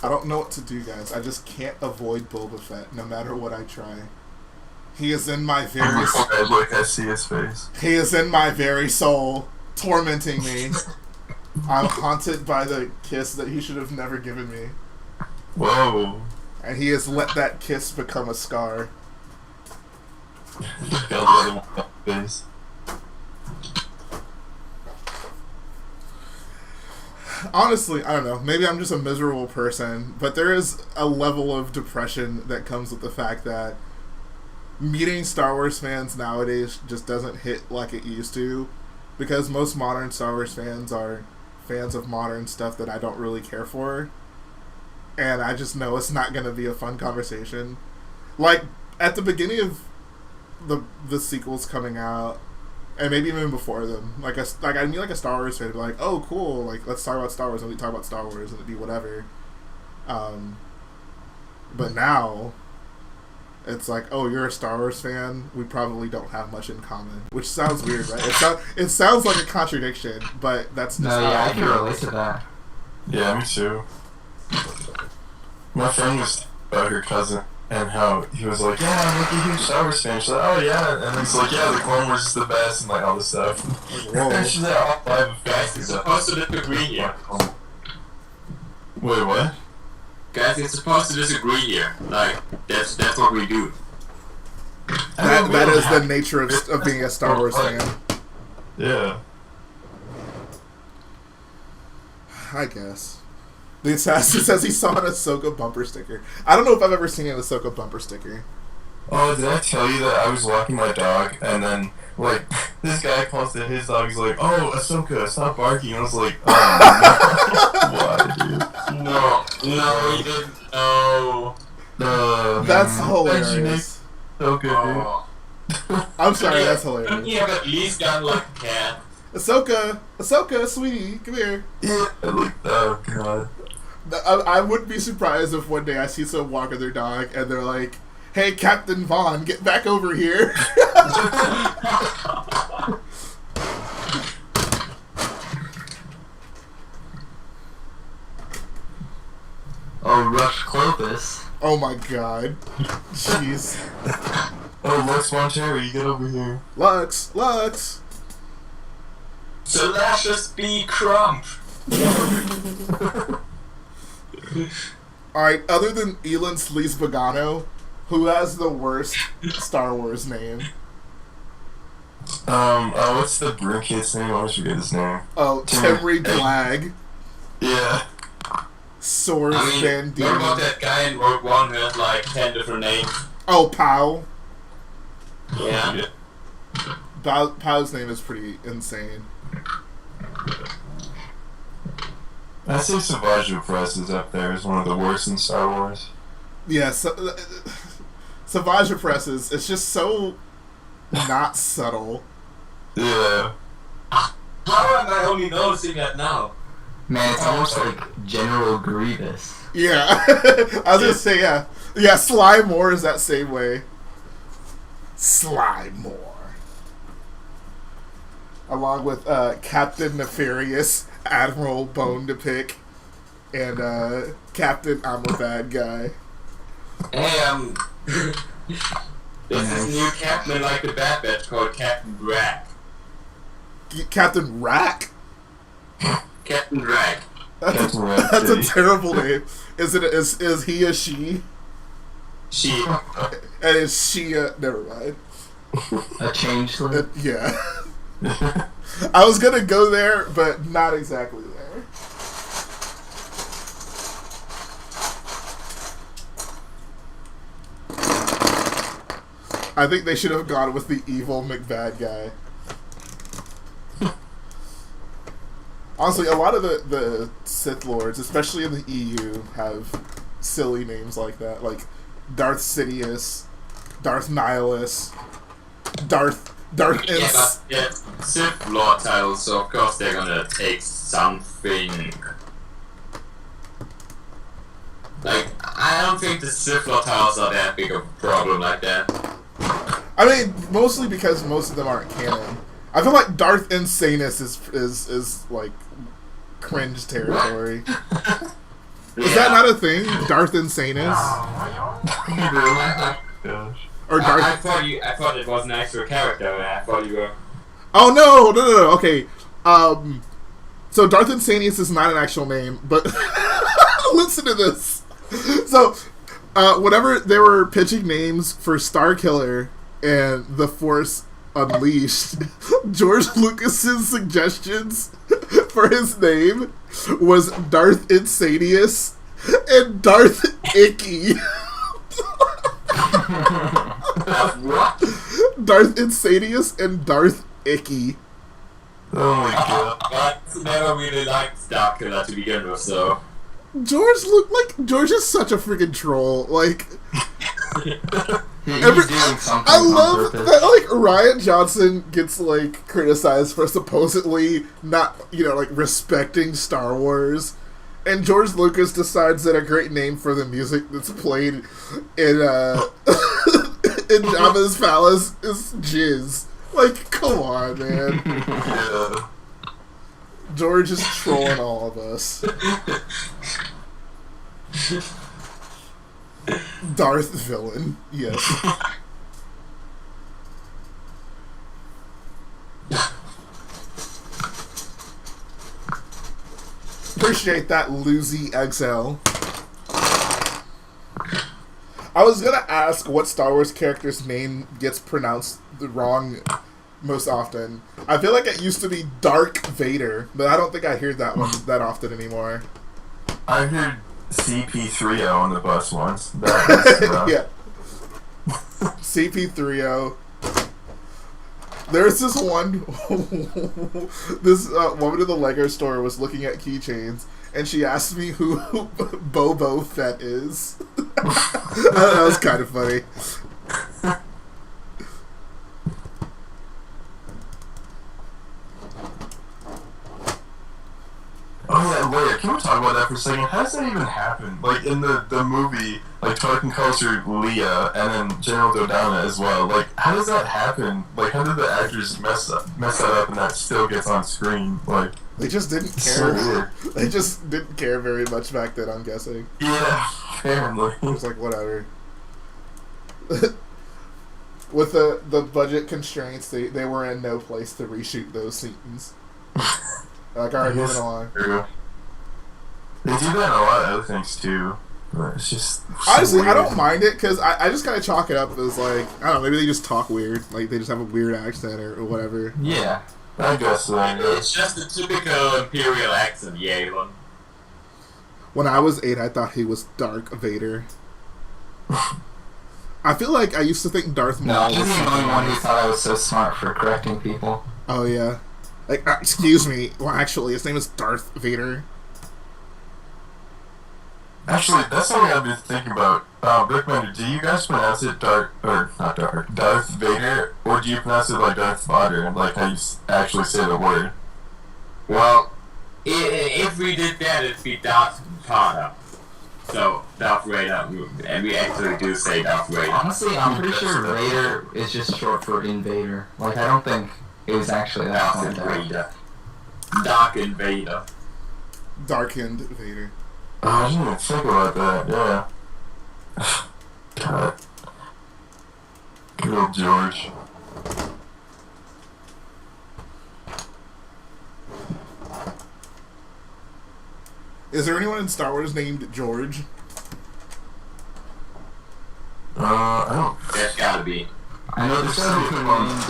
I don't know what to do, guys. I just can't avoid Boba Fett, no matter what I try. He is in my very like I see his face. He is in my very soul, tormenting me. I'm haunted by the kiss that he should have never given me. Whoa. And he has let that kiss become a scar. Face. Honestly, I don't know. Maybe I'm just a miserable person, but there is a level of depression that comes with the fact that meeting Star Wars fans nowadays just doesn't hit like it used to, because most modern Star Wars fans are fans of modern stuff that I don't really care for, and I just know it's not going to be a fun conversation. Like, at the beginning of the sequels coming out, and maybe even before them, like I mean, like a Star Wars fan would be like, "Oh, cool! Like, let's talk about Star Wars," and we talk about Star Wars, and it'd be whatever. But now, it's like, "Oh, you're a Star Wars fan. We probably don't have much in common," which sounds weird, right? It sounds like a contradiction, but that's just I how can relate to that. Yeah, me too. My friend was about her cousin and how he was like, yeah, I'm like a huge Star Wars fan. She's like, oh yeah, and he's like, yeah, the Clone Wars is the best and like all this stuff. Whoa. And she's like, oh, I have a Guys, you're supposed to disagree here. Wait, what? Guys, you're supposed to disagree here. Like, that's what we do. That is the nature of being a Star Wars fan. Yeah. I guess. The assassin says he saw an Ahsoka bumper sticker. I don't know if I've ever seen an Ahsoka bumper sticker. Oh, did I tell you that I was walking my dog and then, like, this guy calls to his dog, he's like, oh, Ahsoka, stop barking. And I was like, oh, no. Why, dude? No, he didn't. No. That's hilarious. So good, Oh. I'm sorry, that's Couldn't hilarious. he have at least done like a cat? Ahsoka, sweetie, come here. dude. Yeah, like, oh, God. I wouldn't be surprised if one day I see someone walking their dog and they're like, hey, Captain Vaughn, get back over here. Oh, Rush Clovis. Oh my god. Jeez. Oh, Lux Montero, you get over here. Lux. Salacious B. Crump. Alright, other than Elon Sleaze Pagano, who has the worst Star Wars name? What's the broom kid's name? I always forget his name. Oh, Timry Blag. Yeah. Source Van what about Dien. that guy in Rogue One who had like 10 different names? Oh, Pow. Yeah. Pow's name is pretty insane. I say Savage Press is up there as one of the worst in Star Wars. Yeah, Savage Presses, it's just so not subtle. Yeah. How am I only noticing that now? Man, it's almost like General Grievous. Yeah. I was gonna say, yeah. Yeah, Sly Moore is that same way. Sly Moore. Along with Captain Nefarious, Admiral Bone to Pick, and Captain I'm a Bad Guy. Hey, this is new captain like the Bad Batch called Captain Rack. Captain Rack? Captain Rack. That's a terrible name. Is he a she? She. And is she a... Never mind. A changeling? Yeah. I was gonna go there, but not exactly there. I think they should have gone with the evil McBad guy. Honestly, a lot of the Sith Lords, especially in the EU, have silly names like that, like Darth Sidious, Darth Nihilus, Darth Yeah, Sith Lord titles, so of course they're gonna take something. Like, I don't think the Sith Lord titles are that big of a problem like that. I mean, mostly because most of them aren't canon. I feel like Darth Insanus is like cringe territory. Is that not a thing? Darth Insanus? Gosh. Or Darth... I thought it was an actual character. I thought you were. Oh no! Okay, so Darth Insanus is not an actual name, but listen to this. So, whenever they were pitching names for Starkiller and The Force Unleashed, George Lucas's suggestions for his name was Darth Insidious and Darth Icky. What? Darth Insidious and Darth Icky. Oh my god. I never really liked Starkiller to begin with, so. George is such a freaking troll. Like, He's doing something I on love purpose. that. Like, Rian Johnson gets like criticized for supposedly not, like respecting Star Wars, and George Lucas decides that a great name for the music that's played in in Jabba's palace is Jizz. Like, come on, man. Yeah. George is trolling all of us. Darth villain, yes. Appreciate that, Lucy XL. I was gonna ask what Star Wars character's name gets pronounced wrong most often. I feel like it used to be Dark Vader, but I don't think I hear that one that often anymore. I heard CP3O on the bus once. That was rough. Yeah. CP3O. There's this one, this woman in the Lego store was looking at keychains, and she asked me who Bobo Fett is. That was kind of funny. Oh yeah, wait, can we talk about that for a second? How does that even happen? Like, in the movie, like, Tarkin calls her Leia, and then General Dodonna as well. Like, how does that happen? Like, how did the actors mess that up and that still gets on screen? Like, They just didn't so care. weird. They just didn't care very much back then, I'm guessing. Yeah, apparently. It was like, whatever. With the budget constraints, they were in no place to reshoot those scenes. Like, alright, moving along. True. They do that in a lot of other things too. But it's just so Honestly, I weird. don't mind it, because I just kind of chalk it up as, like, I don't know, maybe they just talk weird. Like, they just have a weird accent or whatever. Yeah. I guess so. Yeah. It's just a typical Imperial accent, yeah, one. When I was 8, I thought he was Dark Vader. I feel like I used to think Darth No, Maul he's was the something only one who else. thought I was so smart for correcting people. Oh, yeah. Like, excuse me. Well, actually, his name is Darth Vader. Actually, that's something I've been thinking about. Rickman, do you guys pronounce it Darth Vader, or do you pronounce it like Darth Vader, like how you actually say the word? Well, if we did that, it'd be Darth Vader. So, Darth Vader, and we actually do say Darth Vader. Honestly, I'm pretty sure Vader is just short for invader. Like, I don't think it was actually that Darth like that. Vader. Dark Invader. Darkened Vader. Oh, I didn't even think about that, yeah. God. Good old George. Is there anyone in Star Wars named George? I don't... There's gotta be. I know there's something named,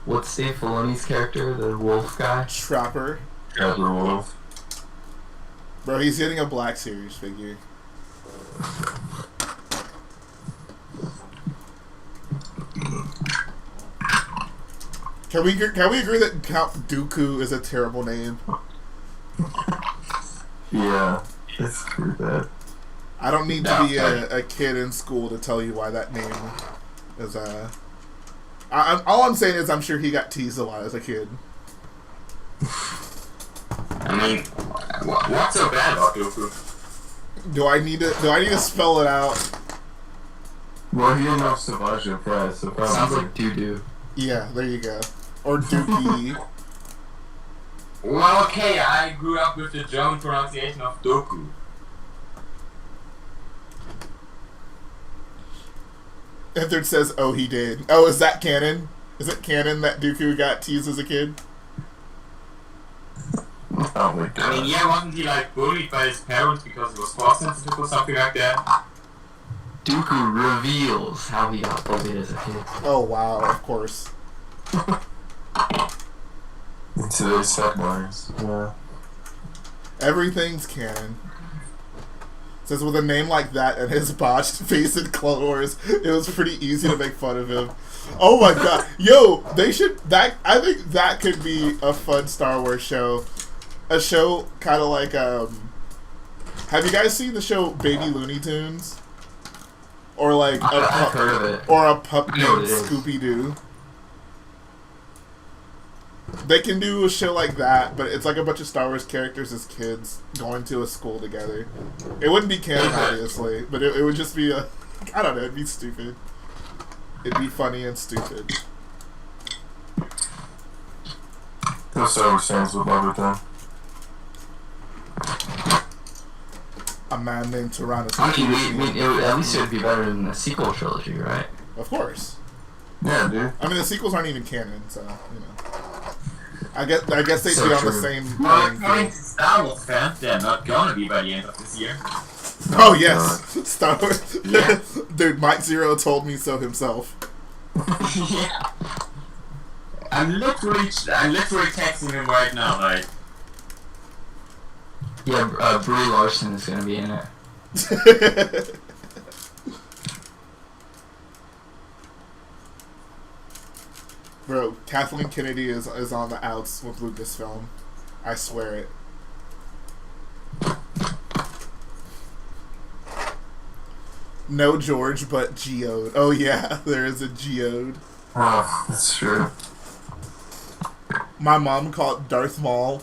what's Dave Filoni's character, the wolf guy? Trapper. Trapper Wolf. Bro, he's getting a Black Series figure. Can we agree that Count Dooku is a terrible name? Yeah, it's pretty bad. I don't need to be a kid in school to tell you why that name is all I'm saying is I'm sure he got teased a lot as a kid. I mean, what's so bad about Dooku? Do I need to spell it out? Well, he didn't know Savage Press, so probably. Sounds like doo-doo. Yeah, there you go. Or Dookie. Well, okay, I grew up with the German pronunciation of Dooku. Ethard says, "Oh, he did." Oh, is that canon? Is it canon that Dooku got teased as a kid? Oh my god. I mean, yeah, wasn't he like bullied by his parents because he was force sensitive or something like that? Dooku reveals how he got bullied as a kid. Oh wow, of course. In today's headlines. Yeah. Everything's canon. Says with a name like that and his botched face in Clone Wars, it was pretty easy to make fun of him. Oh my god. Yo, they should I think that could be a fun Star Wars show. A show kinda like have you guys seen the show Baby Looney Tunes? Or like I've heard of it. Or a pup I know named it is. Scooby-Doo. They can do a show like that, but it's like a bunch of Star Wars characters as kids going to a school together. It wouldn't be canon, obviously, but it would just be I don't know, it'd be stupid. It'd be funny and stupid. Those Star Wars fans would love it then. A man named Tyrannosaurus. I mean, at least it would be better than the sequel trilogy, right? Of course. Yeah, dude. I mean, the sequels aren't even canon, so, you know. I guess they'd So be on the true. same Well, playing according field. to Star Wars fans, they're not gonna be by the end of this year. Oh, yes. Star Wars. Yeah. Dude, Mike Zero told me so himself. Yeah. I'm literally texting him right now, like. Yeah, Brie Larson is gonna be in it. Bro, Kathleen Kennedy is on the outs with Lucasfilm. I swear it. No George, but Geode. Oh yeah, there is a Geode. Oh, that's true. My mom called Darth Maul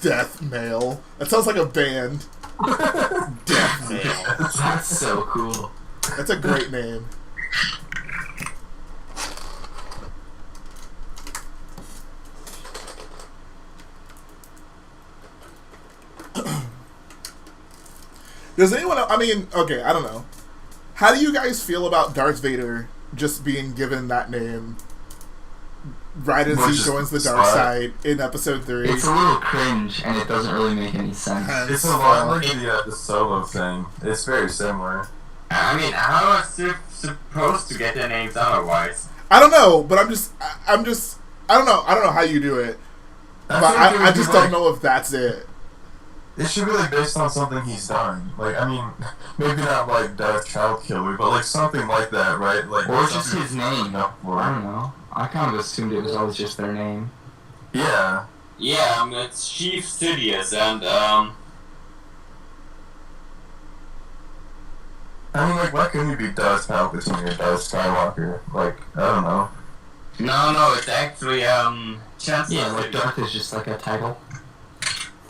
Death Mail. That sounds like a band. Death Mail. That's so cool. That's a great name. Does anyone else, I mean, okay, I don't know. How do you guys feel about Darth Vader just being given that name right as he joins the dark side in episode 3? It's a little cringe, and it doesn't really make any sense. It's a lot like the Solo thing. It's very similar. I mean, how are they supposed to get their names otherwise? I don't know, but I don't know how you do it. But I just don't know if that's it. It should be like based on something he's done. Like, I mean, maybe not like Darth Childkiller, but like something like that, right? Like, Or it's just his name. No, I don't know. I kind of assumed it was always just their name. yeah. Yeah, it's Chief Sidious, and I mean, like, why couldn't he be Darth Palpatine or Darth Skywalker? Like, I don't know. no, it's actually Chancellor. Yeah, like Sidious. Darth is just like a title.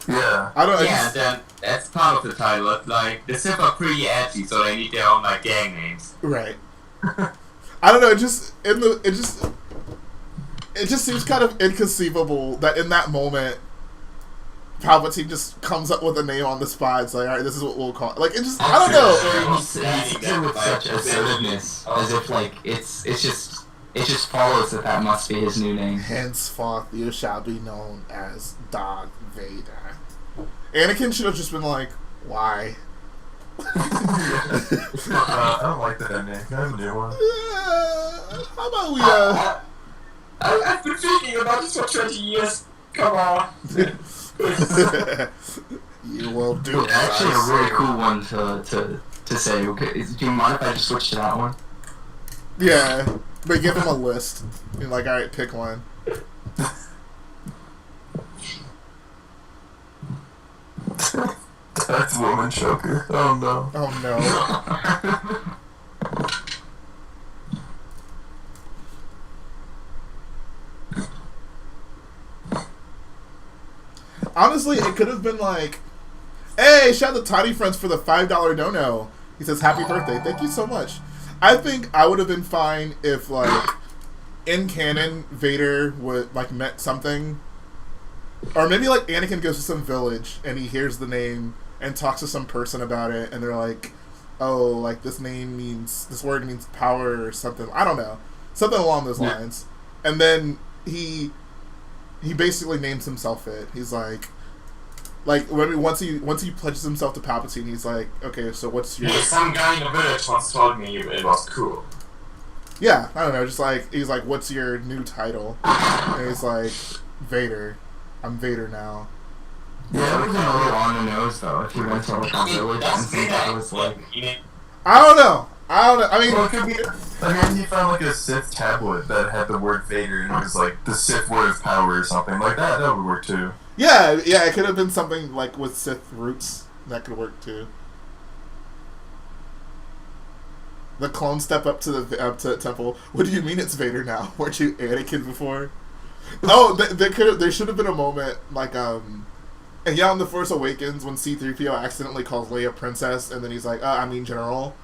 Yeah. I don't know. Yeah, then that's part of the title. It's like the Sith are pretty edgy, so they need their own like gang names. Right. I don't know. It just seems kind of inconceivable that in that moment, Palpatine just comes up with a name on the spot. It's like, all right, this is what we'll call it. Like, it just, I don't know. He says it with such assertiveness, as if like it just follows that must be his new name. Henceforth, you shall be known as Darth Vader. Anakin should have just been like, why? I don't like that name. Can I have a new one? How about we, I've been thinking about this for 20 years. Come on. You will do it. Actually, a really cool one to say. Okay, do you mind if I just switch to that one? Yeah, but give him a list. You're like, all right, pick one. That's woman choker. Oh no. Oh no. Honestly, it could have been like, hey, shout out to Tiny Friends for the $5 dono. He says, happy birthday. Thank you so much. I think I would have been fine if, like, in canon, Vader would, like, met something. Or maybe, like, Anakin goes to some village and he hears the name and talks to some person about it, and they're like, oh, like, this word means power or something. I don't know. Something along those lines. And then he basically names himself it. He's like once he pledges himself to Palpatine, he's like, okay, so what's your... Yeah, some guy in the village once told me it was cool. Yeah, I don't know, just like, he's like, what's your new title? And he's like, Vader. I'm Vader now. Yeah, it was a little on the nose though. If you went to like a village and think that was like... I don't know. I mean... Well, it could be... I mean, he found like a Sith tablet that had the word Vader and it was like the Sith word of power or something like that. That would work too. Yeah, it could have been something like with Sith roots. That could work too. The clones step up to the temple. What do you mean it's Vader now? Weren't you Anakin before? Oh, there should have been a moment like and yeah, on The Force Awakens when C-3PO accidentally calls Leia princess and then he's like, I mean general.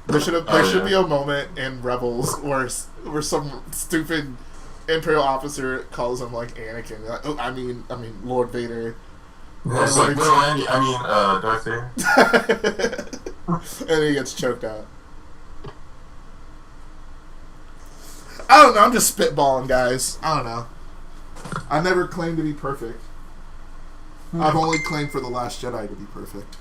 There should be a moment in Rebels where some stupid Imperial officer calls him like Anakin. Like, oh, I mean Lord Vader. Yeah, it's like, little Andy, Darth Vader. And then he gets choked out. I don't know, I'm just spitballing, guys. I don't know. I never claimed to be perfect. I've only claimed for The Last Jedi to be perfect.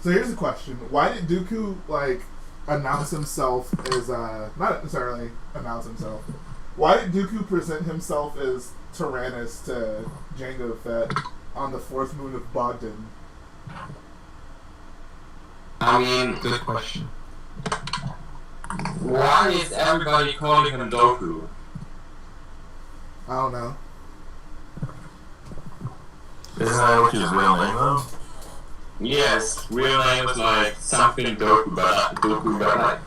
So here's the question: why did Dooku like announce himself as not necessarily announce himself? Why did Dooku present himself as Tyrannus to Jango Fett on the fourth moon of Bogdan? I mean, Good question. why is everybody calling him Dooku? I don't know. Isn't that what his real name though? Yes, real name was like something Dooku, but like...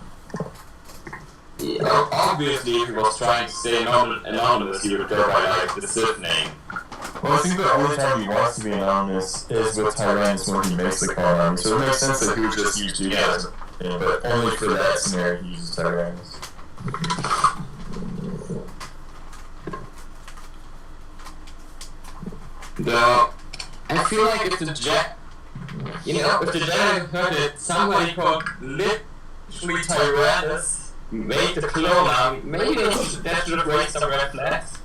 Yeah, obviously, if he was trying to stay anonymous, he would go by like the Sith name. Well, I think the only time he wants to be anonymous is with Tyrannus when he makes the call army, so it makes sense that he would just use you guys, but only for that scenario he uses Tyrannus. Though, I feel like if the Jedi heard it, somebody called literally Tyrannus made the clone army, maybe that should have raised some red flags.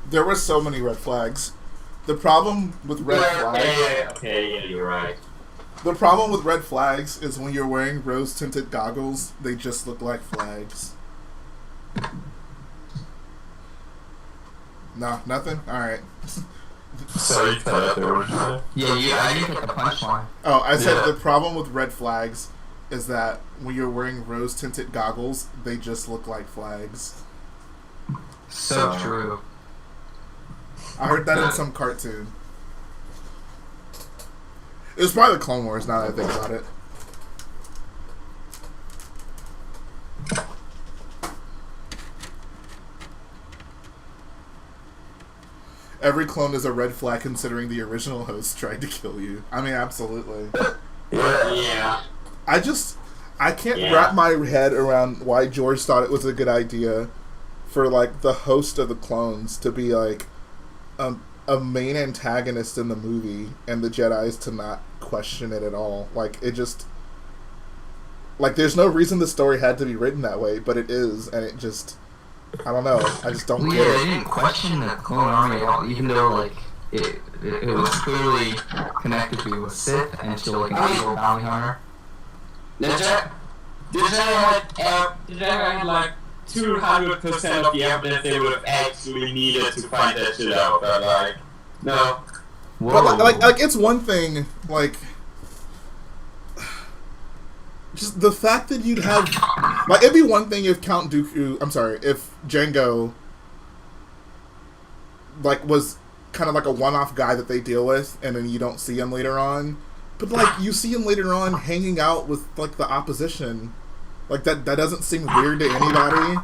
There were so many red flags. The problem with red flags... Okay, you're right. The problem with red flags is when you're wearing rose-tinted goggles, they just look like flags. No, nothing? Alright. So you cut out there, what did you say? Yeah, I didn't get the punchline. Oh, I said the problem with red flags is that when you're wearing rose-tinted goggles, they just look like flags. So true. I heard that in some cartoon. It was probably the Clone Wars, now that I think about it. Every clone is a red flag considering the original host tried to kill you. I mean, absolutely. Yeah. I can't wrap my head around why George thought it was a good idea for, like, the host of the clones to be, like, a main antagonist in the movie and the Jedis to not question it at all. Like, it just... Like, there's no reason the story had to be written that way, but it is, and it just... I don't know. I just don't Well, get yeah, it. they didn't question the clone army at all, even though like it was clearly connected to a Sith and to like an evil bounty hunter. The Jedi had like 200% of the evidence they would have actually needed to find that shit out, but like, no. But like it's one thing, like, just the fact that you'd have, like, it'd be one thing if Count Dooku, if Jango, like, was kind of like a one-off guy that they deal with, and then you don't see him later on. But, like, you see him later on hanging out with, like, the opposition. Like, that doesn't seem weird to anybody.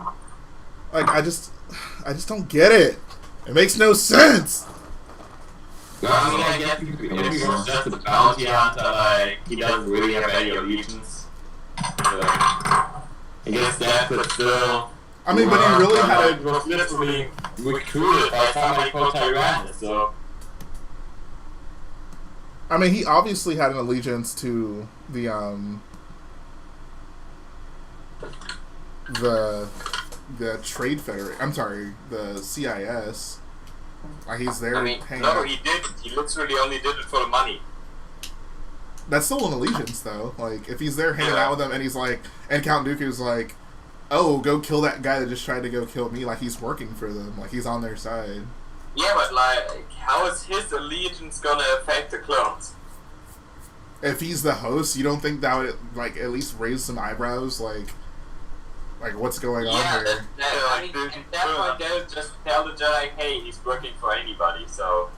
Like, I just don't get it. It makes no sense. I mean, I guess if he was just a bounty hunter, like, he doesn't really have any allegiance. I guess that could still... I mean, but he really had a... was literally recruited by somebody called Tyrannus, so... I mean, he obviously had an allegiance to the Trade Federation. I'm sorry, the CIS. Like, he's there. I mean, no, he didn't. He literally only did it for the money. That's still an allegiance, though. Like, if he's there hanging out with them, and he's like, and Count Dooku's like, "Oh, go kill that guy that just tried to go kill me." Like, he's working for them. Like, he's on their side. Yeah, but like, how is his allegiance gonna affect the clones? If he's the host, you don't think that would, like, at least raise some eyebrows? Like what's going on here? I mean, at that point, they'll just tell the Jedi, hey, he's working for anybody, so...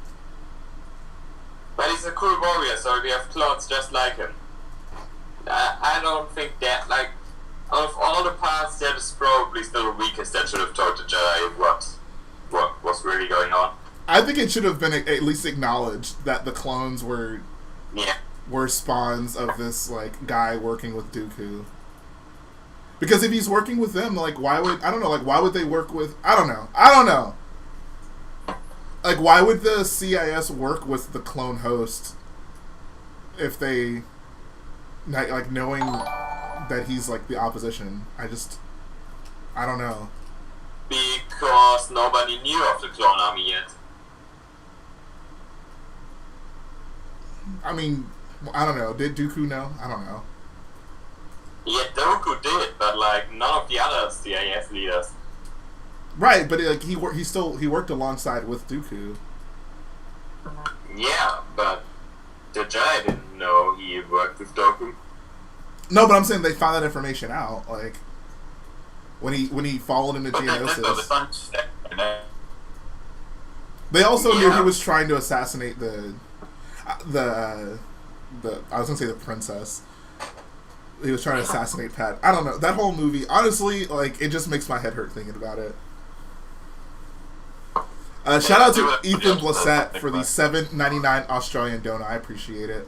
But he's a cool warrior, so we have clones just like him. I don't think that, like, out of all the paths, that is probably still the weakest that should have told the Jedi what was really going on. I think it should have been at least acknowledged that the clones were spawns of this, like, guy working with Dooku. Because if he's working with them, like, why would they work with... I don't know. Like, why would the CIS work with the clone host if they... like, knowing that he's, like, the opposition? I don't know. Because nobody knew of the clone army yet. I mean, I don't know. Did Dooku know? I don't know. Yeah, Dooku did, but like none of the other CIS leaders. Right, but like he worked alongside with Dooku. Yeah, but the Jedi didn't know he worked with Dooku. No, but I'm saying they found that information out, like when he followed into Geonosis. They also knew he was trying to assassinate the I was gonna say the princess. He was trying to assassinate Pat. I don't know. That whole movie, honestly, like, it just makes my head hurt thinking about it. Shout out to Ethan Blissett for the $7.99 Australian donut. I appreciate it.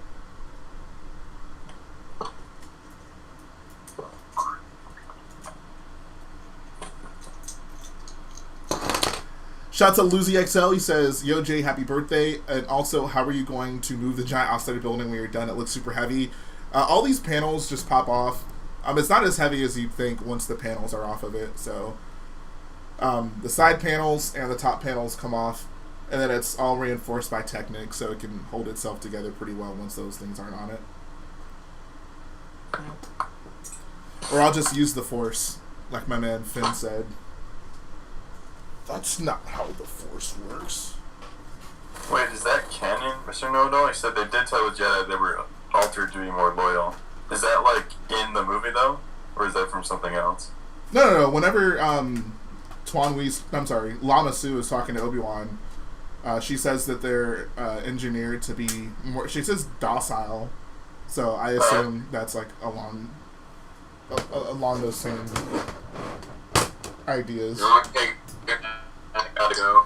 Shout out to Lucy XL. He says, "Yo Jay, happy birthday! And also, how are you going to move the giant outside building when you're done? It looks super heavy." All these panels just pop off. It's not as heavy as you'd think once the panels are off of it. So the side panels and the top panels come off, and then it's all reinforced by Technic, so it can hold itself together pretty well once those things aren't on it. Or I'll just use the Force, like my man Finn said. That's not how the Force works. Wait, is that canon, Mr. Nodo? He said they did tell the Jedi they were altered to be more loyal. Is that, like, in the movie, though? Or is that from something else? No. Whenever Lama Su is talking to Obi-Wan, she says that they're engineered to be more... She says docile. So I assume that's, like, along those same ideas. Okay, I gotta go.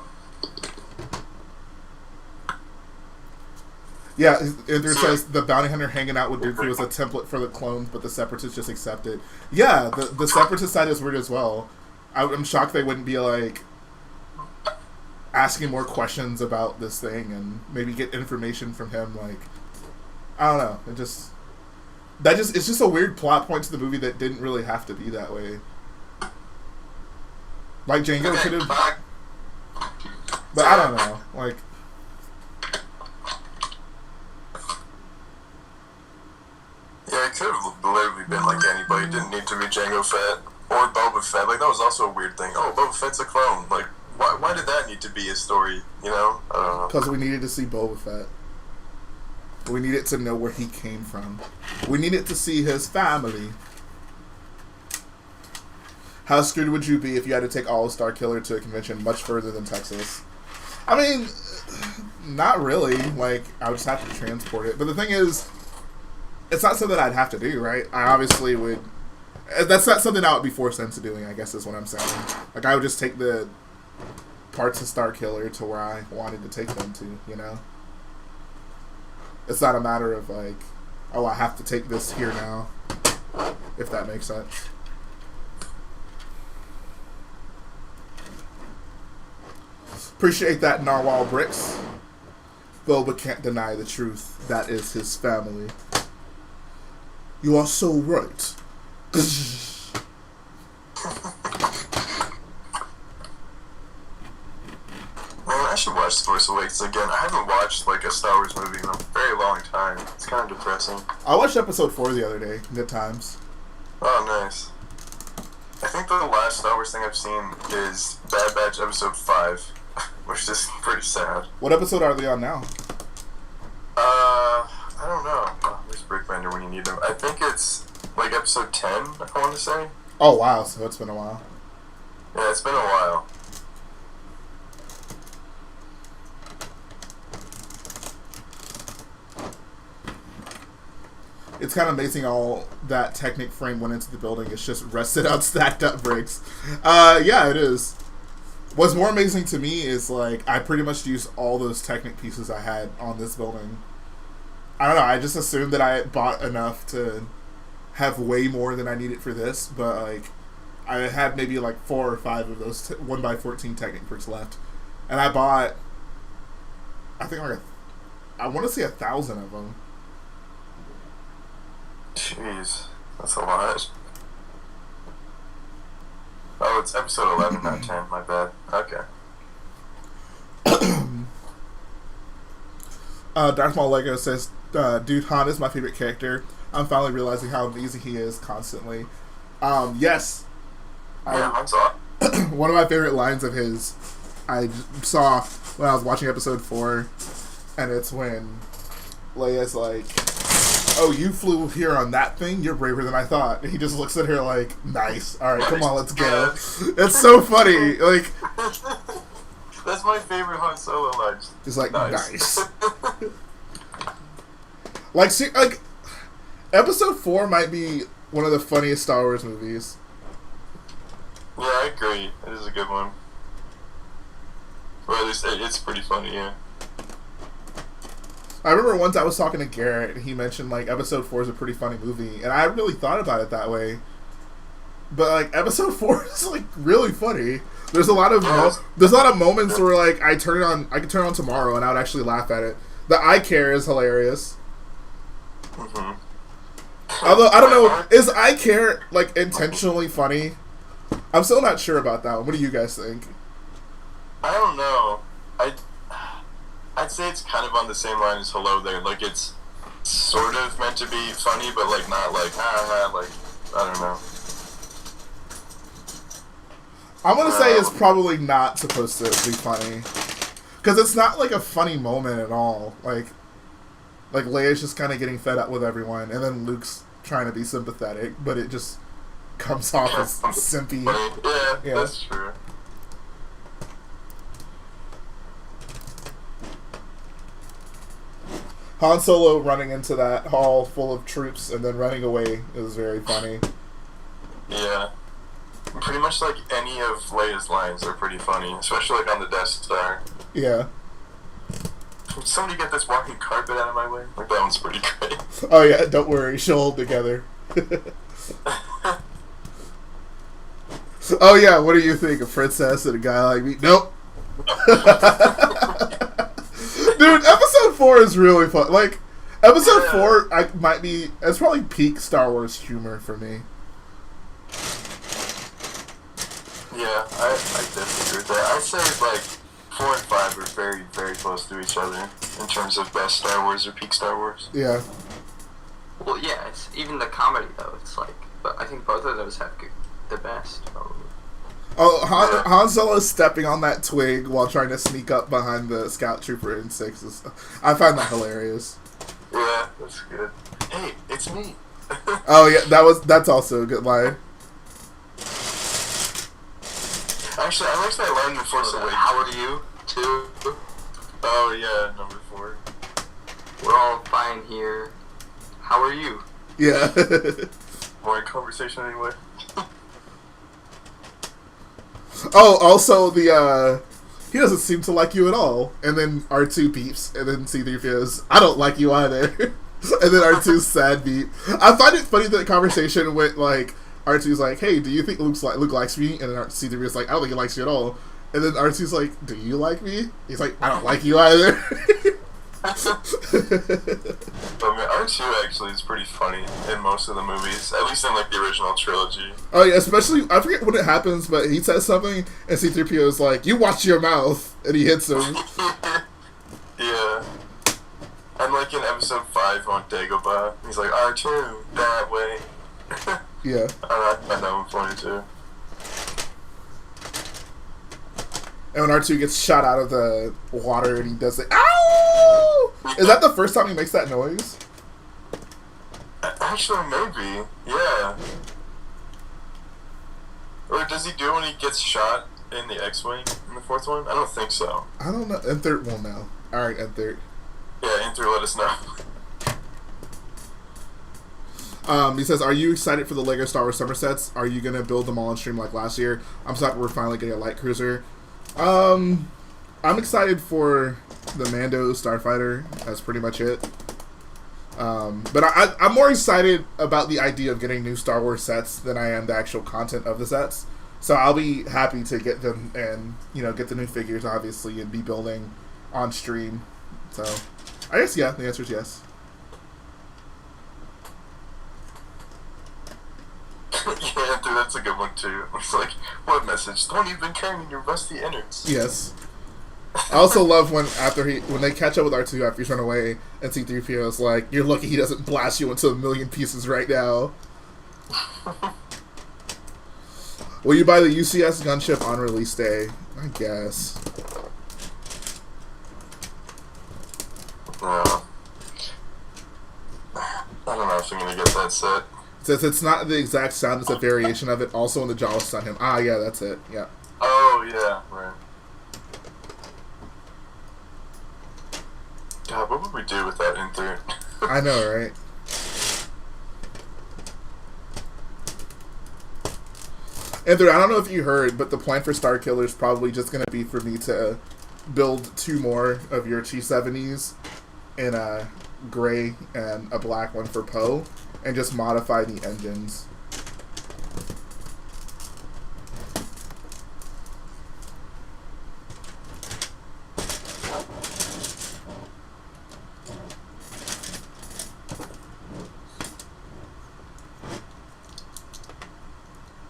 Yeah, it says the bounty hunter hanging out with Dooku is a template for the clones, but the Separatists just accept it. Yeah, the Separatist side is weird as well. I'm shocked they wouldn't be, like, asking more questions about this thing and maybe get information from him. Like, I don't know. It's just a weird plot point to the movie that didn't really have to be that way. Like Django Okay, could have, bye. but I don't know. Like, Yeah, it could have literally been like anybody. It didn't need to be Jango Fett or Boba Fett. Like, that was also a weird thing. Oh, Boba Fett's a clone. Like, why did that need to be a story? You know? I don't know. because we needed to see Boba Fett. We needed to know where he came from. We needed to see his family. How screwed would you be if you had to take all of Starkiller to a convention much further than Texas? I mean, not really. Like, I would just have to transport it. But the thing is, it's not something I'd have to do, right? I obviously would. That's not something I would be forced into doing, I guess is what I'm saying. Like, I would just take the parts of Starkiller to where I wanted to take them to, you know? It's not a matter of, like, oh, I have to take this here now, if that makes sense. Appreciate that, Narwhal Bricks. Boba can't deny the truth. That is his family. You are so right. Man, I should watch Force Awakens again. I haven't watched like a Star Wars movie in a very long time. It's kind of depressing. I watched episode 4 the other day. Good times. Oh, nice. I think the last Star Wars thing I've seen is Bad Batch episode 5, which is pretty sad. What episode are they on now? I don't know. Oh, where's Brickbender when you need him? I think it's like episode 10, I want to say. Oh, wow. So it's been a while. Yeah, it's been a while. It's kind of amazing all that Technic frame went into the building. It's just rested out, stacked up bricks. Yeah, it is. What's more amazing to me is, like, I pretty much used all those Technic pieces I had on this building. I don't know, I just assumed that I had bought enough to have way more than I needed for this, but, like, I had maybe, like, 4 or 5 of those 1x14 Technic bricks left. And I bought, I think, like, I want to say 1,000 of them. Jeez, that's a lot. Oh, it's episode 11, not 10, my bad. Okay. Darth Maul Lego says, dude, Han is my favorite character. I'm finally realizing how amazing he is constantly. Yes. Yeah, I'm sorry. One of my favorite lines of his I saw when I was watching episode 4, and it's when Leia's like, oh, you flew here on that thing? You're braver than I thought. And he just looks at her like, nice. All right, come on, let's go. It's so funny. Like, that's my favorite Han Solo line. he's like, nice. Like, see, like, episode 4 might be one of the funniest Star Wars movies. Yeah, I agree. It is a good one. Or at least it's pretty funny, yeah. I remember once I was talking to Garrett, and he mentioned, like, episode 4 is a pretty funny movie, and I really thought about it that way. But, like, episode 4 is, like, really funny. There's a lot of moments where, like, I could turn it on tomorrow, and I would actually laugh at it. The I Care is hilarious. Mm-hmm. Although, I don't know, is I Care, like, intentionally funny? I'm still not sure about that one. What do you guys think? I don't know. I'd say it's kind of on the same line as Hello There. Like, it's sort of meant to be funny, but, like, not like, like, I don't know. I'm gonna say it's probably not supposed to be funny. Because it's not, like, a funny moment at all. Like Leia's just kind of getting fed up with everyone, and then Luke's trying to be sympathetic, but it just comes off as simpy. Yeah, that's true. Han Solo running into that hall full of troops and then running away is very funny. Yeah. Pretty much, like, any of Leia's lines are pretty funny, especially, like, on the Death Star. Yeah. Can somebody get this walking carpet out of my way? Like, that one's pretty great. Oh yeah, don't worry, she'll hold together. Oh yeah, what do you think? A princess and a guy like me? Nope. Dude, episode 4 is really fun. Like, episode 4, it's probably peak Star Wars humor for me. Yeah, I definitely agree with that. I'd say like 4 and 5 are very, very close to each other in terms of best Star Wars or peak Star Wars. Yeah. Well, yeah, it's even the comedy though. It's like, but I think both of those have the best. Probably. Oh, Han Solo's stepping on that twig while trying to sneak up behind the scout trooper in 6. I find that hilarious. Yeah, that's good. Hey, it's me. Oh yeah, that's also a good line. Actually, I like that line in The Force Awakens. How are you? Too. Oh yeah, number 4. We're all fine here. How are you? Yeah. More conversation anyway. Oh, also the he doesn't seem to like you at all. And then R2 beeps, and then C3PO goes, I don't like you either. And then R2's sad beep. I find it funny that the conversation went like R2's like, hey, do you think Luke likes me? And then C3PO's like, I don't think he likes you at all. And then R2's like, do you like me? He's like, I don't like you either. But I mean, R2 actually is pretty funny in most of the movies, at least in like the original trilogy. Oh yeah, especially, I forget when it happens, but he says something, and C3PO is like, you watch your mouth, and he hits him. Yeah. And like in episode 5 on Dagobah, he's like, R2, that way. Yeah. I find that one funny too. And when R2 gets shot out of the water and he does it, ow! Is that the first time he makes that noise? Actually, maybe. Yeah. Or does he do when he gets shot in the X-Wing in the 4th one? I don't think so. I don't know. And third one now. Alright, and third. Yeah, Enter, let us know. He says, are you excited for the LEGO Star Wars summer sets? Are you going to build them all on stream like last year? I'm so happy we're finally getting a light cruiser. I'm excited for the Mando Starfighter. That's pretty much it. But I'm more excited about the idea of getting new Star Wars sets than I am the actual content of the sets. So I'll be happy to get them and, you know, get the new figures, obviously, and be building on stream. So I guess, yeah, the answer is yes. Yeah, dude, that's a good one too. It's like, what message? Don't even carrying your rusty innards. Yes. I also love when they catch up with R2 after he's run away, and C-3PO is like, you're lucky he doesn't blast you into a million pieces right now. Will you buy the UCS gunship on release day? I guess. No. I don't know if I'm gonna get that set. Since it's not the exact sound, it's a variation of it. Also in the Jawa stun him. Ah, yeah, that's it. Yeah. Oh, yeah, right. God, what would we do with that Enter? I know, right? Enter, I don't know if you heard, but the plan for Starkiller is probably just going to be for me to build 2 more of your T-70s in a gray and a black one for Poe, and just modify the engines.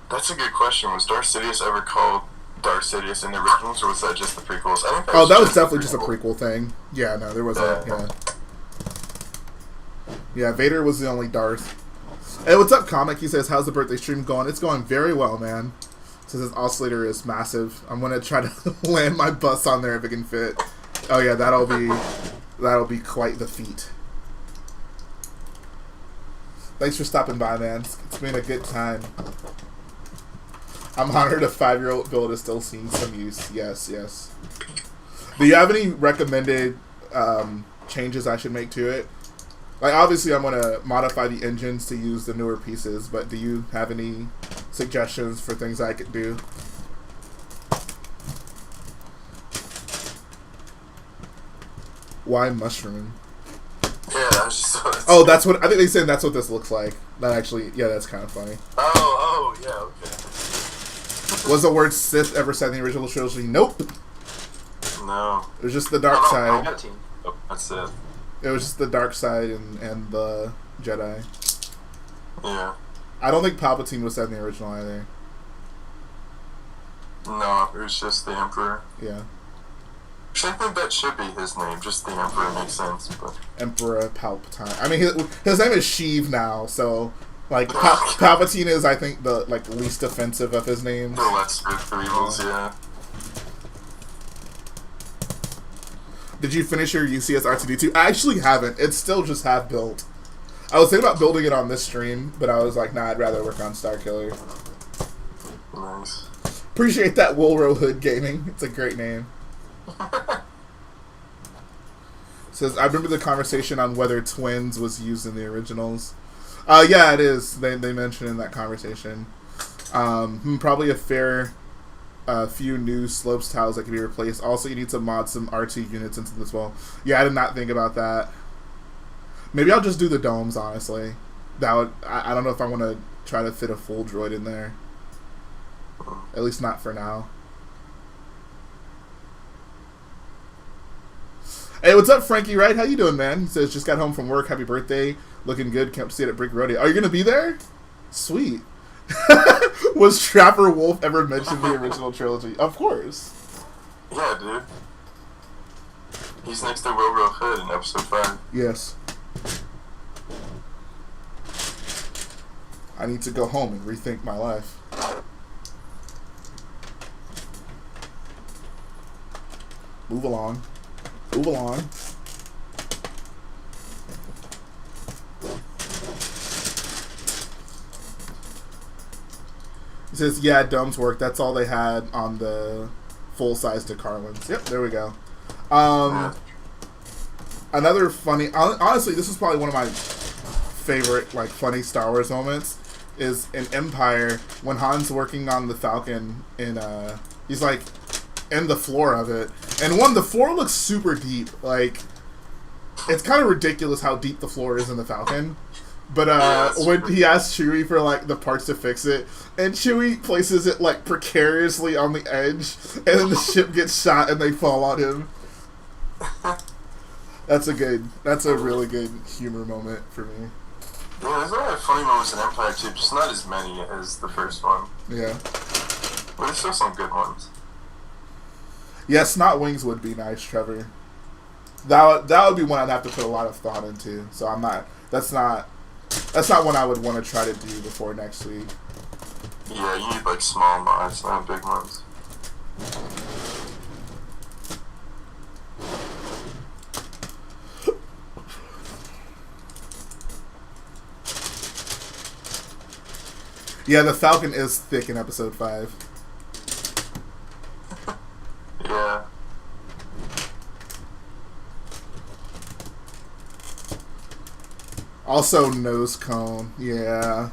That's a good question. Was Darth Sidious ever called Darth Sidious in the originals, or was that just the prequels? I think that was definitely just a prequel thing. Yeah, no, there was Yeah, Vader was the only Darth. Hey, what's up, Comic? He says, how's the birthday stream going? It's going very well, man. Says his oscillator is massive. I'm gonna try to land my bus on there if it can fit. Oh yeah, that'll be quite the feat. Thanks for stopping by, man. It's been a good time. I'm honored a 5-year-old build is still seeing some use. Yes, yes. Do you have any recommended changes I should make to it? Like, obviously, I'm going to modify the engines to use the newer pieces, but do you have any suggestions for things I could do? Why mushroom? Yeah, I was just... Oh, that's what... I think they said that's what this looks like. That actually... Yeah, that's kind of funny. Oh, yeah, okay. Was the word Sith ever said in the original trilogy? Nope. No. It was just the dark side. Oh, that's it. It was just the dark side and the Jedi. Yeah. I don't think Palpatine was said in the original either. No, it was just the Emperor. Yeah. Which I think that should be his name. Just the Emperor makes sense. But Emperor Palpatine. I mean, his name is Sheev now, so like Palpatine is, I think, the like least offensive of his names. the lesser of the evils, yeah. Did you finish your UCS R2D2? I actually haven't. It's still just half built. I was thinking about building it on this stream, but I was like, nah, I'd rather work on Starkiller. Nice. Appreciate that, Woolrow Hood Gaming. It's a great name. Says, I remember the conversation on whether twins was used in the originals. Yeah, it is. They mentioned in that conversation. Probably a fair few new slopes tiles that can be replaced. Also, you need to mod some R2 units into this wall. Yeah, I did not think about that. Maybe I'll just do the domes, honestly. That would. I don't know if I want to try to fit a full droid in there. At least not for now. Hey, what's up, Frankie Wright? How you doing, man? He says, just got home from work. Happy birthday. Looking good. Can't see it at Brick Rodeo. Are you going to be there? Sweet. Was Trapper Wolf ever mentioned in the original trilogy? Of course. Yeah, dude. He's next to Woolrow Hood in episode 5. Yes. I need to go home and rethink my life. Move along. Move along. He says, yeah, domes work. That's all they had on the full-size DeCarlins. Yep, there we go. Another funny... Honestly, this is probably one of my favorite, like, funny Star Wars moments, is in Empire, when Han's working on the Falcon, in, he's, like, in the floor of it. And the floor looks super deep. Like, it's kind of ridiculous how deep the floor is in the Falcon. But when he asks Chewie for, like, the parts to fix it, and Chewie places it, like, precariously on the edge, and then the ship gets shot and they fall on him. That's a really good humor moment for me. Yeah, there's a lot of funny moments in Empire too, just not as many as the first one. Yeah. But there's still some good ones. Yeah, Snot Wings would be nice, Trevor. That would be one I'd have to put a lot of thought into. So I'm not. That's not one I would want to try to do before next week. Yeah, you need like small mods, not big ones. Yeah, the Falcon is thick in episode 5. Yeah. Also, nose cone. Yeah.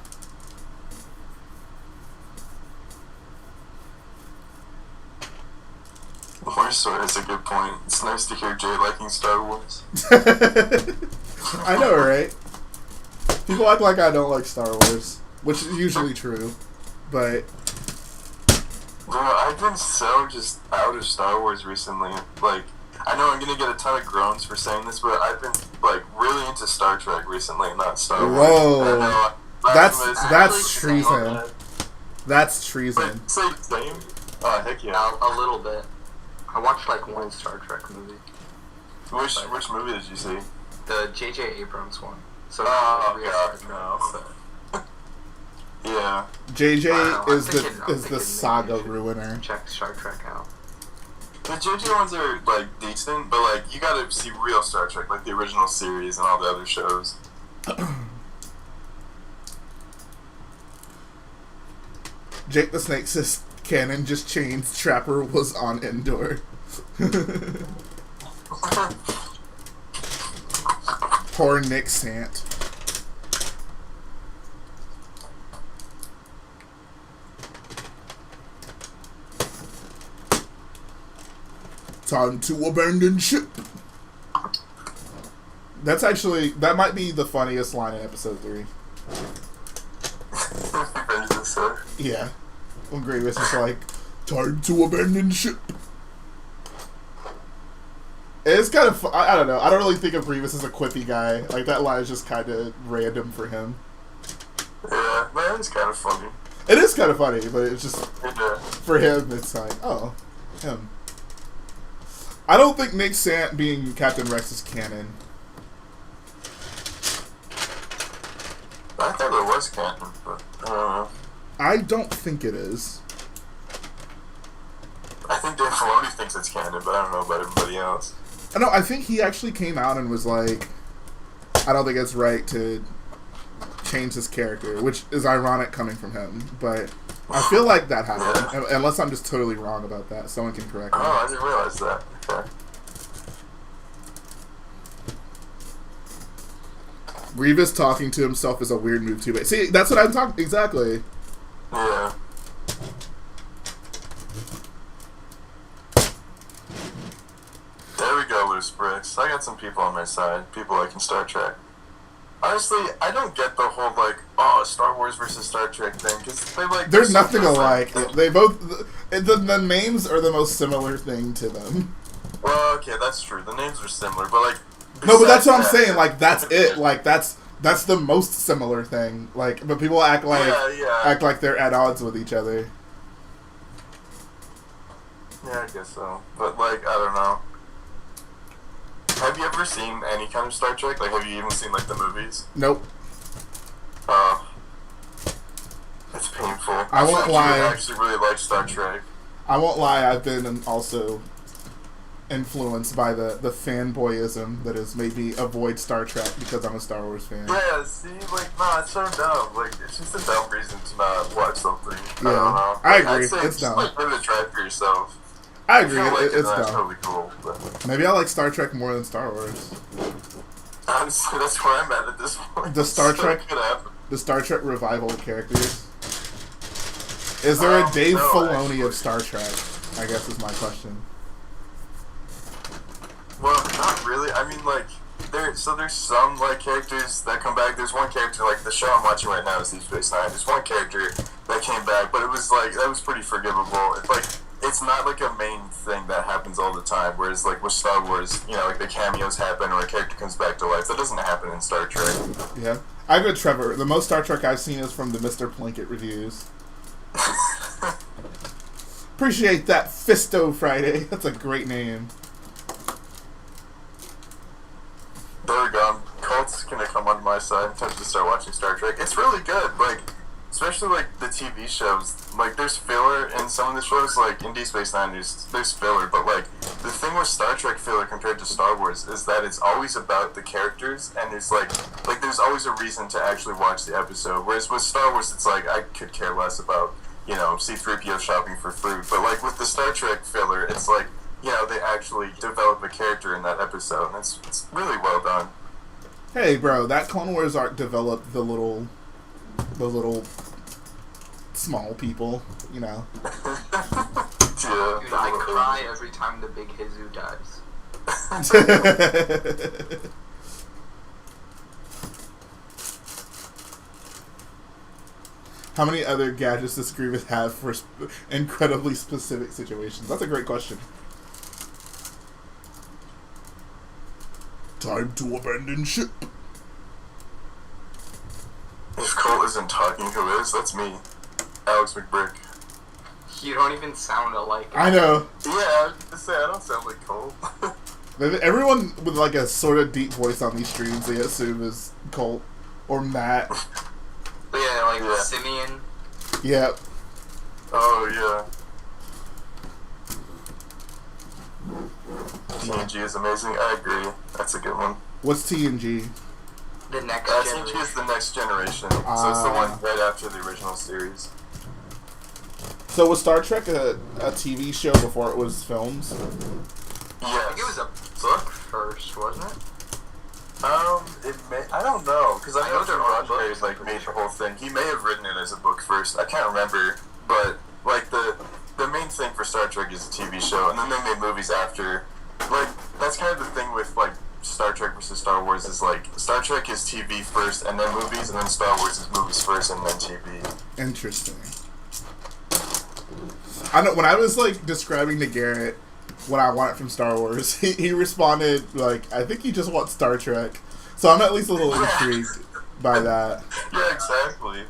Warsaw is a good point. It's nice to hear Jay liking Star Wars. I know, right? People act like I don't like Star Wars, which is usually true, but... Bro, I've been so just out of Star Wars recently. Like, I know I'm gonna get a ton of groans for saying this, but I've been, like, really into Star Trek recently, not Star Wars. Whoa. That's treason. That's treason. Wait, same? Oh, heck yeah. A little bit. I watched, like, one Star Trek movie. Which movie did you see? The J.J. Abrams one. So, God, no. Yeah. JJ is the saga ruiner. Check Star Trek out. The JJ ones are, like, decent, but, like, you gotta see real Star Trek, like the original series and all the other shows. Jake the Snake says canon just changed. Trapper was on Endor. Poor Nick Sant. Time to abandon ship. That might be the funniest line in episode 3. Yeah. When Grievous is like, time to abandon ship. It's kind of, I don't know. I don't really think of Grievous as a quippy guy. Like, that line is just kind of random for him. Yeah, that is kind of funny. It is kind of funny, but it's just Yeah. for him. It's like, oh, him. I don't think Nick Sant being Captain Rex is canon. I thought it was canon, but I don't know. I don't think it is. I think Dave Filoni thinks it's canon, but I don't know about everybody else. No, I think he actually came out and was like, I don't think it's right to change his character, which is ironic coming from him, but I feel like that happened, unless I'm just totally wrong about that. Someone can correct me. Oh, I didn't realize that. Okay. Grievous talking to himself is a weird move too. But see, that's what I'm talking exactly. Yeah. There we go, loose bricks. I got some people on my side. People liking Star Trek. Honestly, I don't get the whole like, oh, Star Wars versus Star Trek thing, because they like. There's nothing alike. They both the names are the most similar thing to them. Well, okay, that's true. The names are similar, but like. No, but that's what I'm besides that- saying. Like that's it. Like that's the most similar thing. Like, but people act like act like they're at odds with each other. Yeah, I guess so. But like, I don't know. Have you ever seen any kind of Star Trek? Like, have you even seen like the movies? Nope. It's painful. I won't lie. I actually really like Star Trek. I won't lie. I've been also influenced by the fanboyism that has made me avoid Star Trek because I'm a Star Wars fan. Yeah, see, like, no, it's so dumb. Like, it's just a dumb reason to not watch something. Yeah, I don't know. I Like, agree. I'd say It's just, dumb. like, give it a try for yourself. I If agree. you like It's that's dumb. totally cool. But Maybe I like Star Trek more than Star Wars. honestly, that's where I'm at this point. The Star It's so Trek- could happen. The Star Trek revival of characters. Is there a Dave no, Filoni actually. of Star Trek? I guess is my question. Well, not really. I mean, like, there's some, like, characters that come back. There's one character, like, the show I'm watching right now is Deep Space Nine. There's one character that came back, but it was, like, that was pretty forgivable. It's, like, it's not, like, a main thing that happens all the time, whereas, like, with Star Wars, you know, like, the cameos happen or a character comes back to life. That doesn't happen in Star Trek. Yeah. I agree with Trevor. The most Star Trek I've seen is from the Mr. Plinkett reviews. Appreciate that, Fisto Friday. That's a great name. There we go. Colt's gonna come on my side and time to start watching Star Trek. It's really good, like, especially, like, the TV shows. Like, there's filler in some of the shows, like, in Deep Space Nine, there's filler, but, like, the thing with Star Trek filler compared to Star Wars is that it's always about the characters, and it's, like, there's always a reason to actually watch the episode, whereas with Star Wars, it's like, I could care less about, you know, C-3PO shopping for fruit, but, like, with the Star Trek filler, it's like, you know, they actually develop a character in that episode, and it's really well done. Hey, bro, that Clone Wars arc developed the little small people, you know. Yeah, Dude, I cry every time the big Hizu dies. How many other gadgets does Grievous have for incredibly specific situations? That's a great question. Time to abandon ship. If Cole isn't talking, who is? That's me, Alex McBrick. You don't even sound alike. I know. Yeah, I was gonna say, I don't sound like Cole. Everyone with like a sort of deep voice on these streams, they assume is Colt or Matt. Yeah, like Yeah. Simeon. Yep. Oh, yeah. TNG is amazing, I agree. That's a good one. What's TNG? The next TNG generation. is the next generation, so it's the one right after the original series. So was Star Trek a TV show before it was films? I think it was a book first, wasn't it? It may, I don't know, because I know there Jim are Roddenberry, books, like, I'm made pretty the whole thing. He may have written it as a book first, I can't remember, but, like, the main thing for Star Trek is a TV show, and then they made movies after. Like, that's kind of the thing with, like, Star Trek versus Star Wars is, like, Star Trek is TV first, and then movies, and then Star Wars is movies first, and then TV. Interesting. I know when I was like describing to Garrett what I want from Star Wars, he responded like, "I think you just want Star Trek." So I'm at least a little intrigued by that. Yeah, exactly.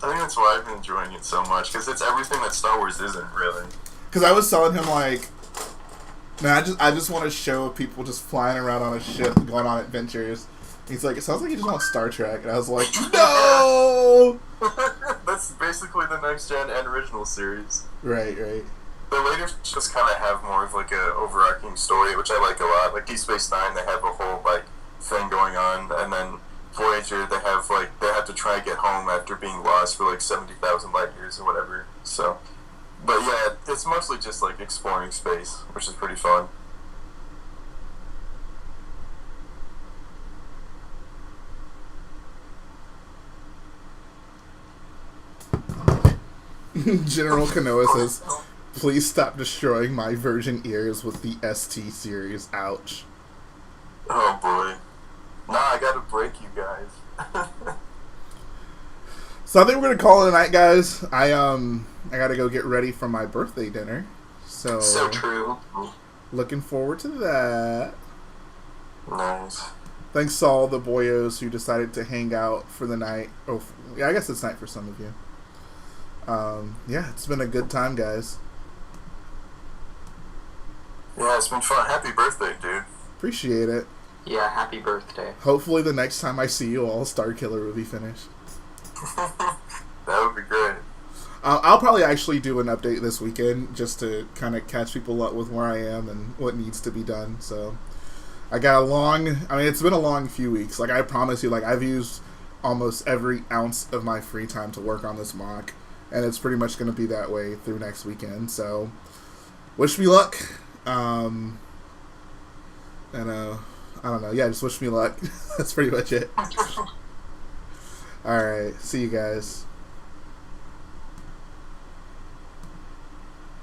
I think that's why I've been enjoying it so much, because it's everything that Star Wars isn't, really. Because I was telling him, like, man, I just want a show of people just flying around on a ship, going on adventures. He's like, it sounds like you just want Star Trek. And I was like, no! That's basically the next gen and original series. Right. The later just kind of have more of like a overarching story, which I like a lot. Like Deep Space Nine, they have a whole like thing going on, and then Voyager, they have to try and get home after being lost for like 70,000 light years or whatever. So, but yeah, it's mostly just like exploring space, which is pretty fun. General Kanoa says, please stop destroying my virgin ears with the ST series. Ouch. Oh boy. Nah, I gotta break you guys. So I think we're gonna call it a night, guys. I gotta go get ready for my birthday dinner. So true. Looking forward to that. Nice. Thanks to all the boyos who decided to hang out for the night. Oh, yeah, I guess it's night for some of you. Yeah, it's been a good time, guys. Yeah, it's been fun. Happy birthday, dude. Appreciate it. Yeah, happy birthday. Hopefully the next time I see you all, Starkiller will be finished. That would be great. I'll probably actually do an update this weekend just to kind of catch people up with where I am and what needs to be done. So I got it's been a long few weeks. Like, I promise you, like, I've used almost every ounce of my free time to work on this mock, and it's pretty much going to be that way through next weekend. So wish me luck. And I don't know. Yeah, just wish me luck. That's pretty much it. Alright, see you guys.